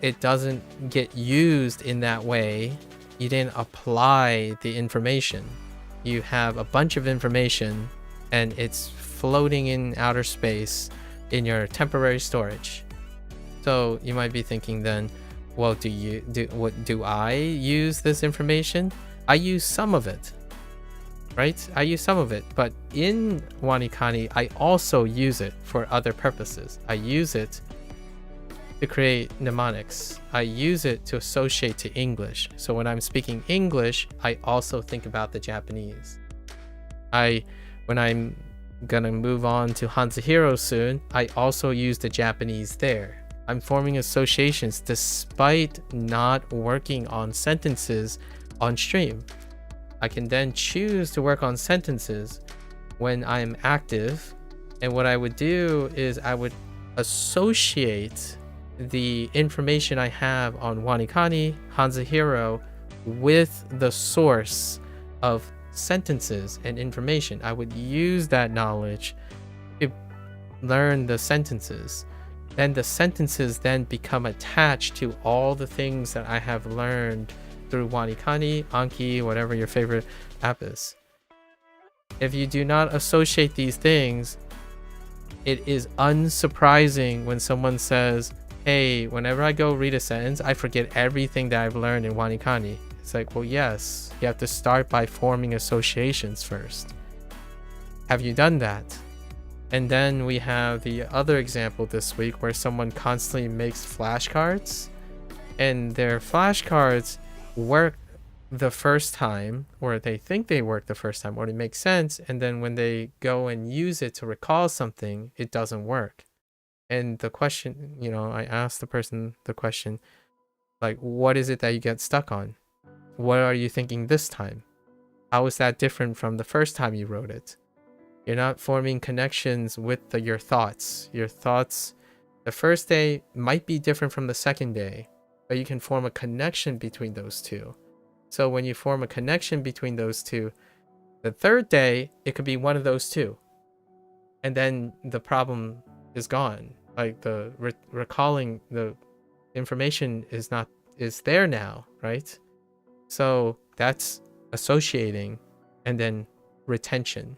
it doesn't get used in that way. You didn't apply the information. You have a bunch of information and it's floating in outer space in your temporary storage. So you might be thinking then, well, do I use this information? I use some of it, right? I use some of it, but in WaniKani, I also use it for other purposes. I use it to create mnemonics. I use it to associate to English. So when I'm speaking English, I also think about the Japanese. When I'm gonna move on to HanziHero soon, I also use the Japanese there. I'm forming associations despite not working on sentences on stream. I can then choose to work on sentences when I'm active. And what I would do is I would associate the information I have on WaniKani, HanziHero, with the source of sentences and information. I would use that knowledge to learn the sentences. Then the sentences then become attached to all the things that I have learned through WaniKani, Anki, whatever your favorite app is. If you do not associate these things, it is unsurprising when someone says, hey, whenever I go read a sentence, I forget everything that I've learned in WaniKani. It's like, well, yes, you have to start by forming associations first. Have you done that? And then we have the other example this week where someone constantly makes flashcards, and their flashcards work the first time, or they think they work the first time, or it makes sense, and then when they go and use it to recall something, it doesn't work. And the question, you know, I asked the person the question, like, what is it that you get stuck on? What are you thinking this time? How is that different from the first time you wrote it? You're not forming connections with your thoughts. Your thoughts, the first day might be different from the second day, but you can form a connection between those two. So when you form a connection between those two, the third day, it could be one of those two. And then the problem is gone. Like the recalling the information is there now, right? So that's associating, and then retention.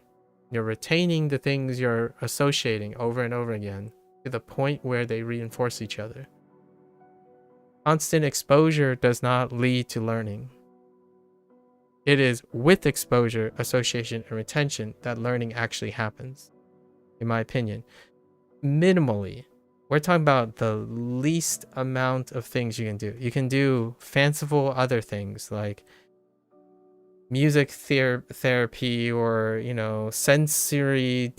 You're retaining the things you're associating over and over again to the point where they reinforce each other. Constant exposure does not lead to learning. It is with exposure, association, and retention that learning actually happens, in my opinion. Minimally, we're talking about the least amount of things you can do. You can do fanciful other things like music therapy, or sensory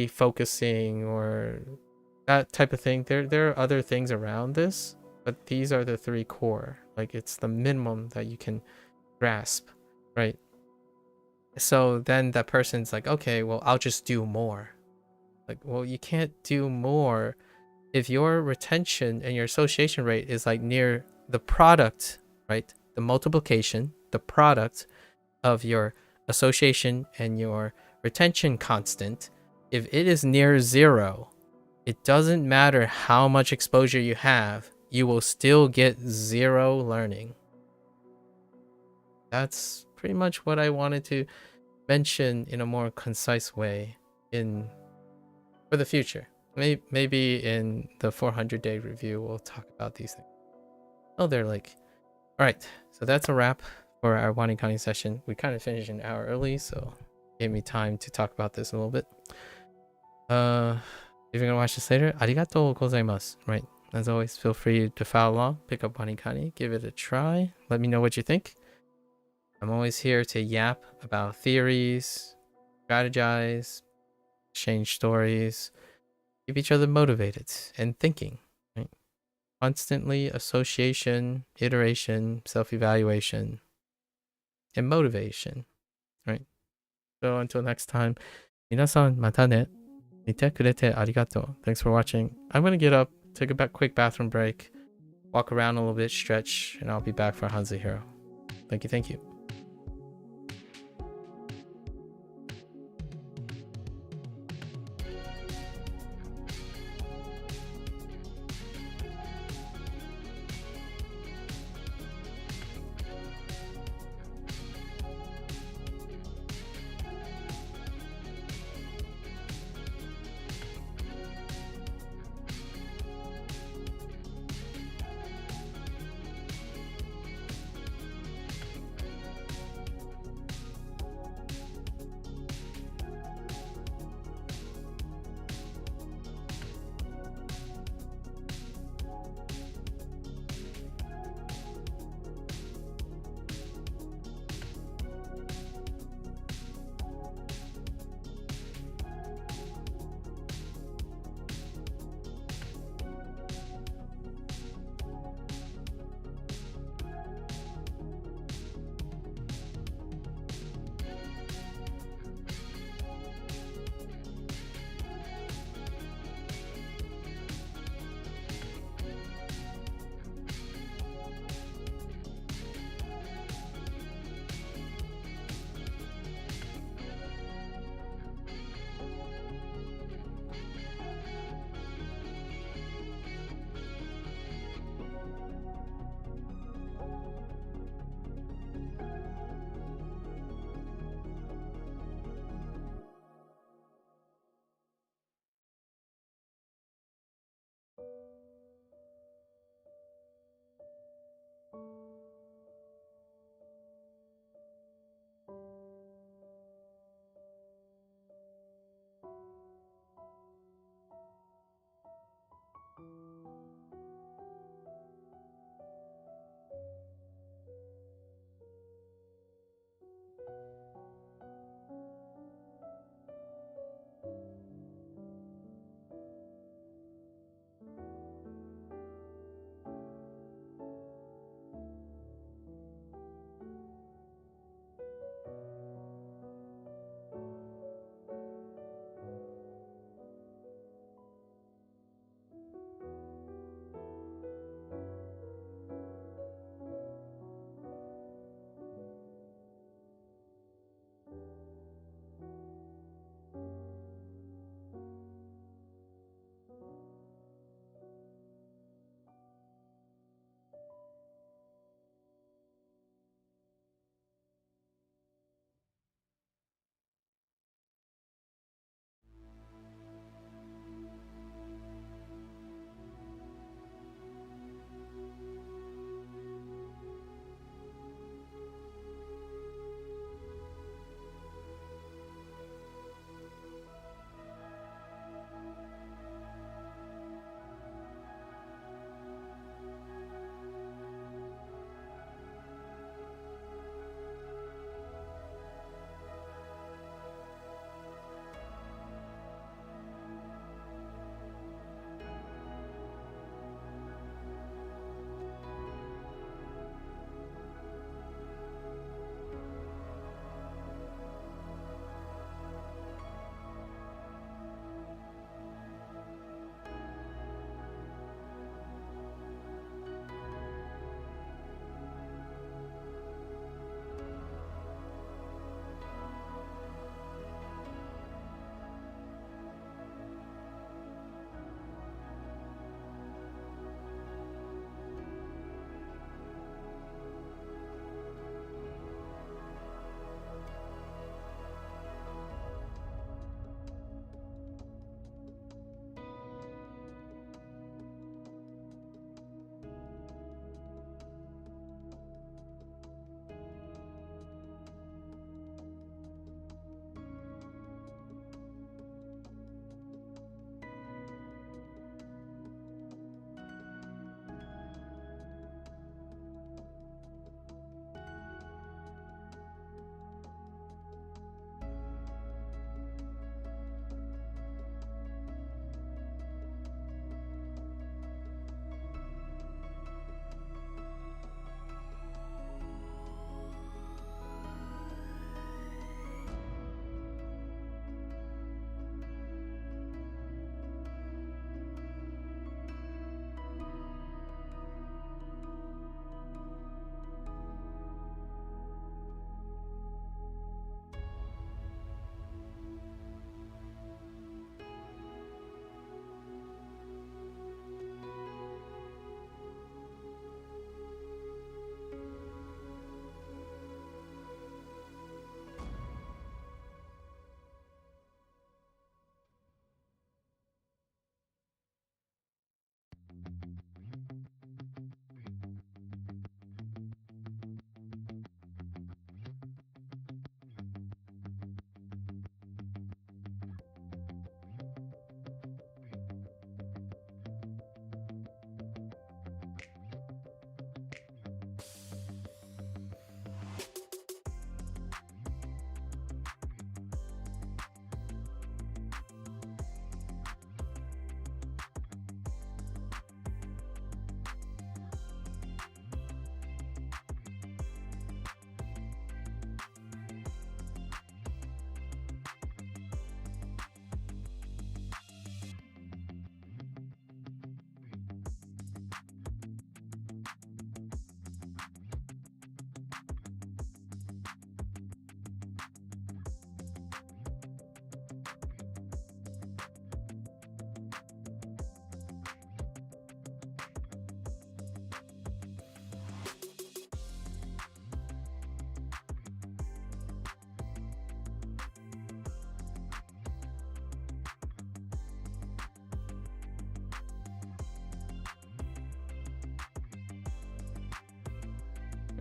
focusing, or that type of thing. There are other things around this, but these are the three core. Like, it's the minimum that you can grasp, right? So then that person's like, okay, well, I'll just do more. Like, well, you can't do more if your retention and your association rate is like near the product, right? The multiplication, the product of your association and your retention constant. If it is near 0, it doesn't matter how much exposure you have, you will still get 0 learning. That's pretty much what I wanted to mention in a more concise way for the future. Maybe in the 400-day review, we'll talk about these things. Oh, they're like, all right. So that's a wrap for our WaniKani session. We kind of finished an hour early, so it gave me time to talk about this a little bit. If you're gonna watch this later, arigatou gozaimasu. Right. As always, feel free to follow along, pick up WaniKani, give it a try. Let me know what you think. I'm always here to yap about theories, strategize, exchange stories, keep each other motivated and thinking. Right? Constantly association, iteration, self-evaluation, and motivation. Right? So until next time, minasan mata ne. Mite kurete arigato. Thanks for watching. I'm gonna get up, take a quick bathroom break, walk around a little bit, stretch, and I'll be back for HanziHero. Thank you.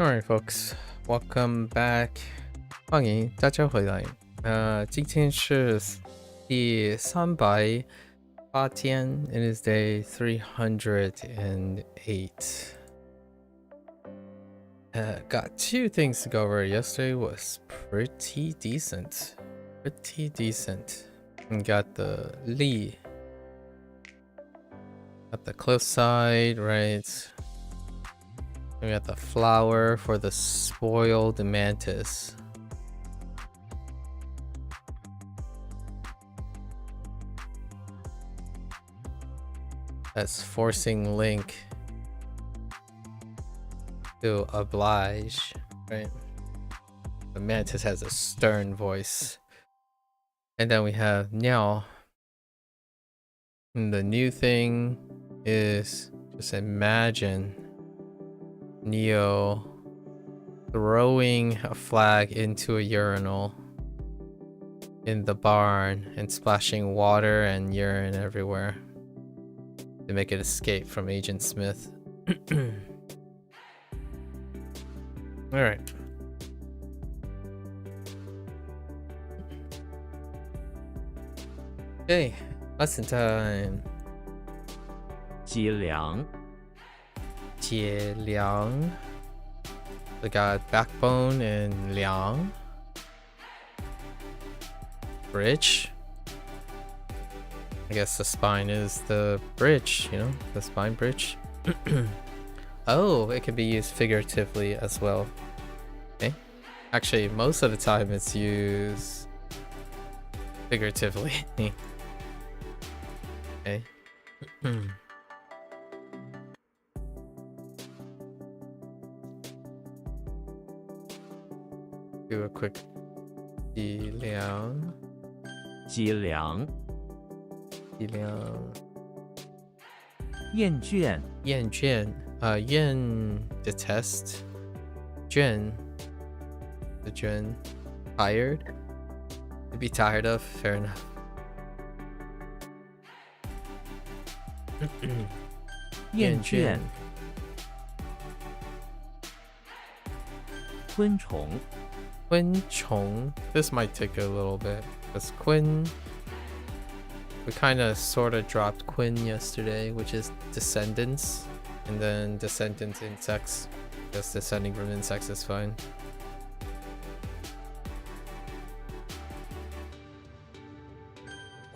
Alright, folks, welcome back. 欢迎大家回来。今天是第308天 It is day 308. Got two things to go over. Yesterday was pretty decent. Pretty decent. And got the Li. Got the cliffside, right? We got the flower for the spoiled mantis. That's forcing Link to oblige, right? The mantis has a stern voice. And then we have Niao. And the new thing is just imagine Neo throwing a flag into a urinal in the barn and splashing water and urine everywhere to make it escape from Agent Smith. Alright. Okay, lesson time. 脊梁 Jie Liang. We got backbone and Liang. Bridge. I guess the spine is the bridge, you know, the spine bridge. Oh, it can be used figuratively as well. Okay. Actually, most of the time it's used figuratively. Okay. Do a quick Ji Liang. 脊梁 Ji Liang. 厌倦 Yan Juan. Yan detest. Juan. The Juan. Tired. To be tired of. Fair enough. 厌倦 昆虫 Quinn Chong. This might take a little bit. Because Quinn. We kind of sort of dropped Quinn yesterday, which is descendants. And then descendant insects. Just descending from insects is fine.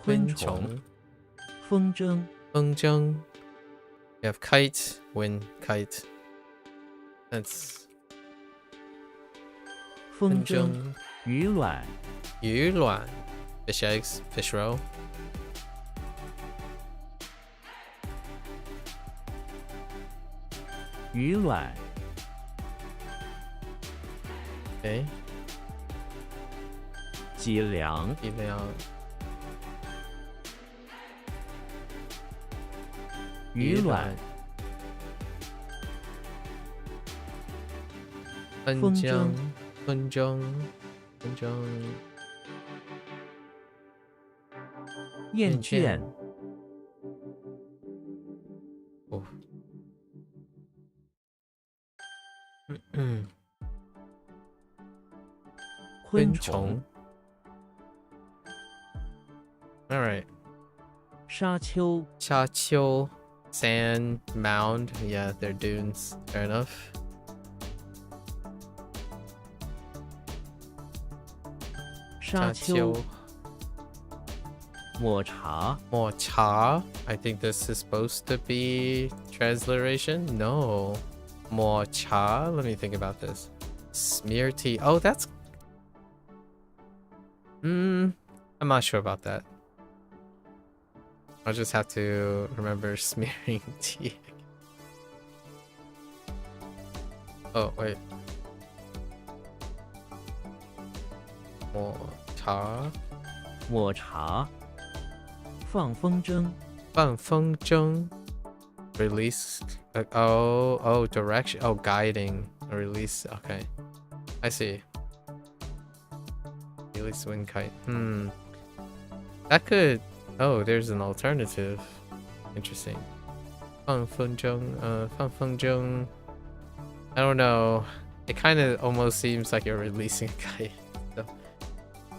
Quinn 昆虫 Chong. 风筝 Fengzheng. We have kite, wind, kite. That's 风筝 Fengzheng. 鱼卵 Yuan. Fish eggs, fish roe. 鱼卵 Okay. 脊梁 Liang. 鱼卵 Fengzheng. Fengzheng. Fengzheng. 厌倦 Oh. 昆虫 Alright. 沙丘 Chaqiu. Sand. Mound. Yeah, they're dunes. Fair enough. 沙丘 抹茶 More cha. I think this is supposed to be transliteration. No. More cha. Let me think about this. Smear tea. Oh, that's. I'm not sure about that. I'll just have to remember smearing tea. Oh, wait. More cha. 抹茶放风筝 Fan Feng Zheng. Release. Oh, direction. Oh, guiding. Release. Okay. I see. Release wind kite. That could. Oh, there's an alternative. Interesting. Fan Feng Zheng. I don't know. It kind of almost seems like you're releasing a guy. So,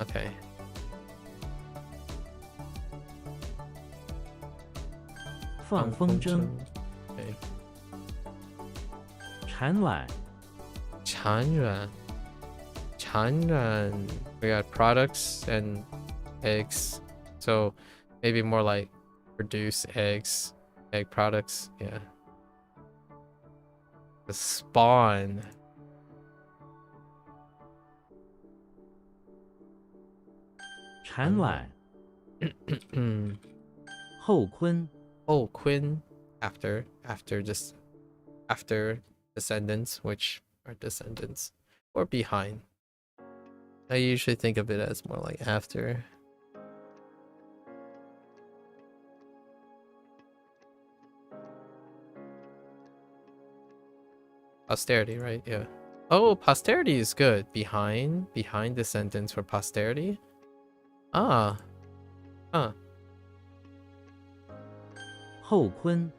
okay. 放风筝， Okay. 产卵， Chanran. Chanran. We got products and eggs. So maybe more like produce eggs, egg products. Yeah. The spawn. 产卵， Hmm. 后坤， Oh, Quinn. After descendants, which are descendants, or behind. I usually think of it as more like after. Posterity, right? Yeah. Oh, posterity is good. Behind descendants for posterity. Ah. Huh. 后坤，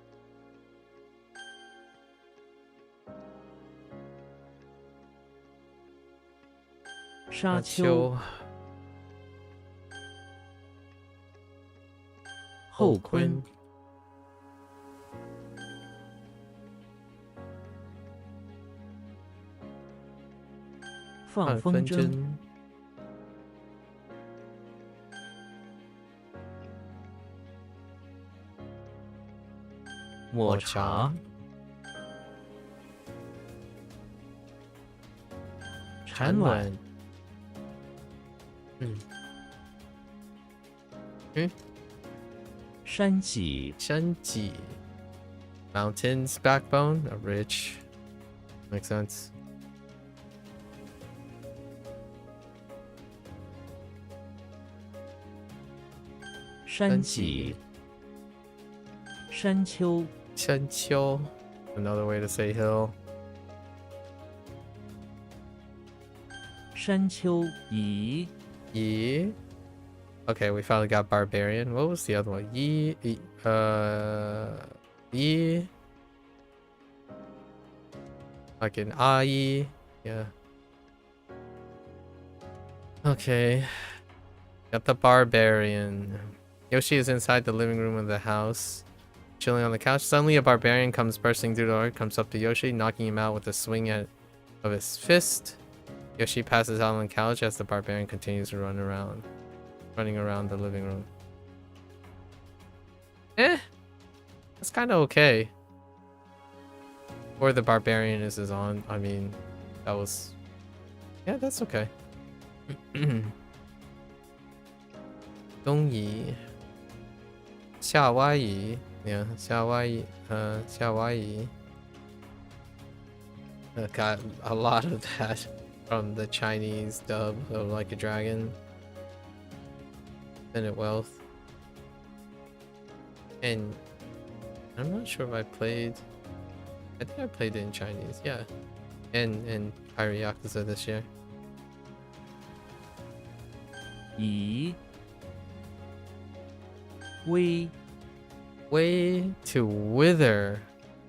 沙丘，后坤，放风筝，抹茶，产卵，山脊， Shanji. Mountains backbone, a ridge. Makes sense. 山脊，山丘， Shanqiu. Another way to say hill. 山丘夷， Yi. Okay, we finally got barbarian. What was the other one? Yi. Yi. Like an Ai. Yeah. Okay. Got the barbarian. Yoshi is inside the living room of the house, chilling on the couch. Suddenly, a barbarian comes bursting through the door, comes up to Yoshi, knocking him out with a swing of his fist. Yoshi passes out on the couch as the barbarian continues to running around the living room. That's kind of okay. Or the barbarian is on. I mean, that was... Yeah, that's okay. Dongyi. Xiaowai. Yeah, Xiaowai. Xiaowai. Got a lot of that from the Chinese dub of Like a Dragon. Infinite Wealth. And I'm not sure if I played... I think I played it in Chinese, yeah. And Pirate Yakuza this year. 夷，微， Way to wither.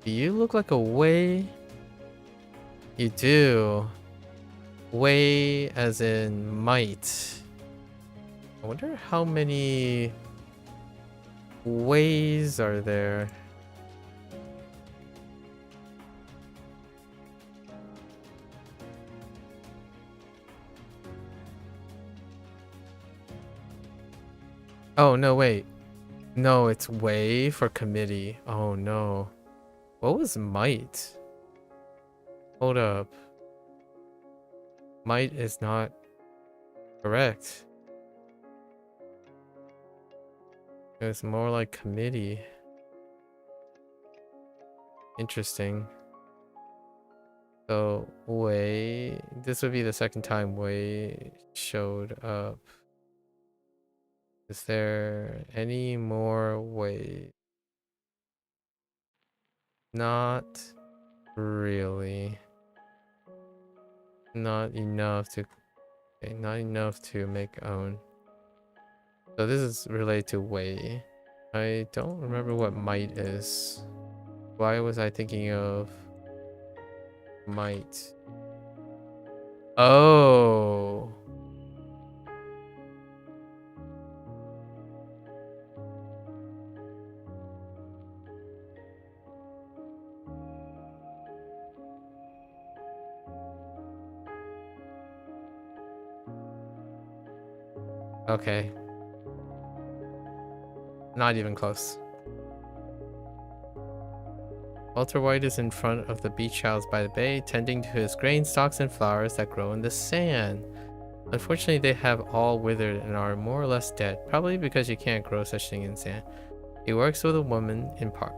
Do you look like a way? You do. Way as in might. I wonder how many ways are there? Oh, no, wait. No, it's way for committee. Oh, no. What was might? Hold up. Might is not correct. It's more like committee. Interesting. So, Wei... This would be the second time Wei showed up. Is there any more Wei? Not really. Not enough to... Okay, not enough to make own. So this is related to Wei. I don't remember what might is. Why was I thinking of might? Oh. Okay. Not even close. Walter White is in front of the beach house by the bay, tending to his grain stalks and flowers that grow in the sand. Unfortunately, they have all withered and are more or less dead, probably because you can't grow such thing in sand. He works with a woman,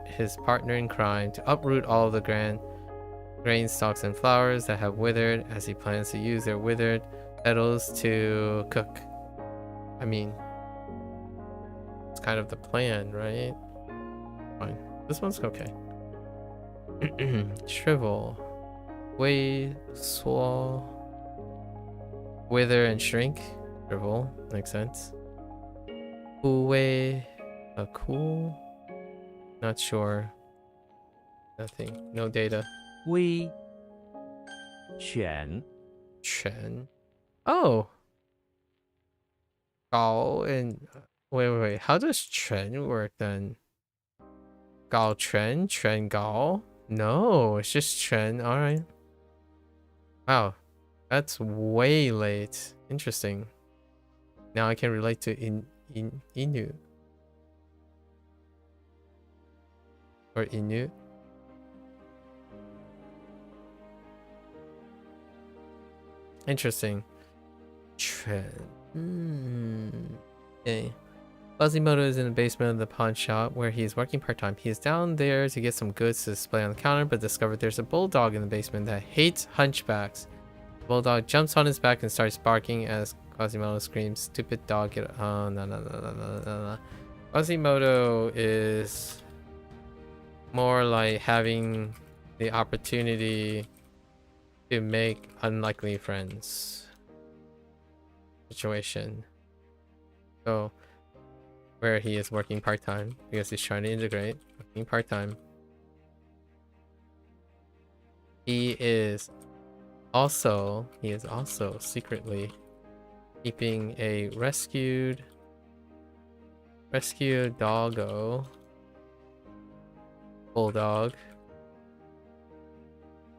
his partner in crime, to uproot all of the grain stalks and flowers that have withered, as he plans to use their withered petals to cook. I mean, it's kind of the plan, right? Fine. This one's okay. Shrivel. Wei Suo. Wither and shrink. Shrivel. Makes sense. Uwe. A cool. Not sure. Nothing. No data. 微犬 Chen. Oh. Gao and wait. How does Chen work then? Gao Chen? Chen Gao? No, it's just Chen. Alright. Wow. That's way late. Interesting. Now I can relate to Inu. Or Inu. Interesting. Chen. Okay. Quasimodo is in the basement of the pawn shop where he is working part-time. He is down there to get some goods to display on the counter, but discovered there's a bulldog in the basement that hates hunchbacks. The bulldog jumps on his back and starts barking as Quasimodo screams, "Stupid dog, get oh no. Quasimodo is more like having the opportunity to make unlikely friends situation. So where he is working part-time because he's trying to integrate, working part-time. He is also secretly keeping a rescued bulldog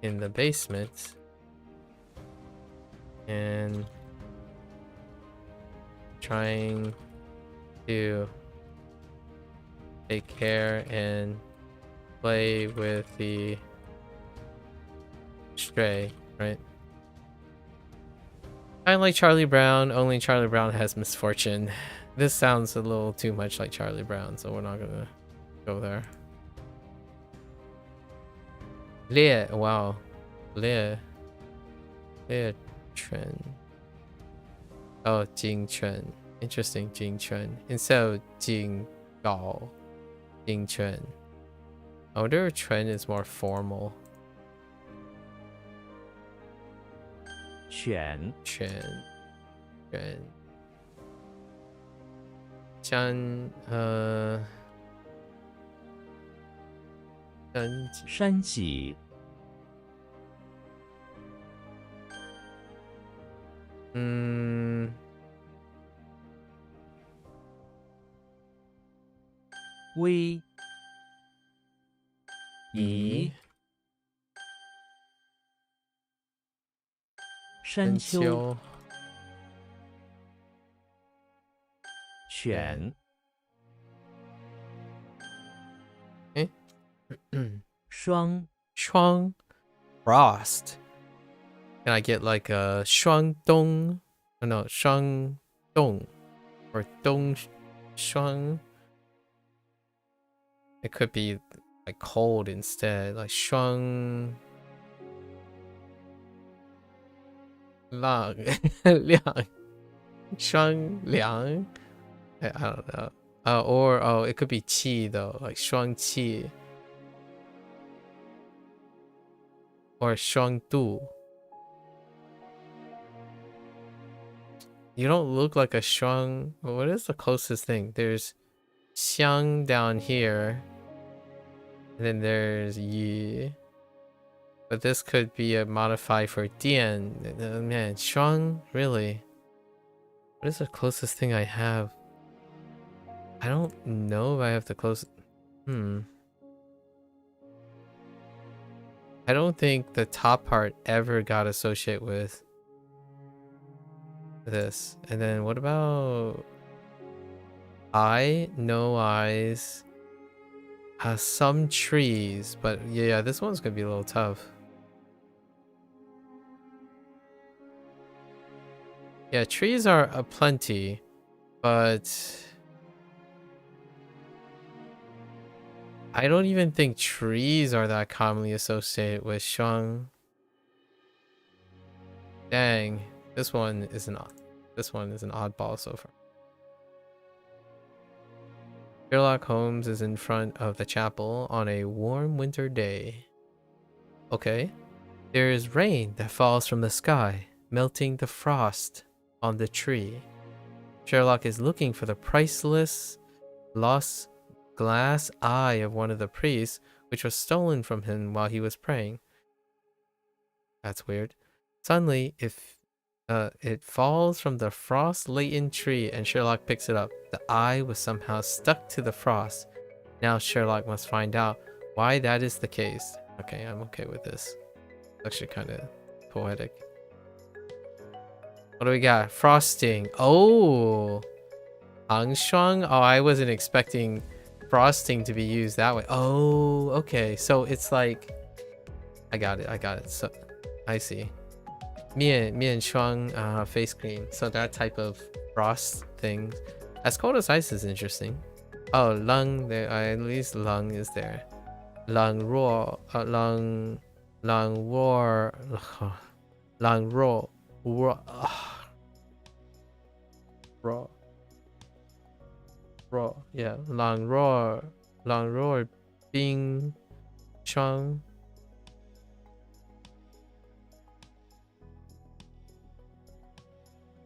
in the basement and trying to take care and play with the stray, right? Kind of like Charlie Brown, only Charlie Brown has misfortune. This sounds a little too much like Charlie Brown, so we're not gonna go there. Lie, wow. Lie Chen. Oh, Jing Chen. Interesting, Jing Chen. Instead of Jing Gao, Jing Chen. I wonder if Chen is more formal. 犬 Chen. Chan, 山脊 微夷 山丘 犬 双 Shuang. Frost. Can I get like a Shuang Dong? Oh no, Shuang Dong. Or Dong Shuang. It could be like cold instead. Like Shuang Lang. Liang. Shuang Liang. I don't know. Or it could be Qi though. Like Shuang Qi. Or Shuang Du. You don't look like a Shuang. What is the closest thing? There's Xiang down here. And then there's Yi. But this could be a modify for Dian. Man, Shuang, really? What is the closest thing I have? I don't know if I have the closest. I don't think the top part ever got associated with this. And then what about eye? No eyes. Some trees, but yeah, this one's gonna be a little tough. Yeah, trees are aplenty, but I don't even think trees are that commonly associated with Shuang. Dang, this one is an oddball so far. Sherlock Holmes is in front of the chapel on a warm winter day. Okay. There is rain that falls from the sky, melting the frost on the tree. Sherlock is looking for the priceless lost glass eye of one of the priests, which was stolen from him while he was praying. That's weird. Suddenly, it falls from the frost-laden tree and Sherlock picks it up. The eye was somehow stuck to the frost. Now Sherlock must find out why that is the case. Okay, I'm okay with this. Actually kind of poetic. What do we got? Frosting. Oh! Angshuang? Oh, I wasn't expecting frosting to be used that way. Oh, okay. So it's like... I got it. So, I see. Mian shuang face cream. So that type of frost thing. As cold as ice is interesting. Oh, lung. There, at least lung is there. Lung roar. Lung roar. Lung roar. Raw. Yeah. Lung roar. Bing. Shuang.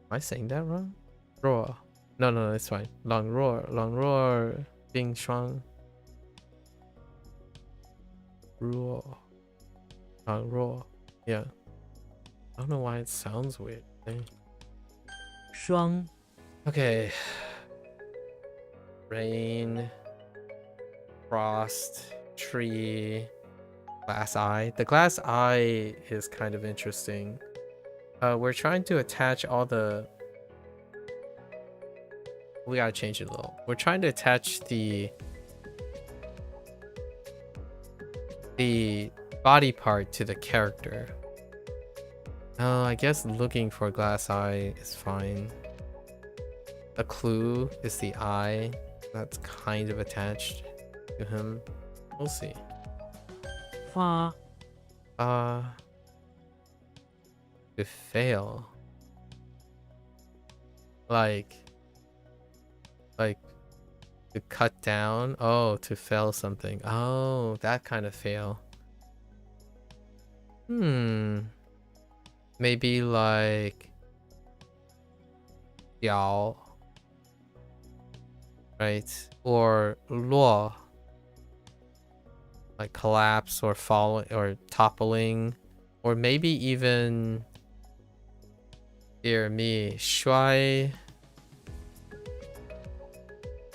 Am I saying that wrong? Roar. No, it's fine. Long roar, bing shuang. Roar. Long roar. Yeah. I don't know why it sounds weird. Dang. 双 Okay. Rain. Frost. Tree. Glass eye. The glass eye is kind of interesting. We're trying to attach all the... We gotta change it a little. We're trying to attach the body part to the character. I guess looking for glass eye is fine. A clue is the eye. That's kind of attached to him. We'll see. 发 To fail. Like to cut down. Oh, to fail something. Oh, that kind of fail. Maybe like Yao. Right? Or Luo. Like collapse or falling or toppling. Or maybe even... Dear me, shuai,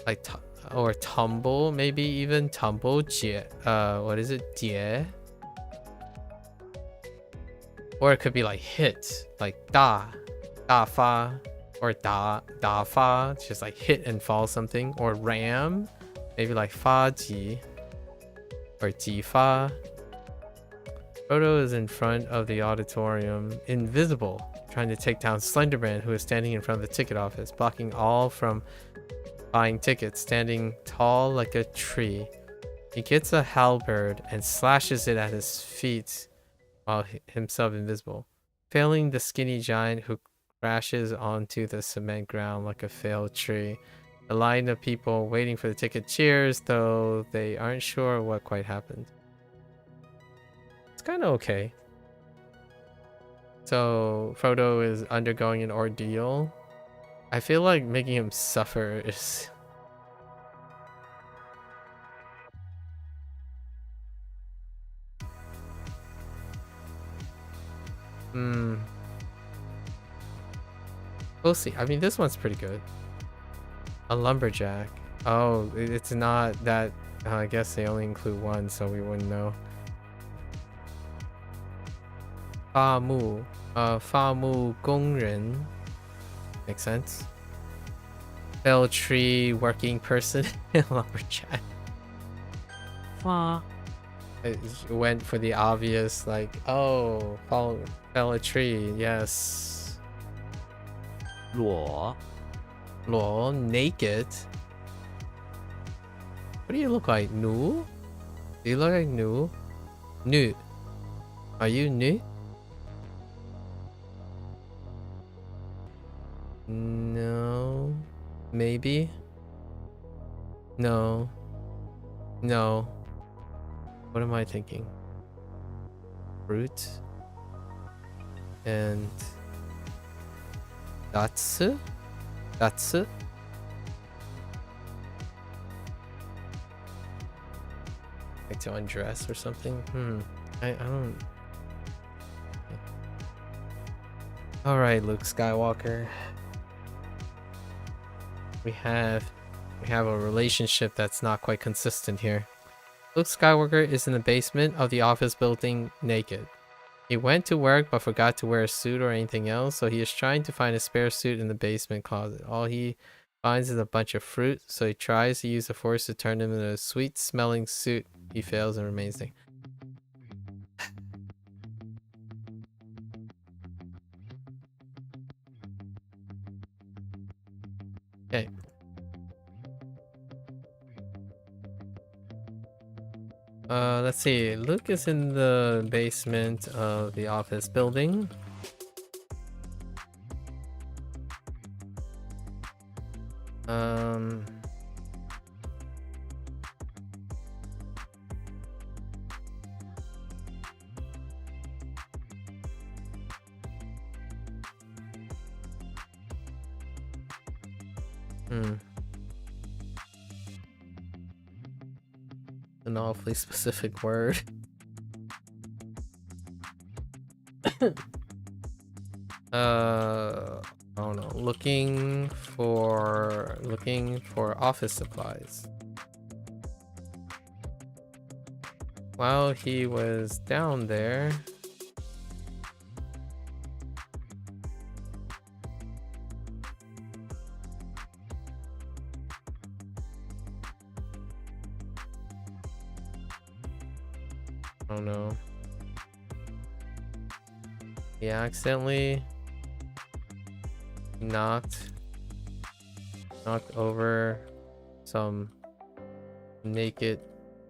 like or tumble, maybe even tumble. Jie, what is it? Jie, or it could be like hit, like da fa, or da fa, just like hit and fall something. Or ram, maybe like fa ji, or ji fa. Frodo is in front of the auditorium, invisible, trying to take down Slenderman, who is standing in front of the ticket office, blocking all from buying tickets, standing tall like a tree. He gets a halberd and slashes it at his feet while himself invisible, failing the skinny giant, who crashes onto the cement ground like a failed tree. A line of people waiting for the ticket cheers, though they aren't sure what quite happened. It's kind of okay. So Frodo is undergoing an ordeal. I feel like making him suffer is... Hmm. We'll see. I mean, this one's pretty good. A lumberjack. Oh, it's not that. I guess they only include one, so we wouldn't know. Fa mu. Fa mu gong ren. Makes sense. Fell tree working person. Lumberjack. Fa. It went for the obvious, like, oh, fell a tree. Yes. 裸 Luo, naked. What do you look like? Nu? Do you look like Nu? Nu. Are you Nu? No. Maybe? No. No. What am I thinking? Fruit? And... Datsu? Datsu? Like to undress or something? I don't... Alright, Luke Skywalker. We have a relationship that's not quite consistent here. Luke Skywalker is in the basement of the office building naked. He went to work but forgot to wear a suit or anything else, so he is trying to find a spare suit in the basement closet. All he finds is a bunch of fruit, so he tries to use the force to turn him into a sweet-smelling suit. He fails and remains naked. Okay. Let's see. Luke is in the basement of the office building. An awfully specific word. I don't know. Looking for office supplies. While he was down there, I don't know. He accidentally knocked over some naked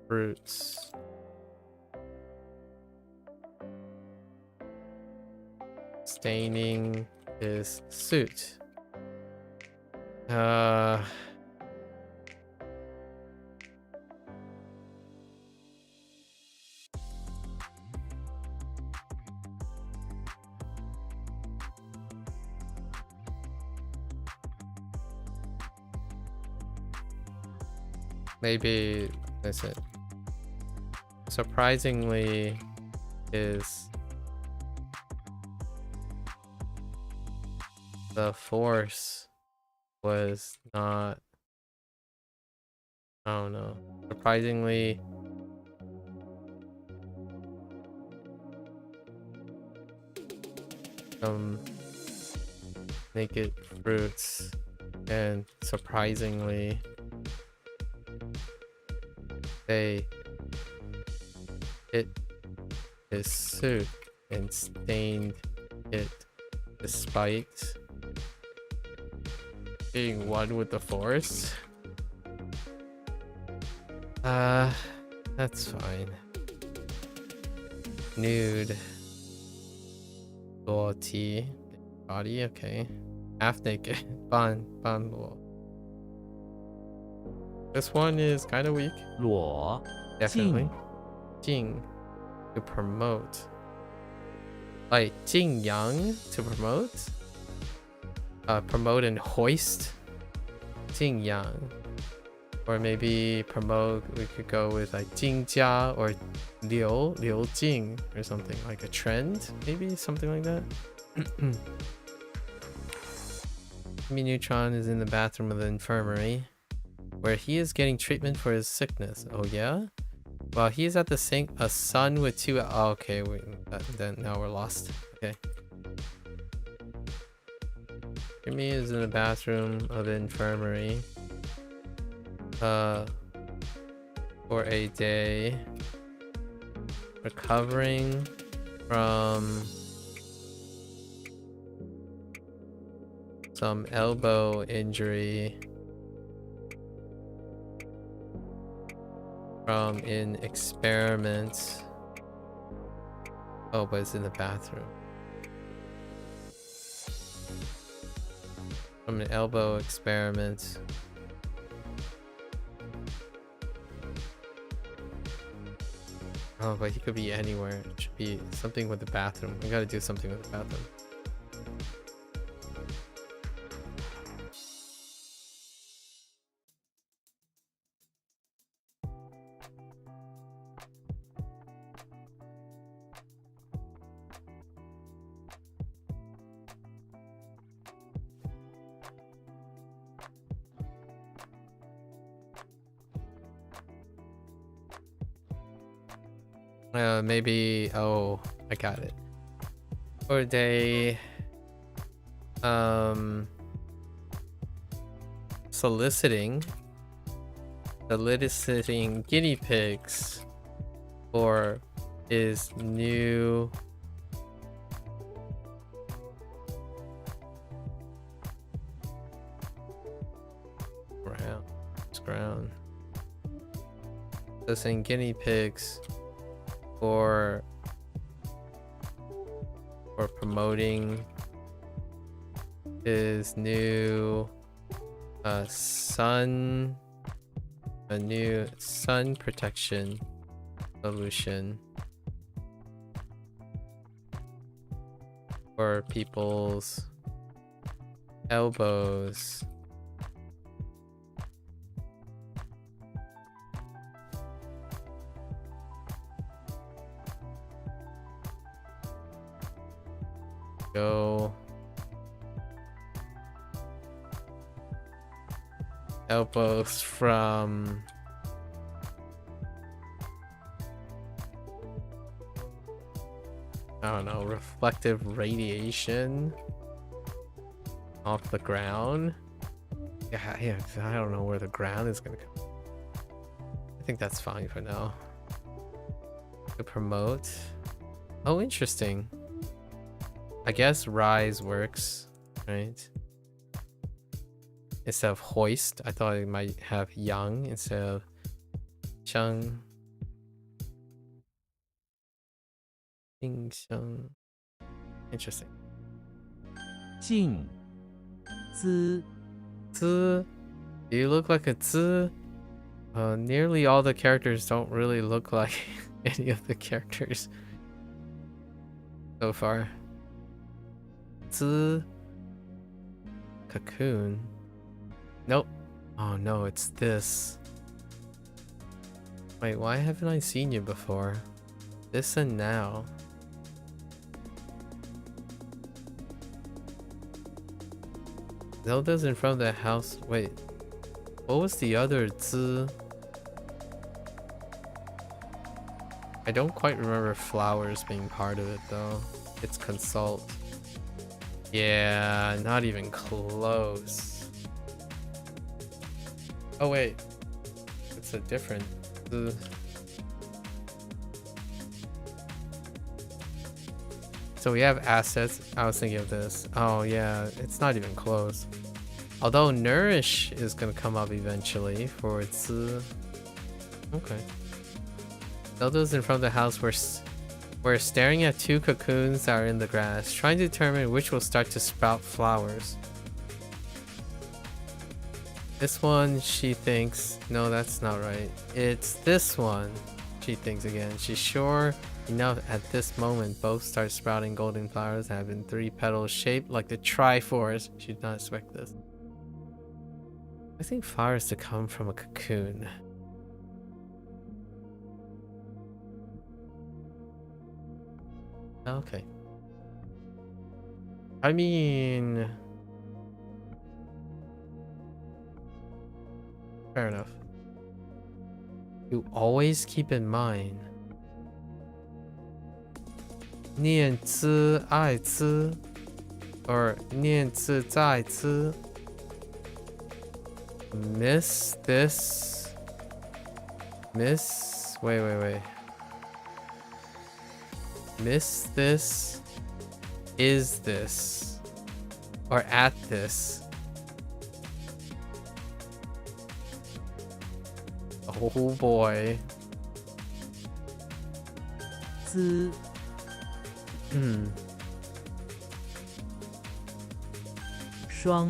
fruits. Staining his suit. Maybe that's it. Surprisingly, the force was not, I don't know. Surprisingly, some naked fruits, and surprisingly, they hit his suit and stained it despite being one with the force. That's fine. Nude. Loyalty. Body, okay. Half naked. Ban. This one is kind of weak. 裸 Definitely. Jing. To promote. Like Jing Yang to promote? Promote and hoist. Jing Yang. Or maybe promote, we could go with like Jing Jia or Liu Jing or something, like a trend, maybe something like that. Jimmy Neutron is in the bathroom of the infirmary, where he is getting treatment for his sickness. Oh yeah? Well, he is at the sink. A son with two. Oh, okay, wait. Then now we're lost. Okay. Jimmy is in the bathroom of the infirmary. For a day. Recovering from some elbow injury from an experiment. Oh, but it's in the bathroom. From an elbow experiment. Oh, but he could be anywhere. It should be something with the bathroom. We gotta do something with the bathroom. Maybe, oh, I got it. Or they soliciting guinea pigs for his new ground. Soliciting guinea pigs for promoting his new sun protection solution for people's elbows. Go elbows from I don't know, reflective radiation off the ground. Yeah, I don't know where the ground is gonna come. I think that's fine for now. To promote. Oh, interesting. I guess rise works, right? Instead of hoist, I thought it might have young instead of chung. Sheng. Interesting. 静 zi Do you look like a zi? Nearly all the characters don't really look like any of the characters so far. Zi. Cocoon. Nope. Oh no, it's this. Wait, why haven't I seen you before? This and now. Zelda's in front of the house. Wait, what was the other zi? I don't quite remember flowers being part of it though. It's consult. Yeah, not even close. Oh wait, it's a different zi. So we have assets. I was thinking of this. Oh yeah, it's not even close. Although Nourish is gonna come up eventually for its okay. Zelda's in front of the house. We're staring at two cocoons that are in the grass, trying to determine which will start to sprout flowers. This one, she thinks, no, that's not right. It's this one, she thinks again. She's sure enough at this moment, both start sprouting golden flowers, having 3 petals shaped like the Triforce. She did not expect this. I think flowers to come from a cocoon. Okay. I mean, fair enough. You always keep in mind, 念兹爱兹 or 念兹在兹. Miss this. Wait. Miss this. Is this. Or at this. Oh boy. 资 双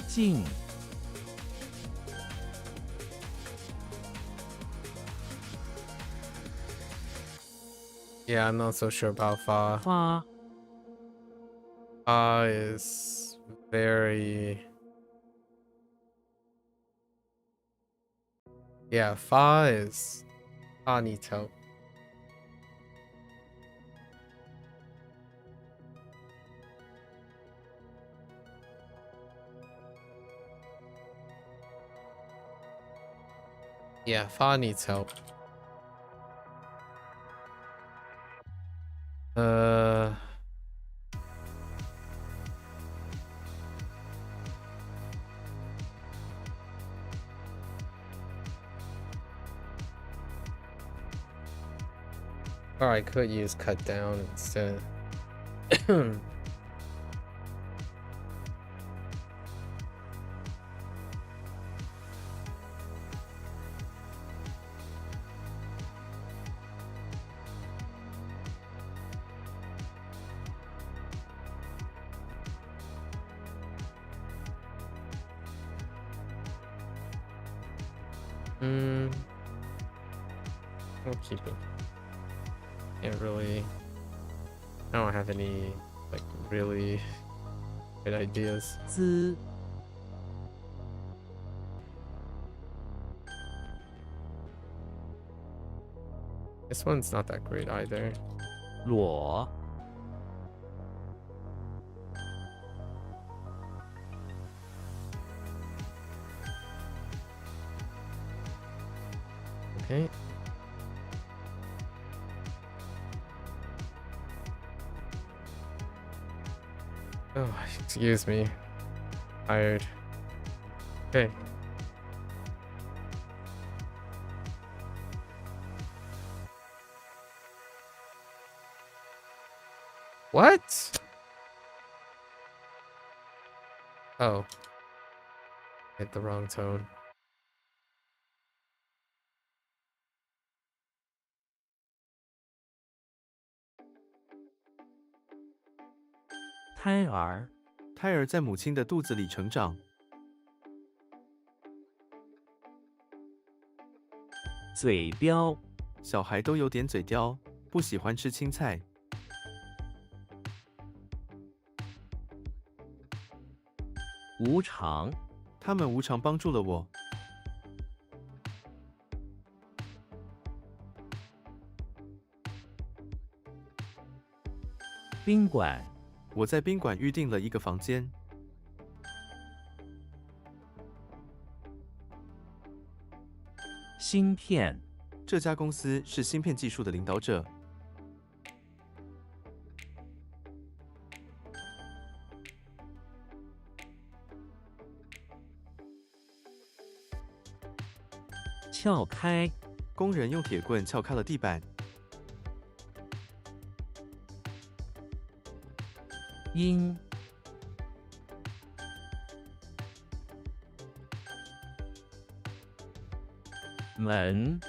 静 Yeah, I'm not so sure about fa. 发 Fa is very... Yeah, fa is... Fa needs help. Yeah, fa needs help. Or I could use cut down instead. I'll keep it. Can't really. I don't have any like really good ideas. 资 This one's not that great either. 裸 Okay. Oh, excuse me. Tired. Okay. What? Oh. Hit the wrong tone. Tai'er 胎儿在母亲的肚子里成长， 嘴刁 小孩都有点嘴刁，不喜欢吃青菜。 无常 他们无偿帮助了我， 宾馆 我在宾馆预订了一个房间。 芯片 这家公司是芯片技术的领导者。 撬开 工人用铁棍撬开了地板。 阴 门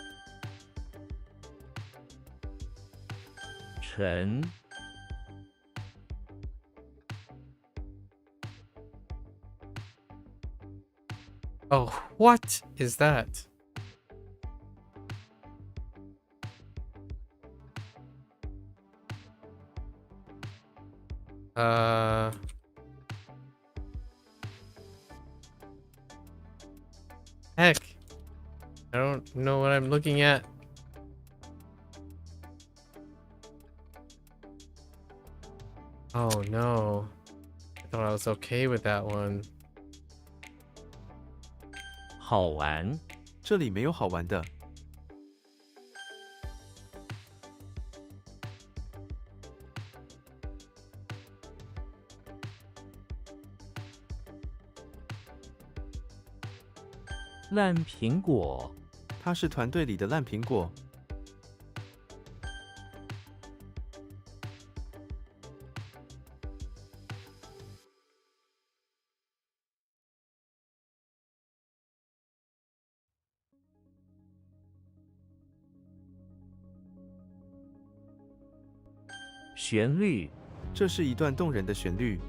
尘 Oh, what is that? Heck. I don't know what I'm looking at. Oh no. I thought I was okay with that one. 好玩，这里没有好玩的。烂苹果，他是团队里的烂苹果。旋律，这是一段动人的旋律。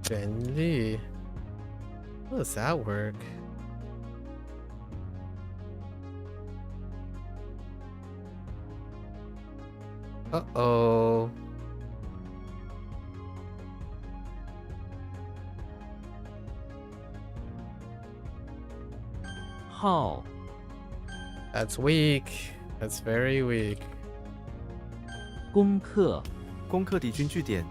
旋律. How does that work? Uh-oh.号， That's weak. That's very weak. 攻克，攻克敌军据点。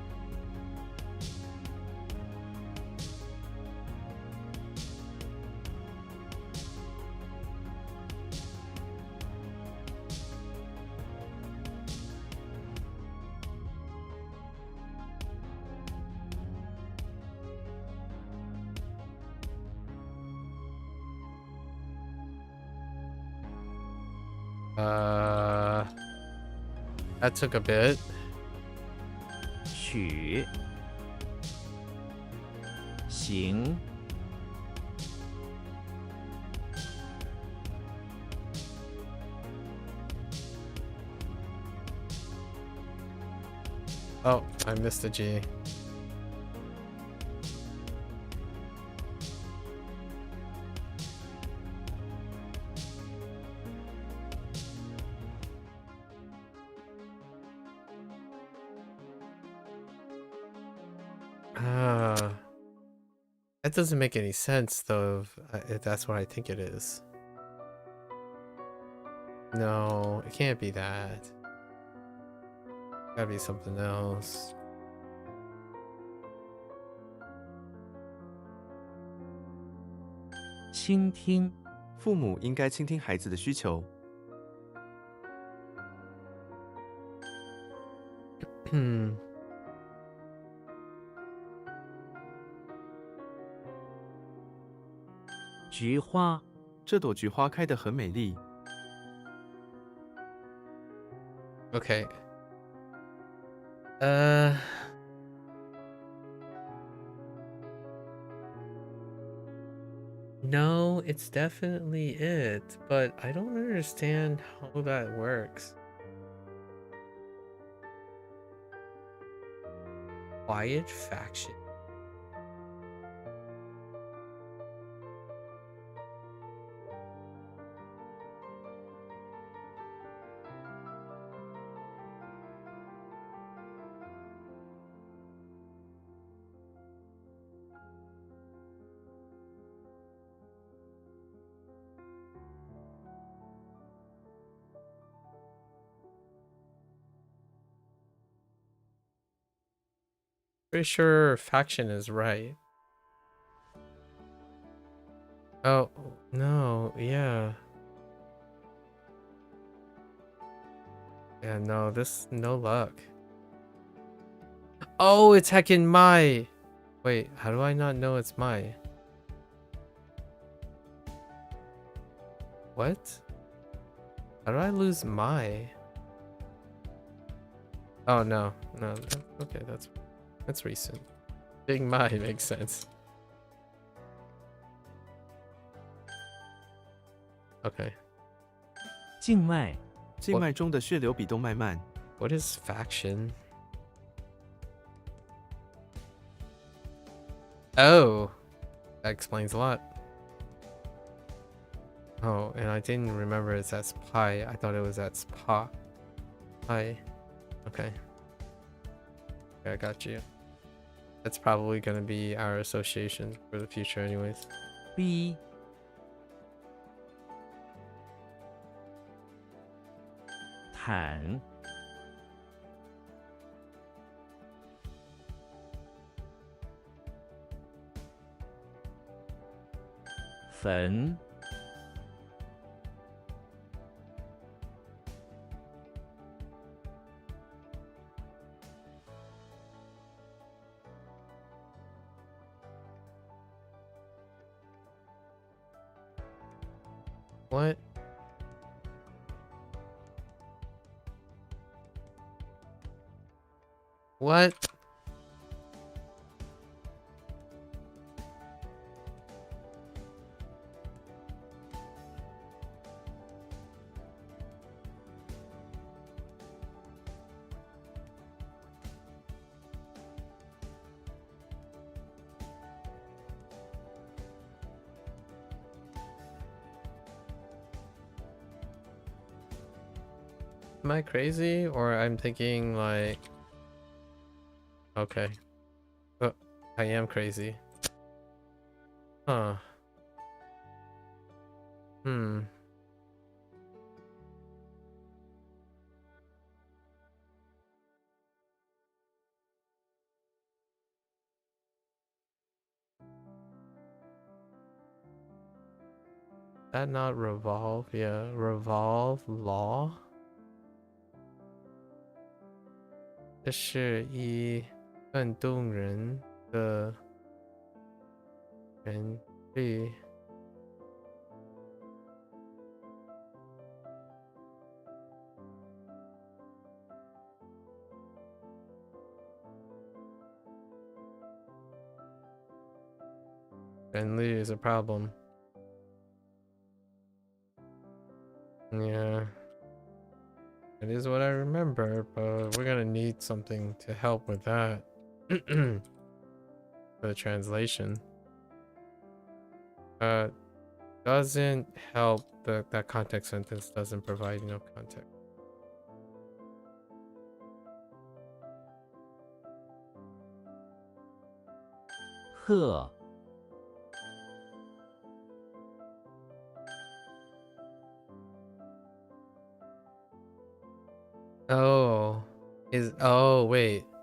That took a bit. 曲，行， Oh, I missed a G. That doesn't make any sense, though, if that's what I think it is. No, it can't be that. Gotta be something else. 倾听，父母应该倾听孩子的需求。菊花，这朵菊花开得很美丽。 Okay. No, it's definitely it, but I don't understand how that works. Quiet faction. Pretty sure faction is right. Oh, no, yeah. Yeah, no, no luck. Oh, it's heckin' my. Wait, how do I not know it's my? What? How do I lose my? Oh, no, okay, that's recent. Big my makes sense. Okay. 静脉，静脉中的血流比动脉慢。 What is faction? Oh, that explains a lot. Oh, and I didn't remember it's as pi. I thought it was as pa. Pi. Okay. Okay, I got you. That's probably gonna be our association for the future anyways. B 坦 粉 What? What? Am I crazy or I'm thinking like okay. Oh, I am crazy. Huh. Hmm. That not revolve? Yeah, revolve law. 这是以更动人的人力。Renly is a problem. Yeah. It is what I remember, but we're gonna need something to help with that. For the translation. Doesn't help that context sentence doesn't provide enough context. He Oh, oh wait. "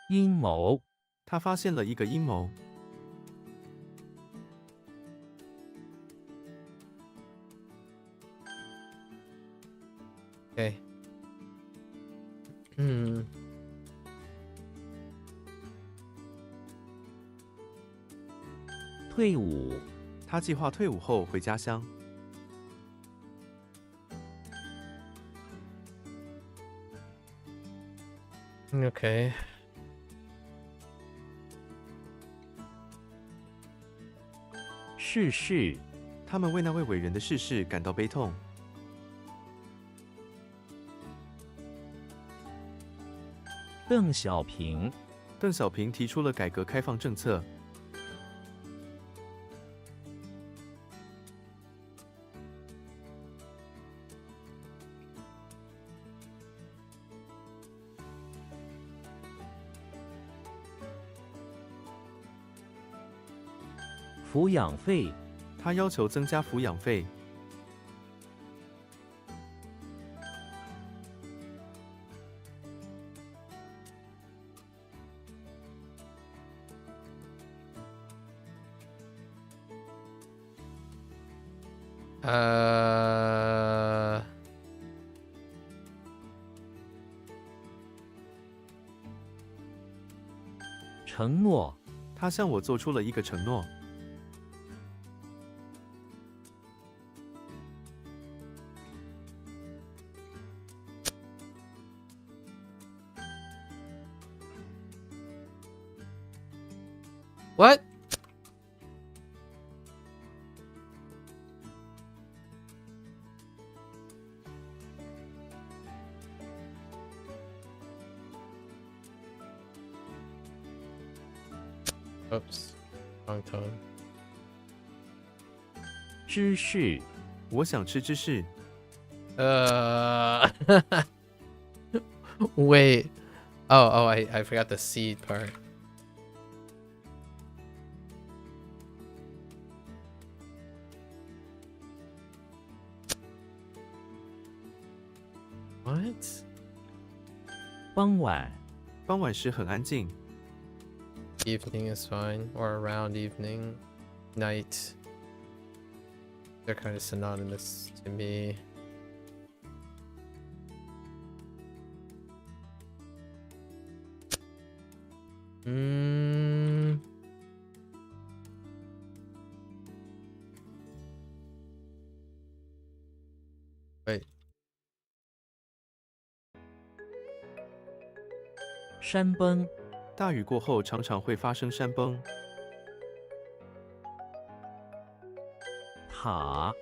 阴谋 他发现了一个阴谋。 Okay. Hmm. 退伍 他计划退伍后回家乡。 Okay. 逝世 他们为那位伟人的逝世感到悲痛。 邓小平 邓小平提出了改革开放政策。 抚养费 他要求增加抚养费。 承诺 他向我做出了一个承诺。 What? Oops. Wrong tone. 芝士，我想吃芝士。 Wait. Oh, I forgot the seed part. What? 傍晚，傍晚时很安静。 Evening is fine, or around evening, night. They're kind of synonymous to me. Wait. 山崩，大雨过后常常会发生山崩。塔，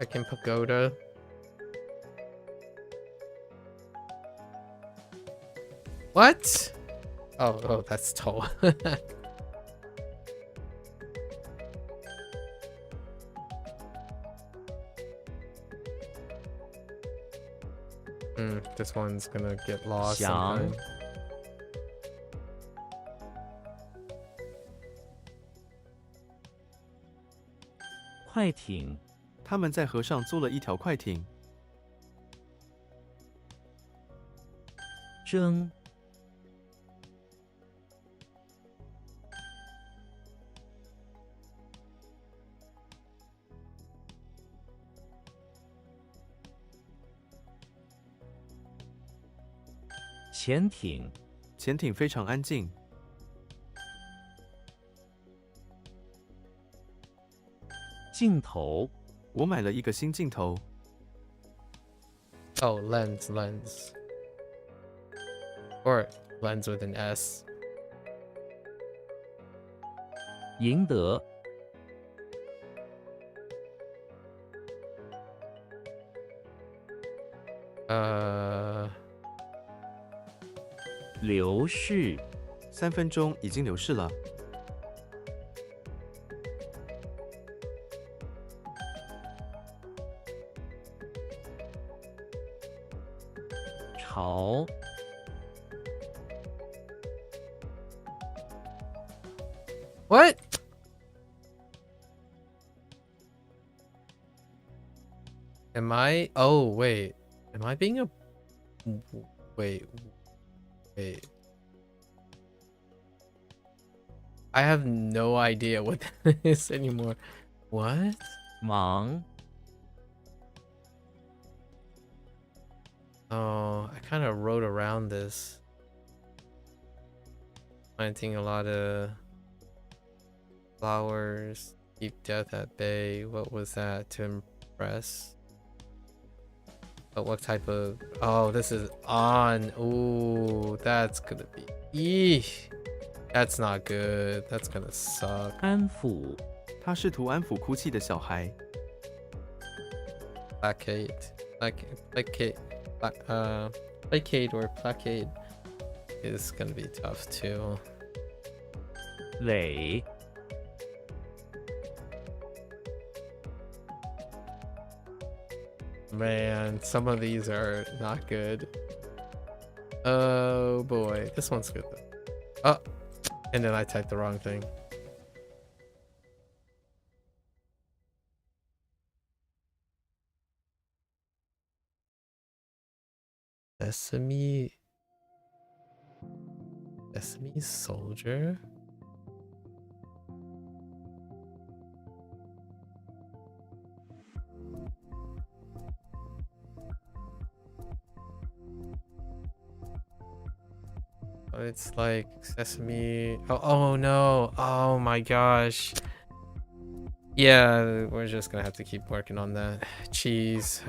Second pagoda. What? Oh, that's tall. This one's gonna get lost sometime. 翔，快艇，他们在河上租了一条快艇。蒸，潜艇，潜艇非常安静。镜头，我买了一个新镜头。 Oh, lens. Or lens with an S. 赢得，流逝， 3分钟已经流逝了。潮， What? Am I? Oh, wait. Am I being a... Wait. I have no idea what that is anymore. What? 忙， Oh, I kind of wrote around this. Planting a lot of flowers, keep death at bay. What was that? To impress? But what type of... Oh, this is on. Ooh, that's gonna be... Eesh. That's not good. That's gonna suck. 安抚，他试图安抚哭泣的小孩。 Placate or placate is gonna be tough too. 垒， Man, some of these are not good. Oh boy, this one's good though. Oh, and then I typed the wrong thing. Sesame soldier? It's like sesame. Oh no. Oh my gosh. Yeah, we're just gonna have to keep working on that. Cheese.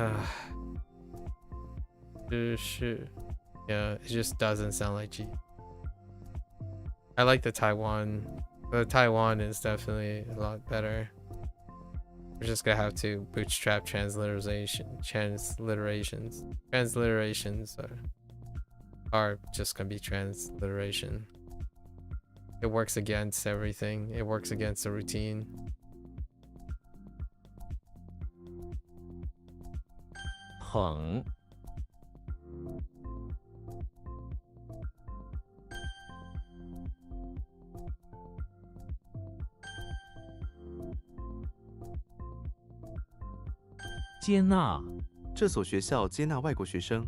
Yeah, it just doesn't sound like cheese. I like the Taiwan. The Taiwan is definitely a lot better. We're just gonna have to bootstrap transliterations. Transliterations are just gonna be transliteration. It works against everything. It works against the routine. Heng. 接纳 这所学校接纳外国学生。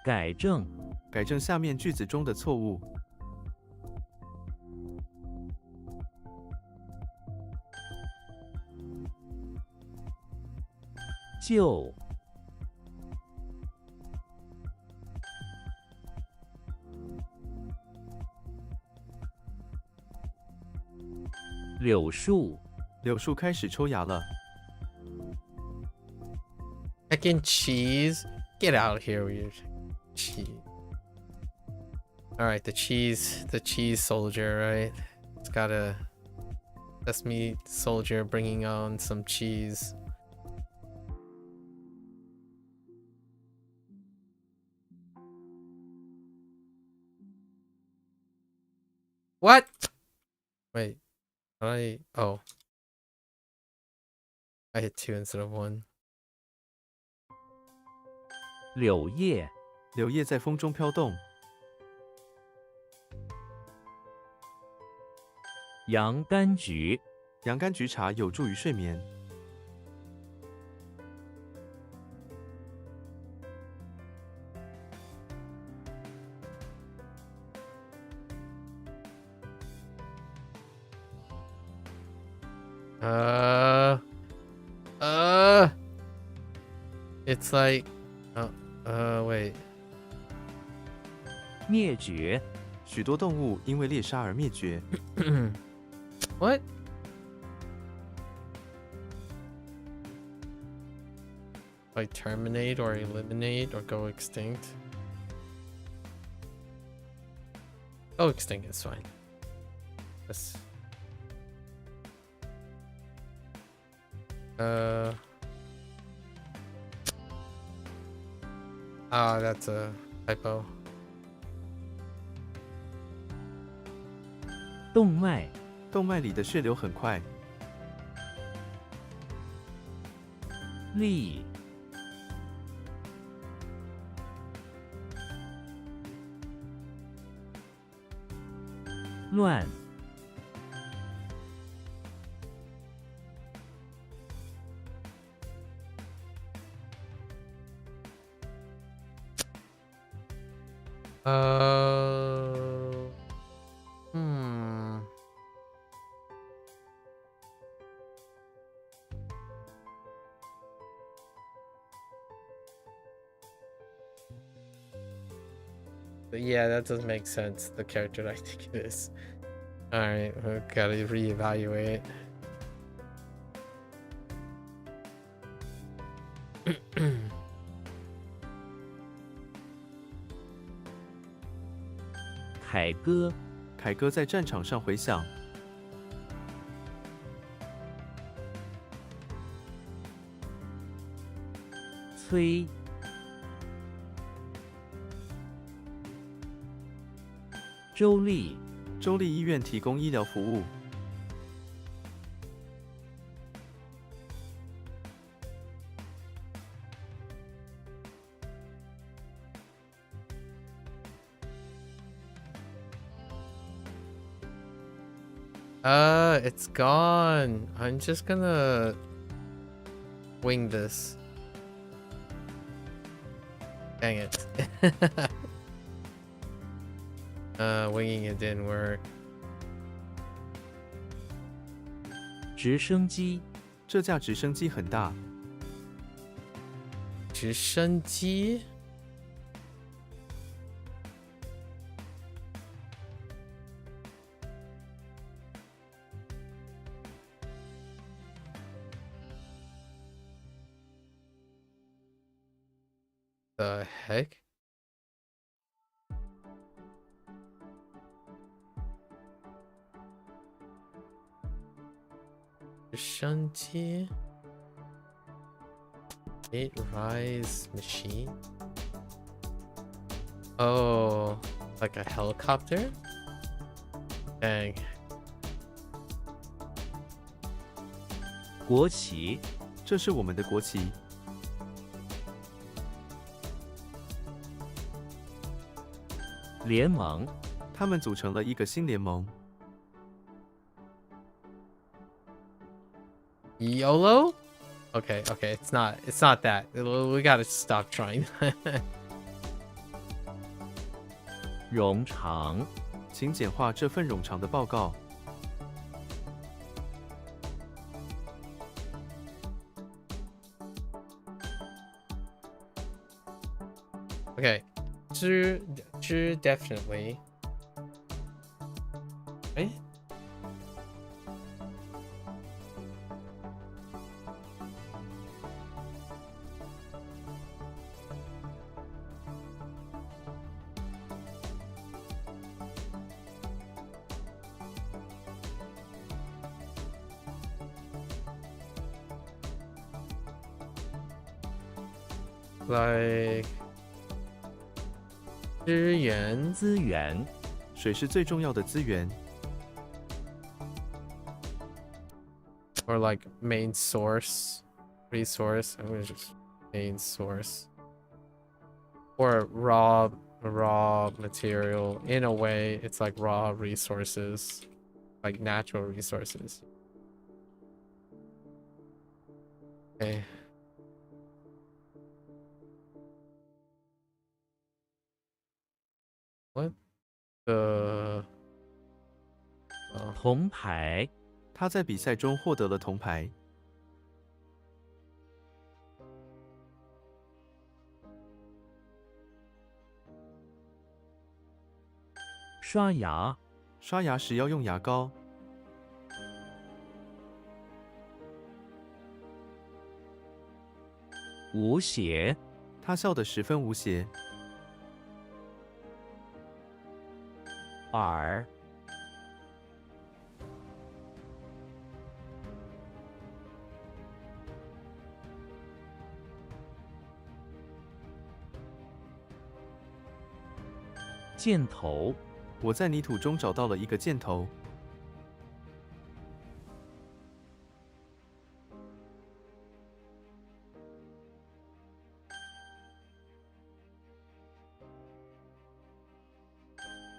改正改正下面句子中的错误。就柳树柳树开始抽芽了。 Heckin' cheese. Get out of here with your cheese. Alright, the cheese soldier, right? It's got a sesame soldier bringing on some cheese. What? Wait. Oh. I hit 2 instead of 1. 柳叶柳叶在风中飘动。洋甘菊洋甘菊茶有助于睡眠。It's like, wait. 灭绝许多动物因为猎杀而灭绝。What? Like terminate or eliminate or go extinct? Go extinct is fine. Yes. That's a typo. 动脉动脉里的血流很快。力乱Yeah, that doesn't make sense. The character I think it is. Alright, we gotta reevaluate.凯歌凯歌在战场上回响。催州立州立医院提供医疗服务。It's gone. I'm just gonna wing this. Dang it. Winging it didn't work. 直升机这架直升机很大。直升机? The heck? 直升机 8 rise machine. Oh, like a helicopter? Dang. 国旗，这是我们的国旗。联盟，他们组成了一个新联盟。 YOLO? Okay, okay, it's not that. We gotta stop trying. 冗长，请简化这份冗长的报告。 Okay, 知 definitely. Right? Like 资源资源，水是最重要的资源。 or like main source resource. I'm gonna just main source or raw material. In a way, it's like raw resources, like natural resources. Okay. What the? Oh. 铜牌，他在比赛中获得了铜牌。 刷牙，刷牙时要用牙膏。 无邪，他笑得十分无邪。 耳，箭头，我在泥土中找到了一个箭头。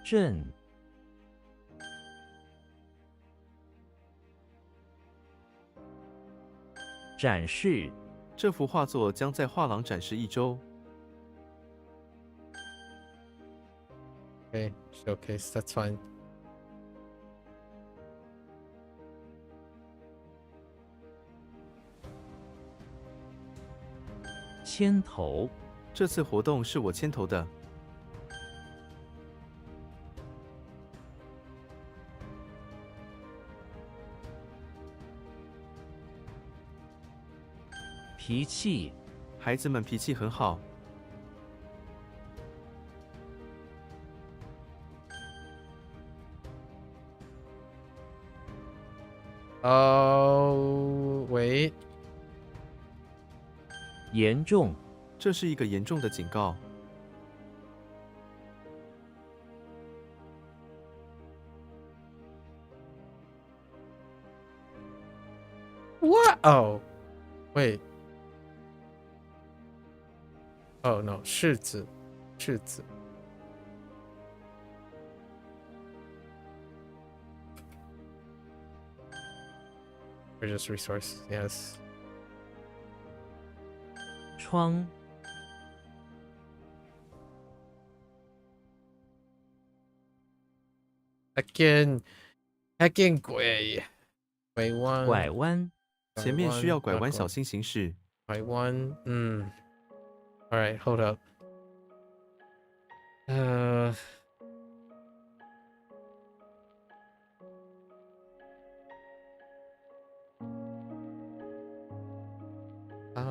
阵，展示，这幅画作将在画廊展示1周。 Okay, showcase. That's fine. 牵头，这次活动是我牵头的。 脾气，孩子们脾气很好。 Oh, wait. 严重，这是一个严重的警告。 What? Oh, wait. Oh no, 柿子，柿子。Or just resources, yes. 窗， Heckin 鬼，拐弯，拐弯，前面需要拐弯，小心行驶。拐弯，All right, hold up.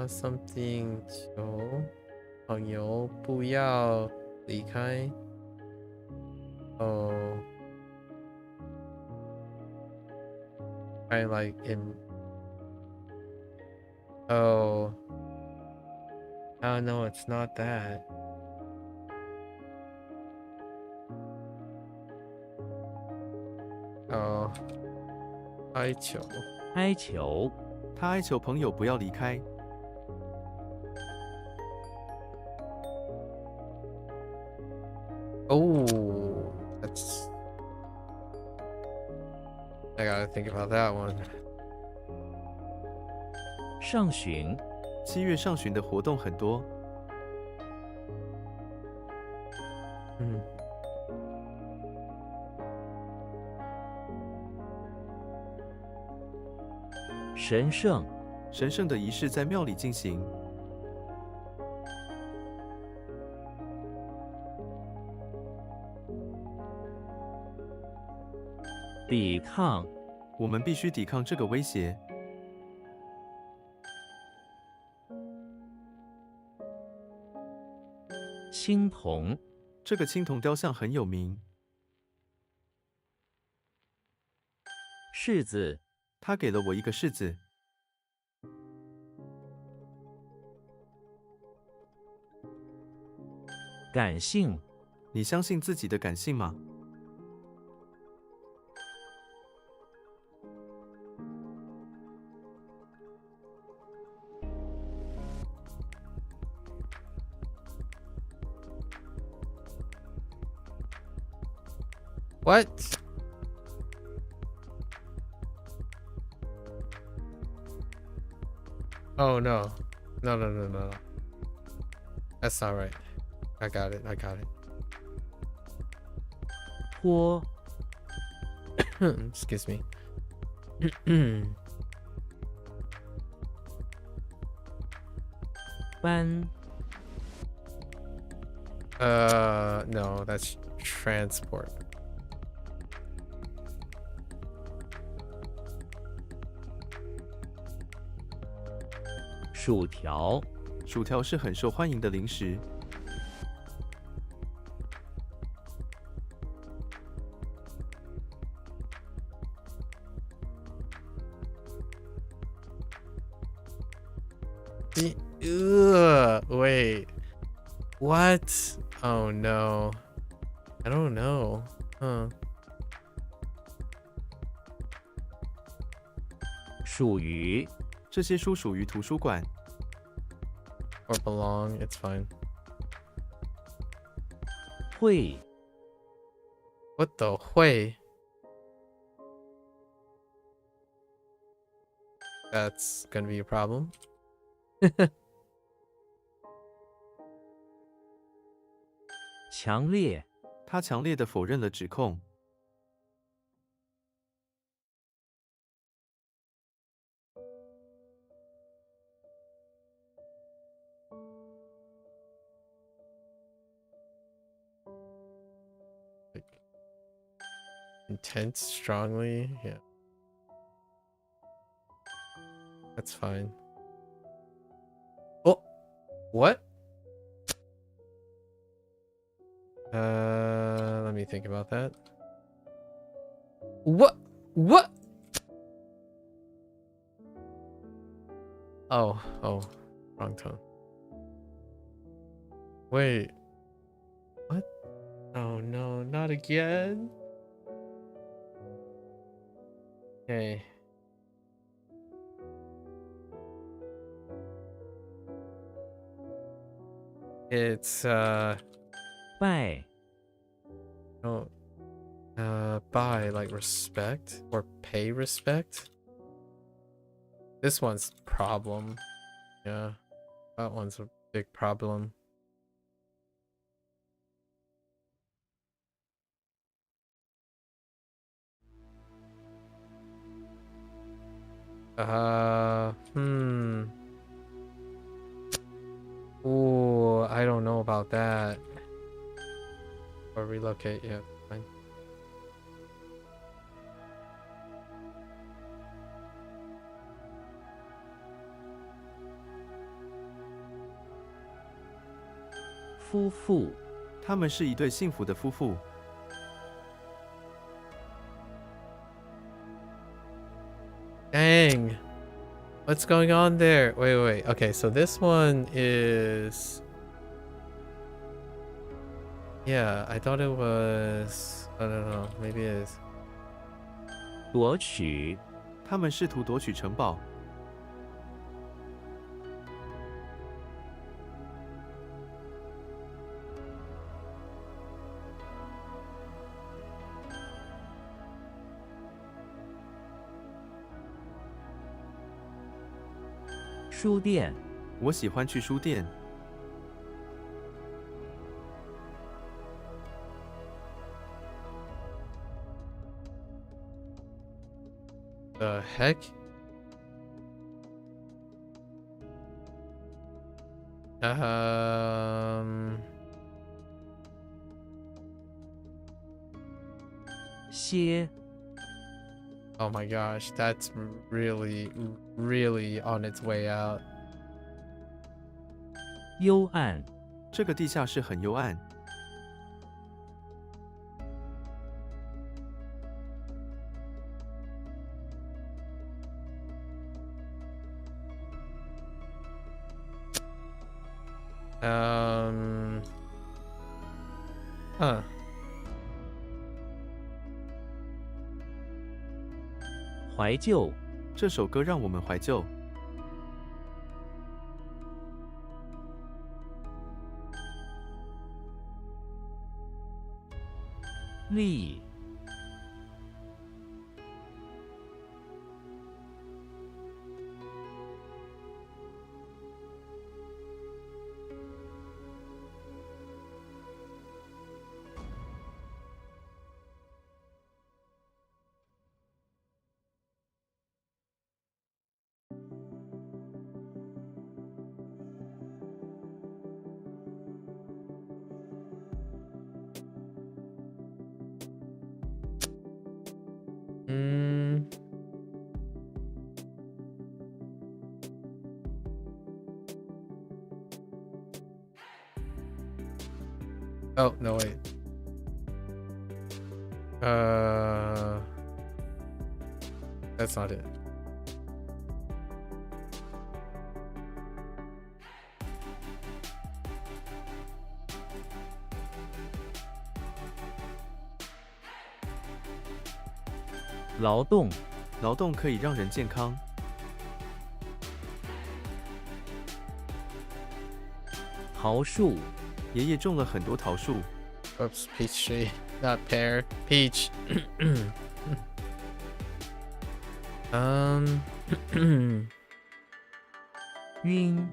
Something to 朋友不要离开。Oh, kind of like in. Oh, no, it's not that. Oh, 哀求。哀求，他哀求朋友不要离开。Oh, that's. I gotta think about that one. 上旬， 7月上旬的活动很多，神圣，神圣的仪式在庙里进行。抵抗，我们必须抵抗这个威胁。青铜，这个青铜雕像很有名，柿子，他给了我一个柿子。感性，你相信自己的感性吗？What? Oh no. No. That's not right. I got it. 坡， Excuse me. 搬， No, that's transport. 薯条，薯条是很受欢迎的零食。Wait. What? Oh no. I don't know. Huh. 属于，这些书属于图书馆。 Or belong. It's fine. 会， What the 会? That's gonna be a problem. 强烈，他强烈的否认了指控。Intense, strongly. Yeah. That's fine. Oh, what? Let me think about that. What? Oh, wrong tone. Wait. What? Oh no, not again. Okay. It's拜， no buy like respect or pay respect. This one's problem. Yeah. That one's a big problem. Ooh, I don't know about that. Or relocate, yeah, fine. 夫妇，他们是一对幸福的夫妇。 Dang. What's going on there? Wait. Okay, so this one is... Yeah, I thought it was... I don't know. Maybe it is. 夺取，他们试图夺取城堡。 书店，我喜欢去书店。 The heck? Um... 歇， Oh my gosh, that's really, really on its way out. 幽暗，这个地下室很幽暗。 Huh. 怀旧，这首歌让我们怀旧。 力， Mm. Oh, no, wait. That's not it. 劳动，劳动可以让人健康。 桃树，爷爷种了很多桃树。 Oops, peach tree, not pear. Peach.晕，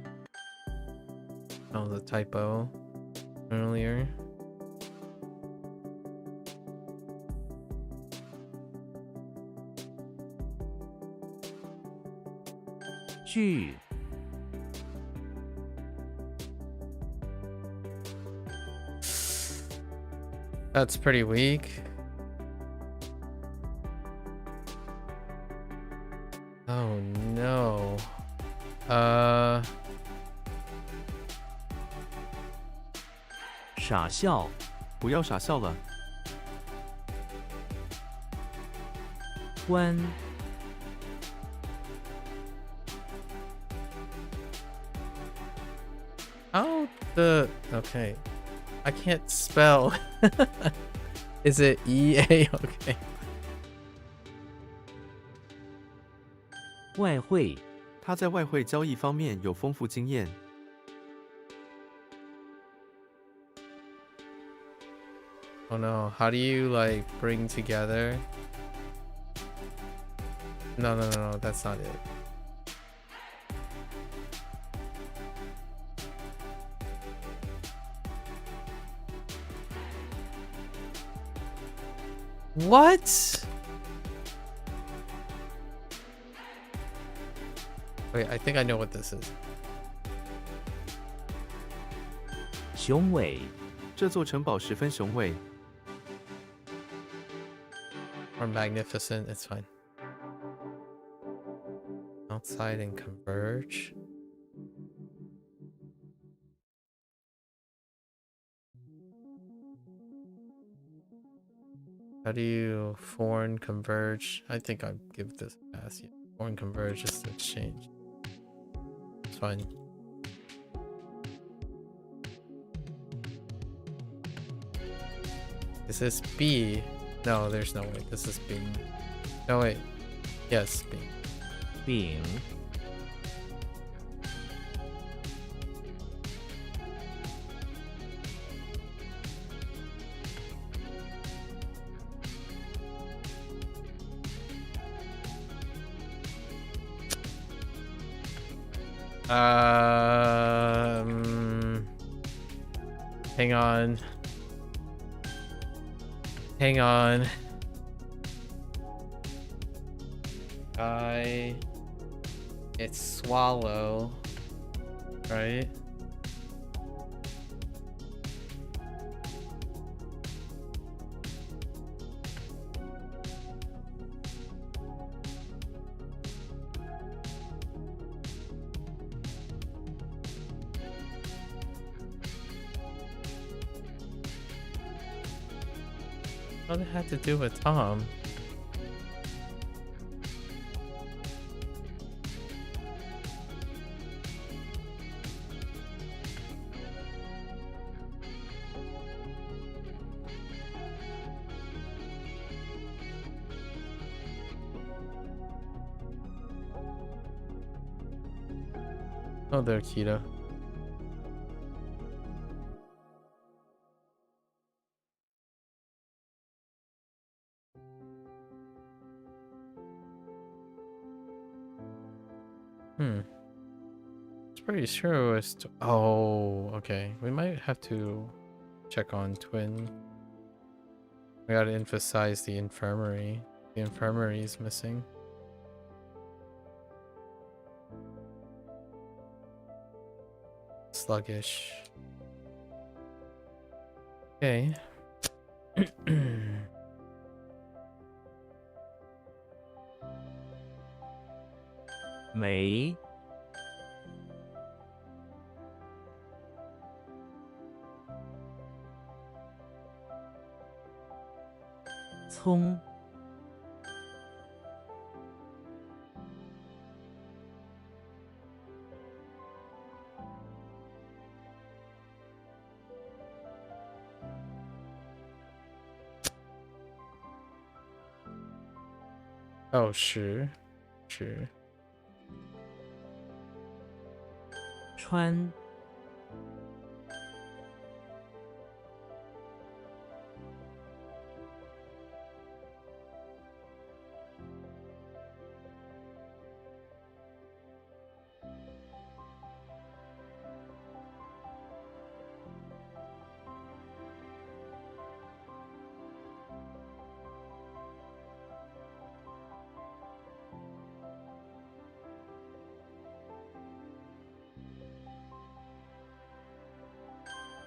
That was a typo earlier. 聚， That's pretty weak. Oh no. 傻笑，不要傻笑了。 关， How the... Okay. I can't spell. Is it EA? Okay. 外汇，他在外汇交易方面有丰富经验。 Oh no. How do you like bring together? No, that's not it. What? Wait, I think I know what this is. 雄伟，这座城堡十分雄伟。 Or magnificent, it's fine. Outside and converge. How do you foreign converge? I think I'll give this a pass. Yeah. Foreign converge is the exchange. It's fine. Is this B? No, there's no way. This is B. No, wait. Yes, B. 丙 Hang on. Hang on. It's swallow, right? What did it have to do with Tom? Oh, there, Kita. It's pretty sure it was. Oh, okay. We might have to check on twin. We gotta emphasize the infirmary. The infirmary is missing. Sluggish. Okay. 梅 葱 Oh, sure. Sure. 川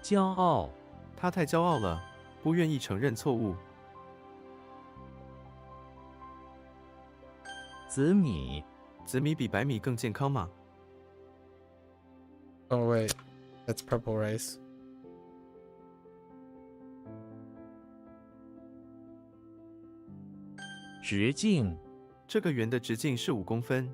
骄傲 他太骄傲了，不愿意承认错误。紫米 紫米比白米更健康吗？ Oh, wait. That's purple rice. 直径这个圆的直径是5公分。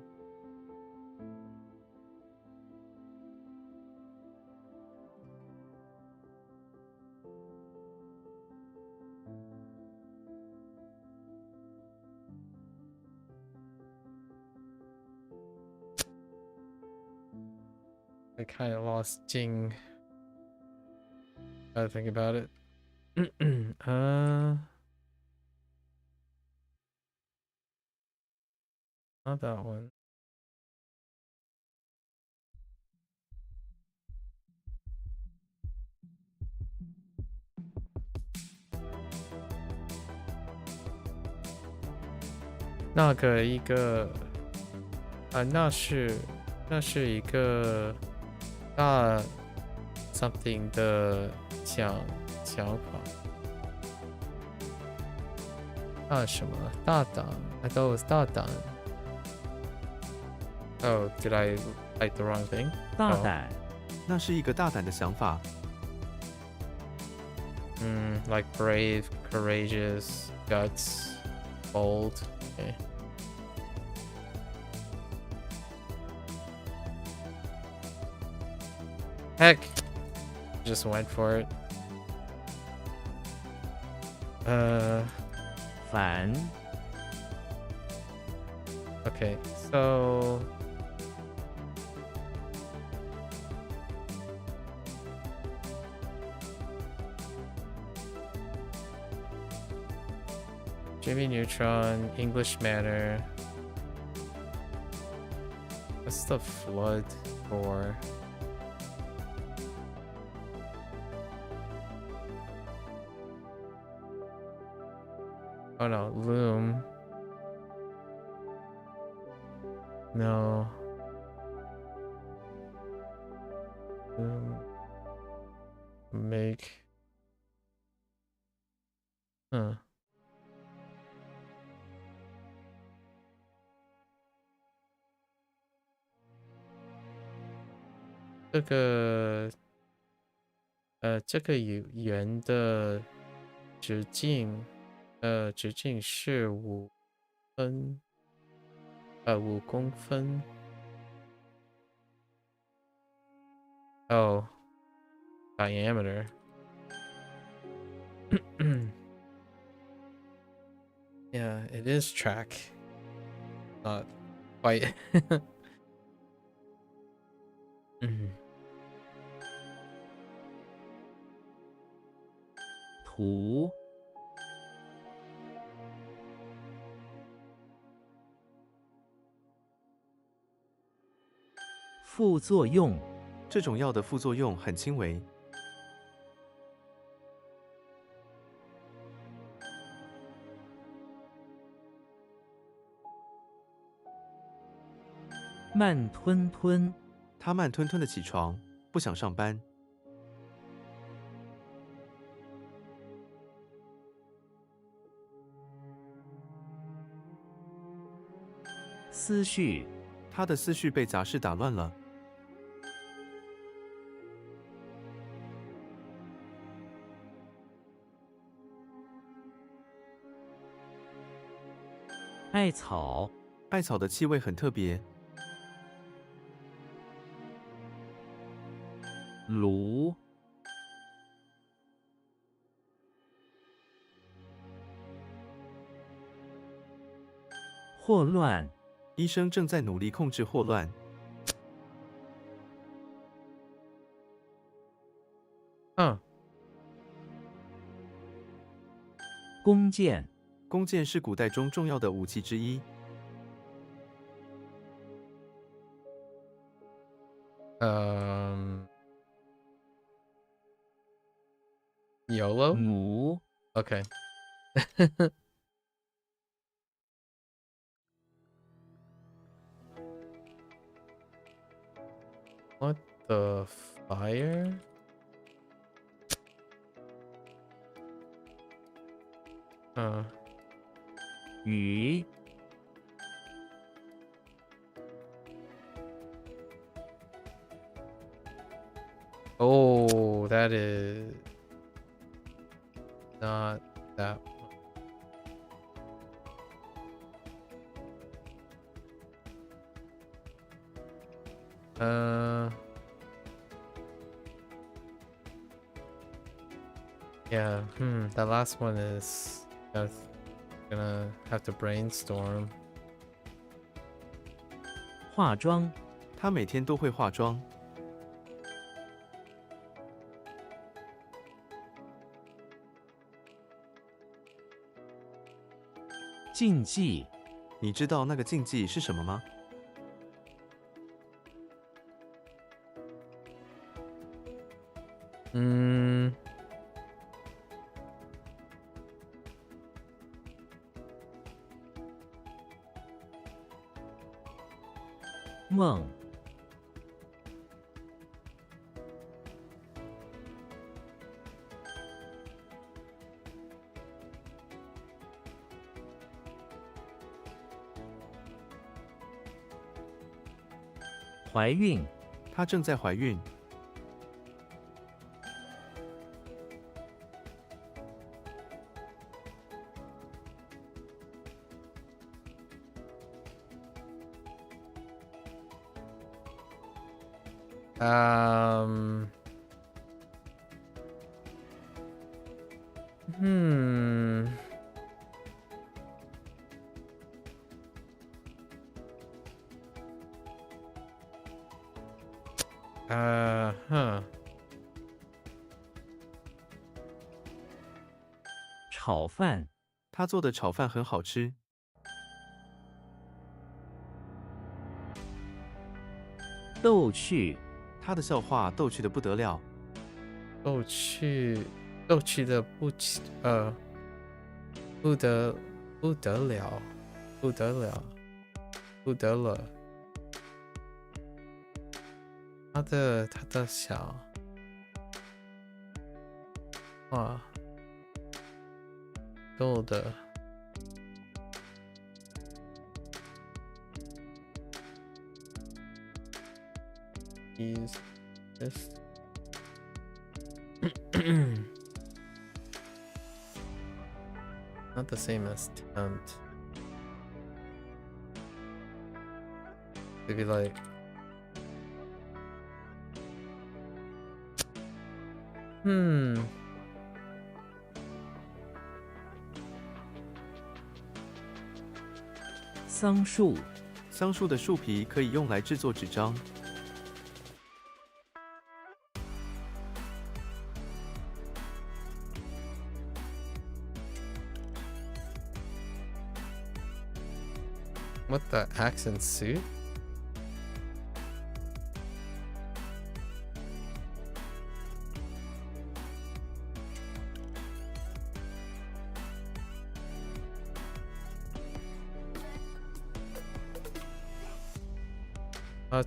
I kind of lost Jing. Gotta think about it. Not that one.那是一个大 something 的想法。大什么？大胆 I thought it was 大胆。Oh, did I type the wrong thing? 大胆那是一个大胆的想法。Like brave, courageous, guts, bold. Okay. Heck, just went for it. 烦 Okay, so Jimmy Neutron, English manner. What's the flood for? Oh no, loom. No. Loom. Make. Huh.这个圆的直径，直径是5公分。Oh, diameter. Yeah, it is track. Not quite. 图 副作用 这种药的副作用很轻微。慢吞吞他慢吞吞的起床，不想上班。思绪他的思绪被杂事打乱了。艾草艾草的气味很特别。炉霍乱医生正在努力控制霍乱。弓箭弓箭是古代中重要的武器之一。YOLO? 母 Okay. What the fire? Huh. 鱼 Oh, that is not that one. Yeah, that last one is gonna have to brainstorm. 化妆他每天都会化妆。禁忌你知道那个禁忌是什么吗？梦怀孕她正在怀孕。Um. Hmm. Huh. 炒饭、他做的炒饭很好吃。逗趣、他的笑话逗趣的不得了。逗趣，逗趣的不得了，不得了，不得了。他的小话逗的。Is this not the same as tempt? Maybe like hmm. 桑树、桑树的树皮可以用来制作纸张。What the accent suit?他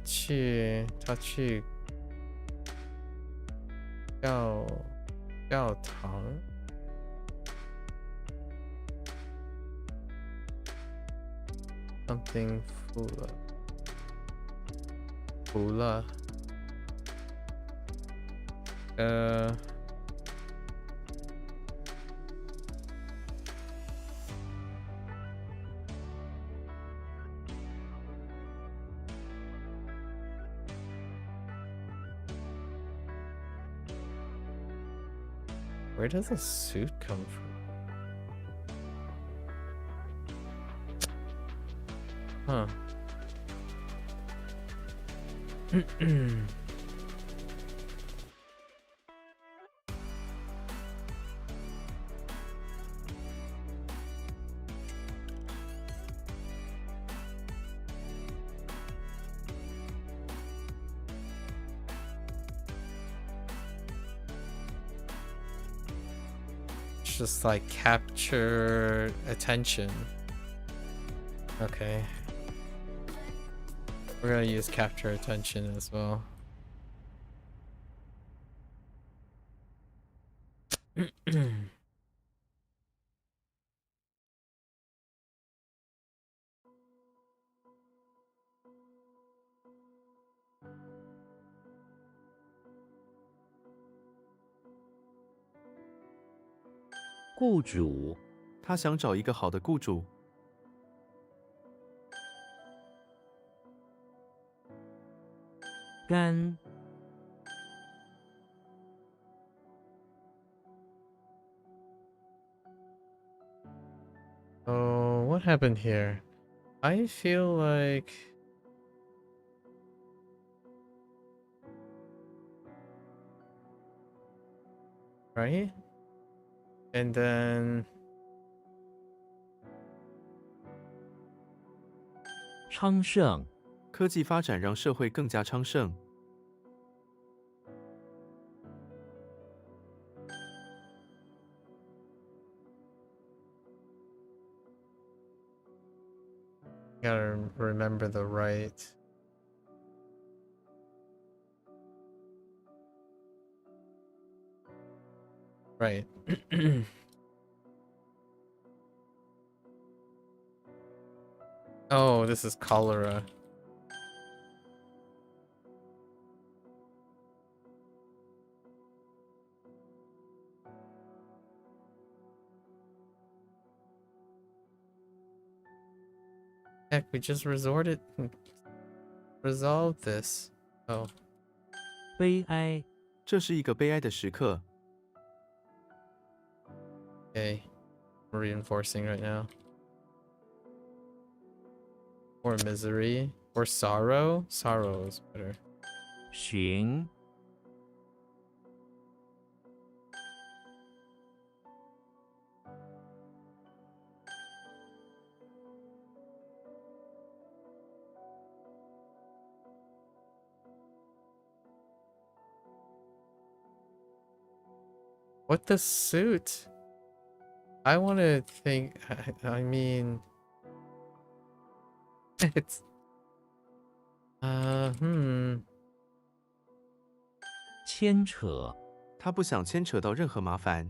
去教堂。Something 服了。Where does the suit come from? Huh. Just like capture attention. Okay. We're gonna use capture attention as well. 雇主、他想找一个好的雇主。干、 Oh, what happened here? I feel like right? And then 昌盛、科技发展让社会更加昌盛。gotta remember the right. Right. Oh, this is cholera. Heck, we just resolved this. Oh. 悲哀，这是一个悲哀的时刻。 Okay. We're reinforcing right now. Or misery. Or sorrow. Sorrow is better. 寻， What the suit? I want to think. I mean, it's. 牵扯，他不想牵扯到任何麻烦。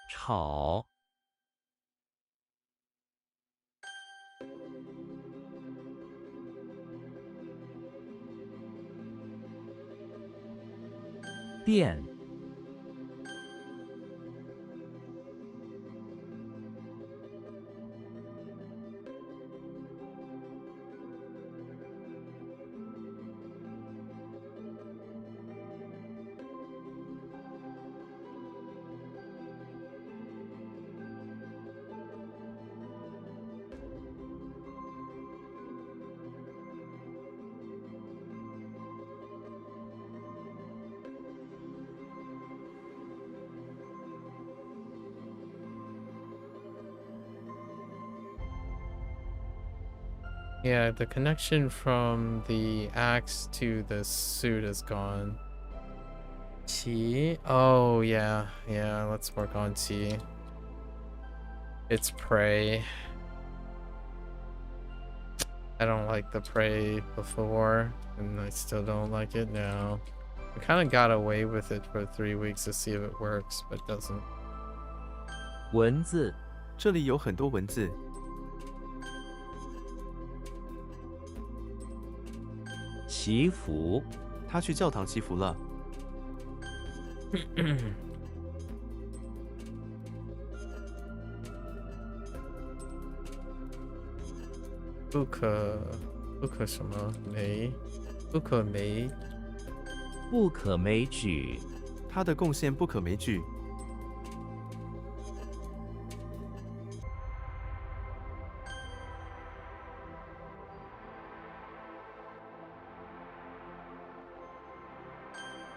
吵，电，Yeah, the connection from the axe to the suit is gone. Qi? Oh, yeah. Yeah, let's work on Qi. It's prey. I don't like the prey before, and I still don't like it now. We kind of got away with it for 3 weeks to see if it works, but it doesn't. 文字，这里有很多文字。 祈福，他去教堂祈福了。不可什么没？不可没？不可枚举，他的贡献不可枚举。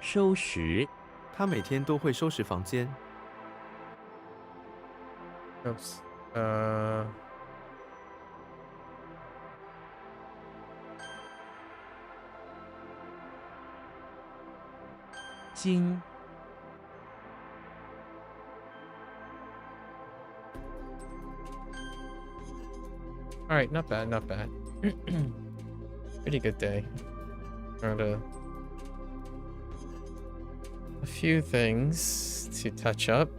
收拾，他每天都会收拾房间。 Oops. 经， All right, not bad, not bad. Pretty good day. Found a few things to touch up.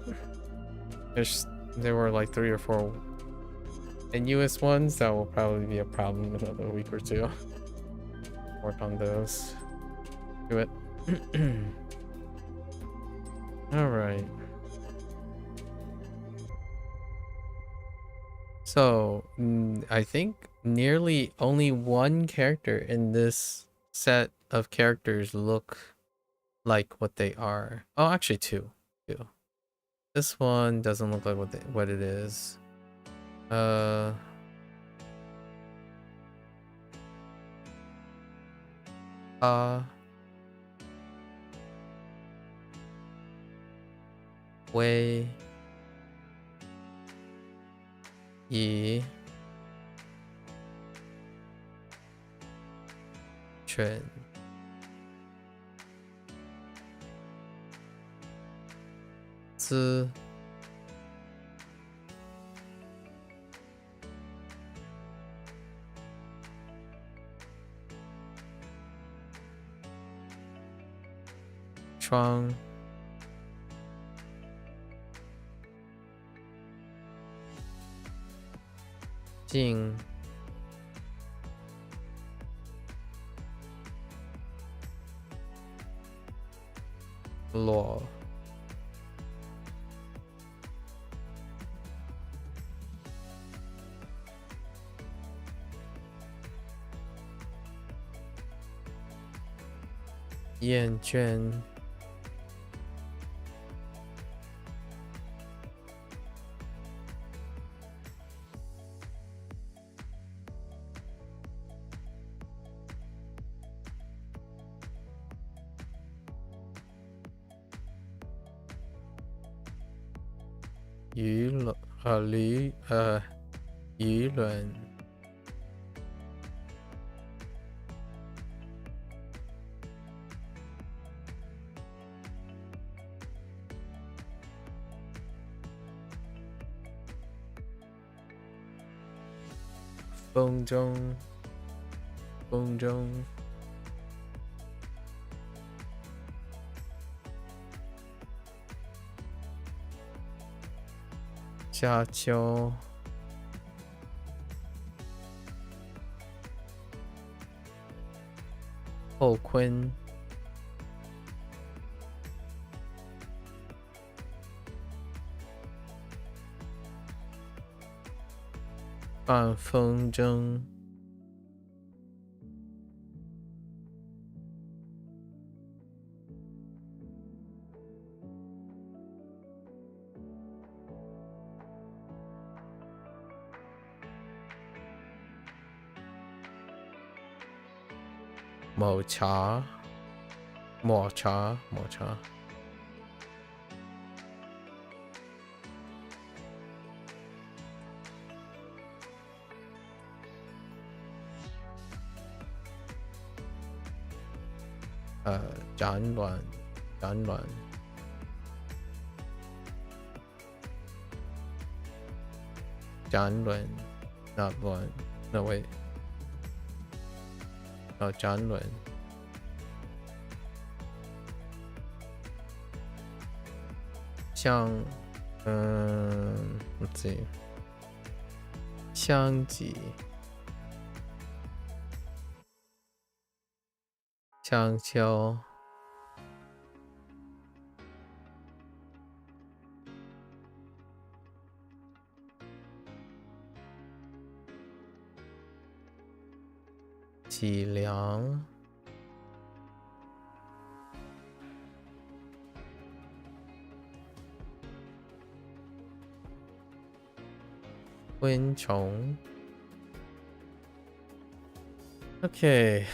There were like 3 or 4 tenuous ones that will probably be a problem in another week or 2. Work on those. Do it. All right. So, I think nearly only one character in this set of characters look like what they are. Oh, actually 2. This one doesn't look like what it is. Wei Yi Chen Zi Chuang Jing Luo 厌倦。舆论。风中，风中。夏秋。后坤。半风筝。抹茶，抹茶，抹茶。展览，展览。展览 not one. No wait. No, 展览。像let's see. 相机。香蕉。脊梁。昆虫。Okay,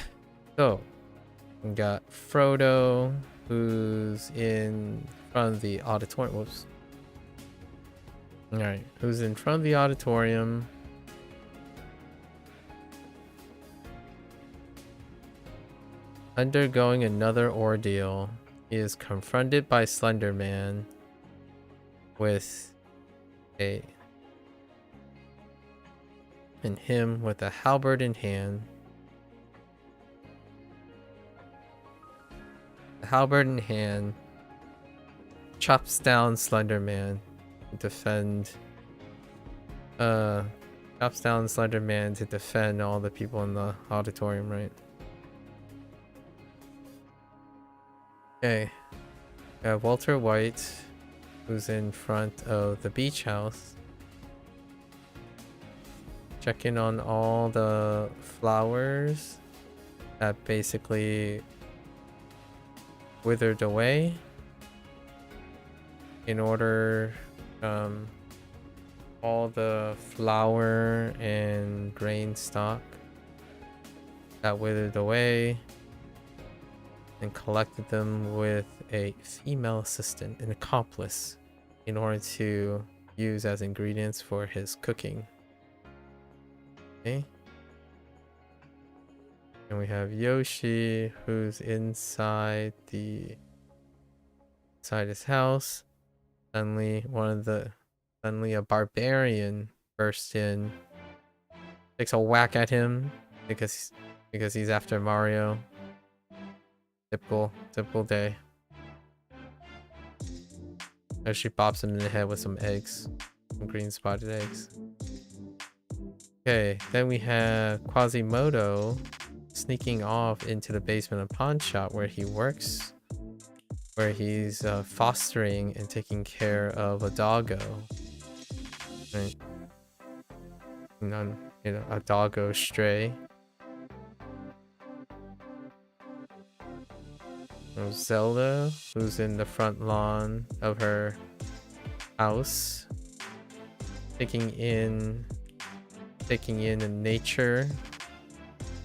so we got Frodo, who's in front of the auditorium. Whoops. Alright, who's in front of the auditorium. Undergoing another ordeal. He is confronted by Slender Man with a halberd in hand. The halberd in hand chops down Slender Man to defend all the people in the auditorium, right? Okay. We have Walter White, who's in front of the beach house, checking on all the flowers that basically withered away in order all the flour and grain stock that withered away, and collected them with a female assistant, an accomplice, in order to use as ingredients for his cooking. Okay. And we have Yoshi, who's inside his house. Suddenly a barbarian bursts in, takes a whack at him because he's after Mario. Typical day. Yoshi bops him in the head with some eggs, some green spotted eggs. Okay, then we have Quasimodo sneaking off into the basement of pawn shop where he works, where he's fostering and taking care of a doggo. Right. A doggo stray. Zelda, who's in the front lawn of her house, taking in the nature.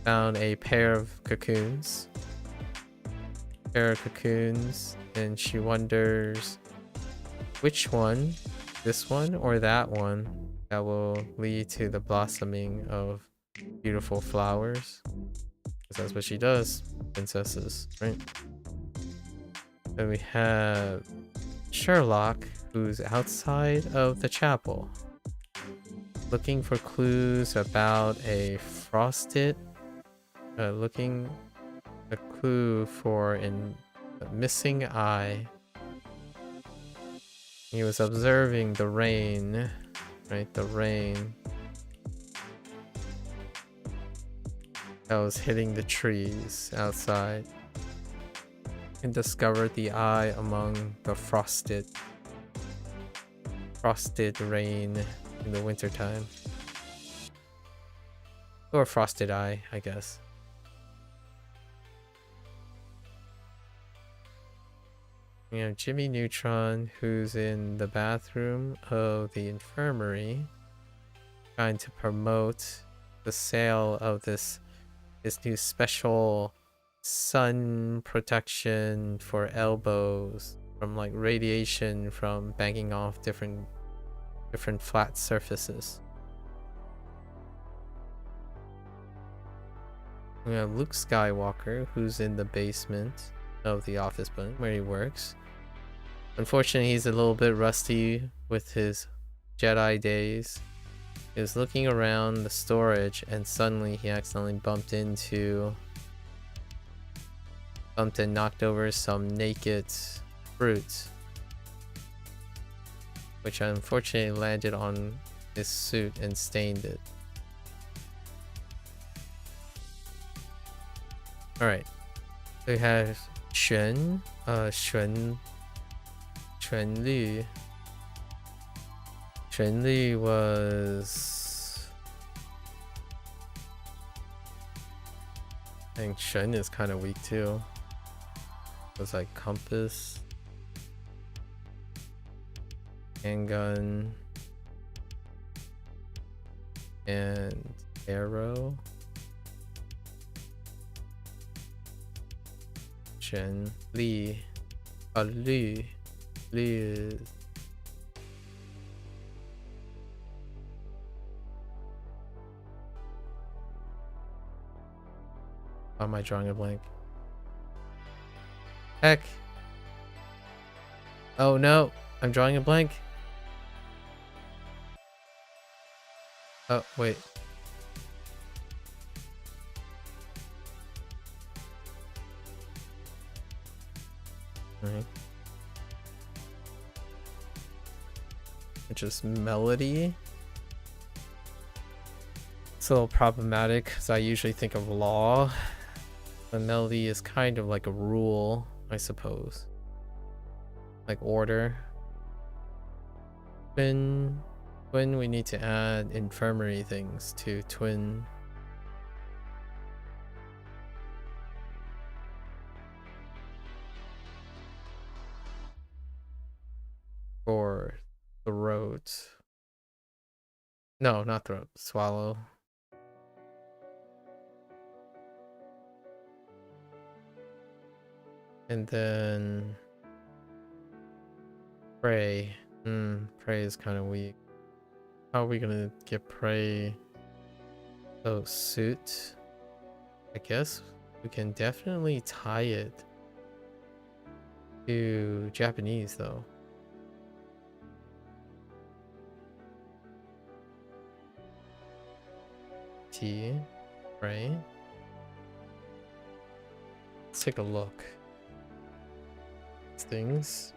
Found a pair of cocoons. And she wonders which one, this one or that one, that will lead to the blossoming of beautiful flowers. Because that's what she does, princesses, right? Then we have Sherlock, who's outside of the chapel, looking for clues about a frosted, looking a clue for a missing eye. He was observing the rain, right? The rain that was hitting the trees outside, and discovered the eye among the frosted rain in the wintertime. Or frosted eye, I guess. You know, Jimmy Neutron, who's in the bathroom of the infirmary, trying to promote the sale of this new special sun protection for elbows from like radiation from banging off different flat surfaces. We have Luke Skywalker, who's in the basement of the office building where he works. Unfortunately, he's a little bit rusty with his Jedi days. He was looking around the storage and suddenly he accidentally bumped and knocked over some naked fruit, which unfortunately landed on his suit and stained it. Alright, we have Xuan Li. Xuan Li was... I think Xuan is kind of weak too. It was like compass, handgun, and arrow. Xuan Li. Li is... Why am I drawing a blank? Heck. Oh no, I'm drawing a blank. Oh, wait. Alright. Which is melody. It's a little problematic because I usually think of law. The melody is kind of like a rule, I suppose. Like order. Twin we need to add infirmary things to twin. For throat. No, not throat. Swallow. And then prey. Prey is kind of weak. How are we gonna get prey? Oh, suit. I guess we can definitely tie it to Japanese though. T, right? Let's take a look. Things.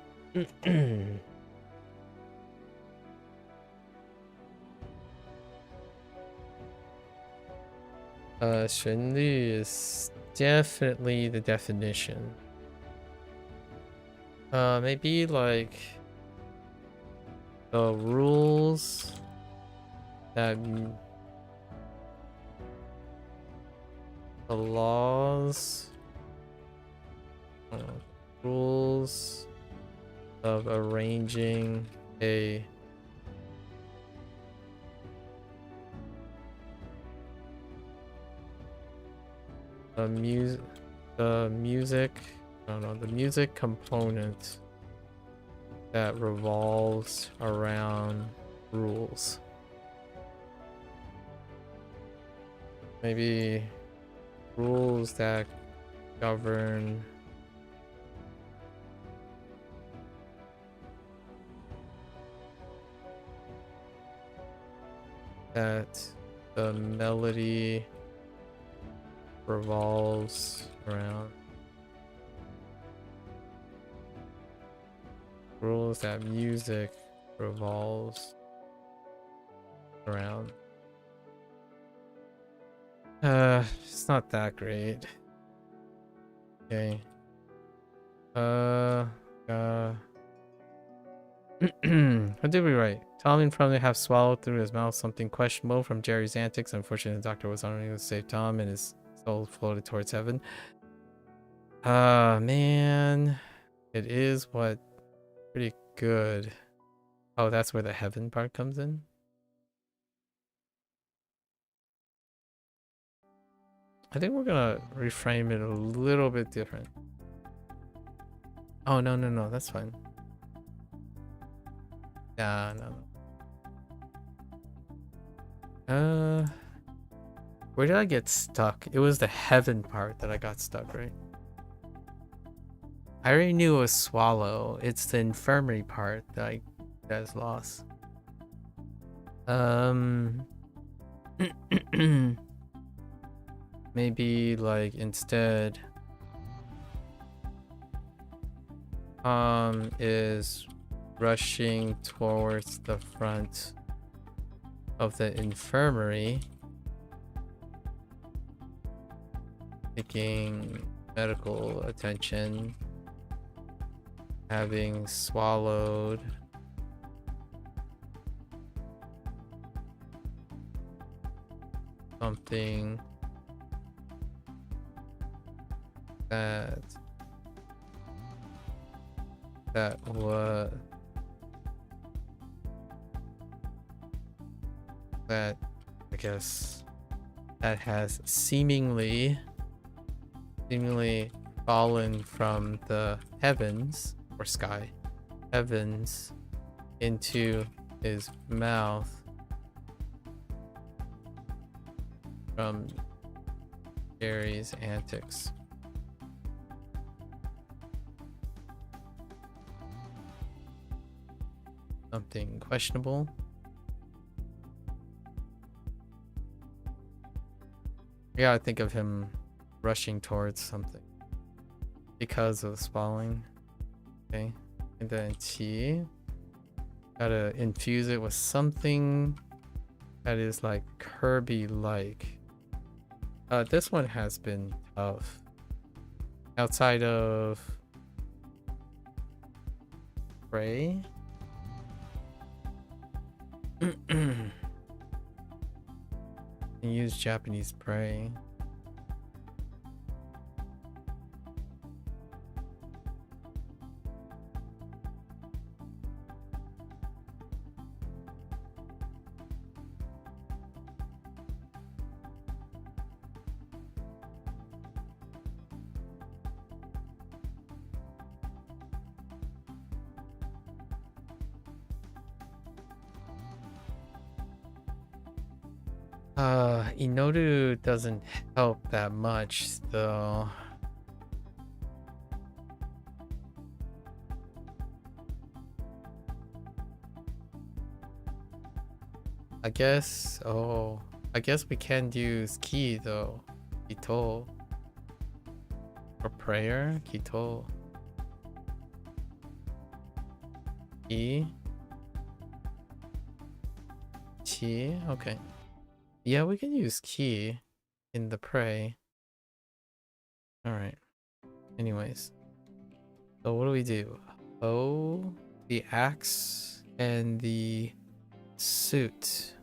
Xuan Li is definitely the definition. Maybe like the rules that the laws uh, rules of arranging a music, the music, I don't know, the music component that revolves around rules. Maybe rules that govern that the melody revolves around. Rules that music revolves around. It's not that great. Okay. What did we write? Tom in front of me have swallowed through his mouth something questionable from Jerry's antics. Unfortunately, the doctor was unable to save Tom and his soul floated towards heaven. Man. It is what? Pretty good. Oh, that's where the heaven part comes in? I think we're gonna reframe it a little bit different. Oh, no, that's fine. Nah, no. Where did I get stuck? It was the heaven part that I got stuck, right? I already knew it was swallow. It's the infirmary part that I guys lost. Maybe like instead is rushing towards the front of the infirmary, seeking medical attention, having swallowed something that I guess that has seemingly fallen from the heavens or sky heavens into his mouth from Jerry's antics. Something questionable. I gotta think of him rushing towards something because of the swallowing. Okay, and then T. Gotta infuse it with something that is like Kirby-like. This one has been tough. Outside of Prey. Use Japanese Prey. Inoru doesn't help that much though. I guess we can use ki though. Kito. For prayer, kito. Ki. Chi, okay. Yeah, we can use ki in the pray. Alright. Anyways. So what do we do? Oh, the axe and the suit.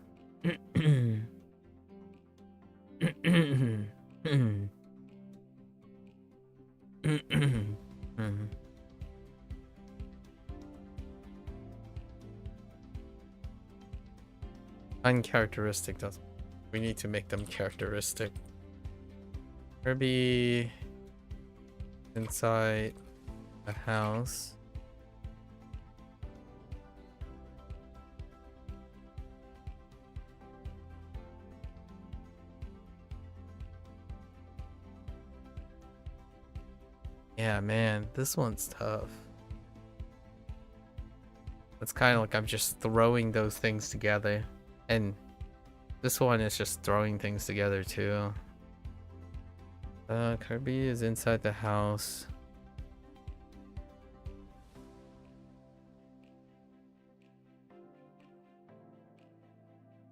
Mhm. Uncharacteristic doesn't. We need to make them characteristic. Kirby inside a house. Yeah, man, this one's tough. It's kind of like I'm just throwing those things together. And this one is just throwing things together too. Kirby is inside the house.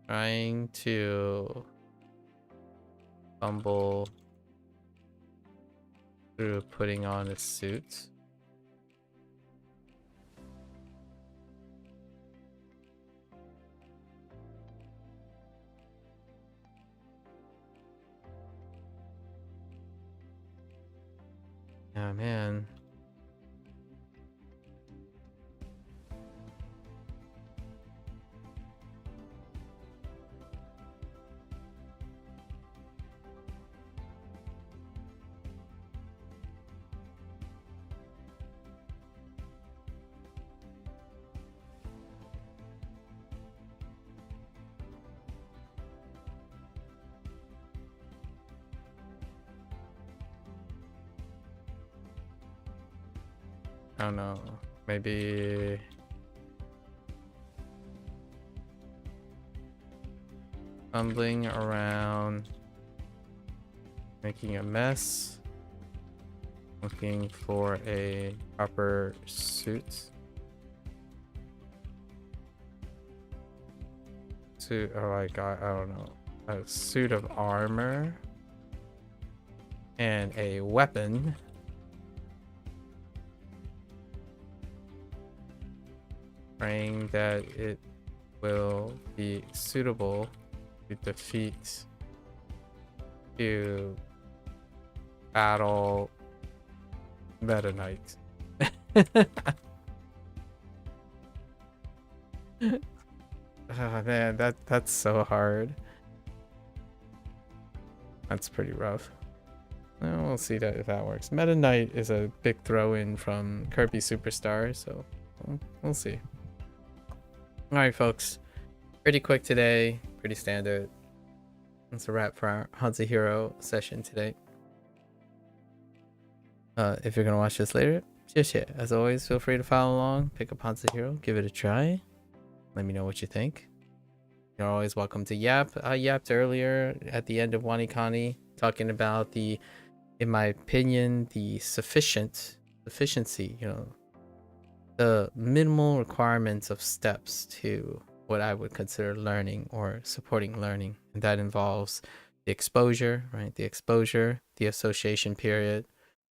Trying to fumble through putting on a suit. Yeah, man. I don't know. Maybe fumbling around, making a mess, looking for a proper suit. Or like, I don't know, a suit of armor and a weapon. Praying that it will be suitable to defeat, to battle Meta Knight. Oh man, that's so hard. That's pretty rough. Well, we'll see that if that works. Meta Knight is a big throw-in from Kirby Superstar, so we'll see. Alright folks, pretty quick today, pretty standard. That's a wrap for our HanziHero session today. If you're gonna watch this later, as always, feel free to follow along, pick up HanziHero, give it a try. Let me know what you think. You're always welcome to yap. I yapped earlier at the end of WaniKani, talking about the, in my opinion, the sufficiency, you know, the minimal requirements of steps to what I would consider learning or supporting learning. And that involves the exposure, right? The exposure, the association period,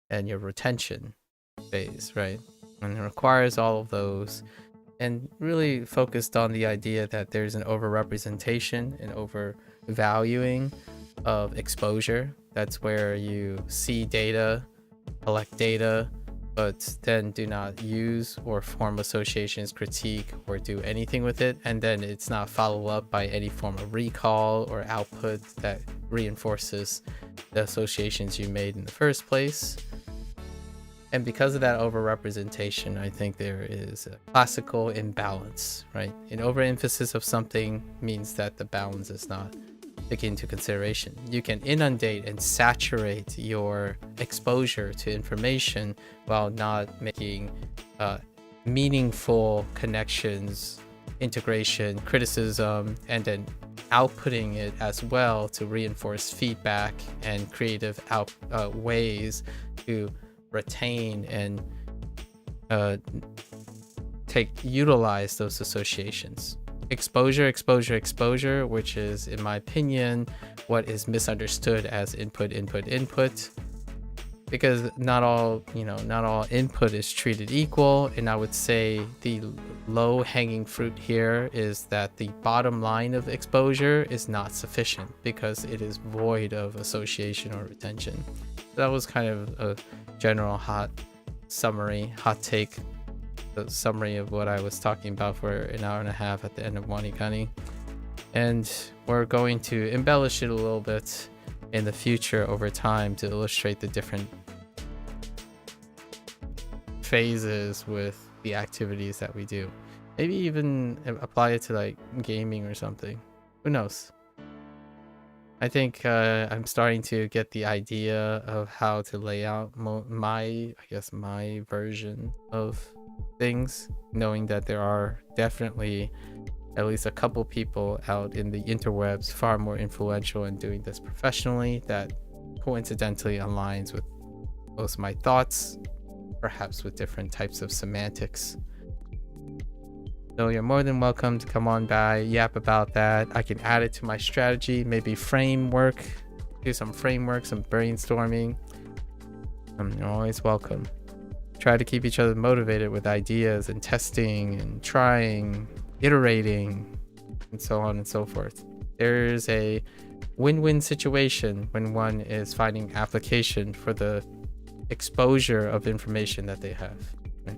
and your retention phase, right? And it requires all of those, and really focused on the idea that there's an overrepresentation and overvaluing of exposure. That's where you see data, collect data, but then do not use or form associations, critique, or do anything with it. And then it's not followed up by any form of recall or output that reinforces the associations you made in the first place. And because of that overrepresentation, I think there is a classical imbalance, right? An overemphasis of something means that the balance is not taken into consideration. You can inundate and saturate your exposure to information while not making meaningful connections, integration, criticism, and then outputting it as well to reinforce feedback and creative ways to retain and utilize those associations. Exposure, which is, in my opinion, what is misunderstood as input, because not all input is treated equal. And I would say the low-hanging fruit here is that the bottom line of exposure is not sufficient because it is void of association or retention. That was kind of a general hot summary, hot take, the summary of what I was talking about for an hour and a half at the end of WaniKani. And we're going to embellish it a little bit in the future over time to illustrate the different phases with the activities that we do. Maybe even apply it to like gaming or something. Who knows? I think I'm starting to get the idea of how to lay out my version of things, knowing that there are definitely at least a couple people out in the interwebs far more influential in doing this professionally that coincidentally aligns with both my thoughts, perhaps with different types of semantics. So you're more than welcome to come on by, yap about that. I can add it to my strategy, maybe framework, do some framework, some brainstorming. You're always welcome. Try to keep each other motivated with ideas and testing and trying, iterating, and so on and so forth. There's a win-win situation when one is finding application for the exposure of information that they have. Right?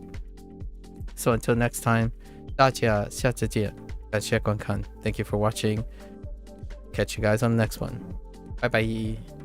So until next time, 大家下次见，感谢观看. Thank you for watching. Catch you guys on the next one. Bye bye.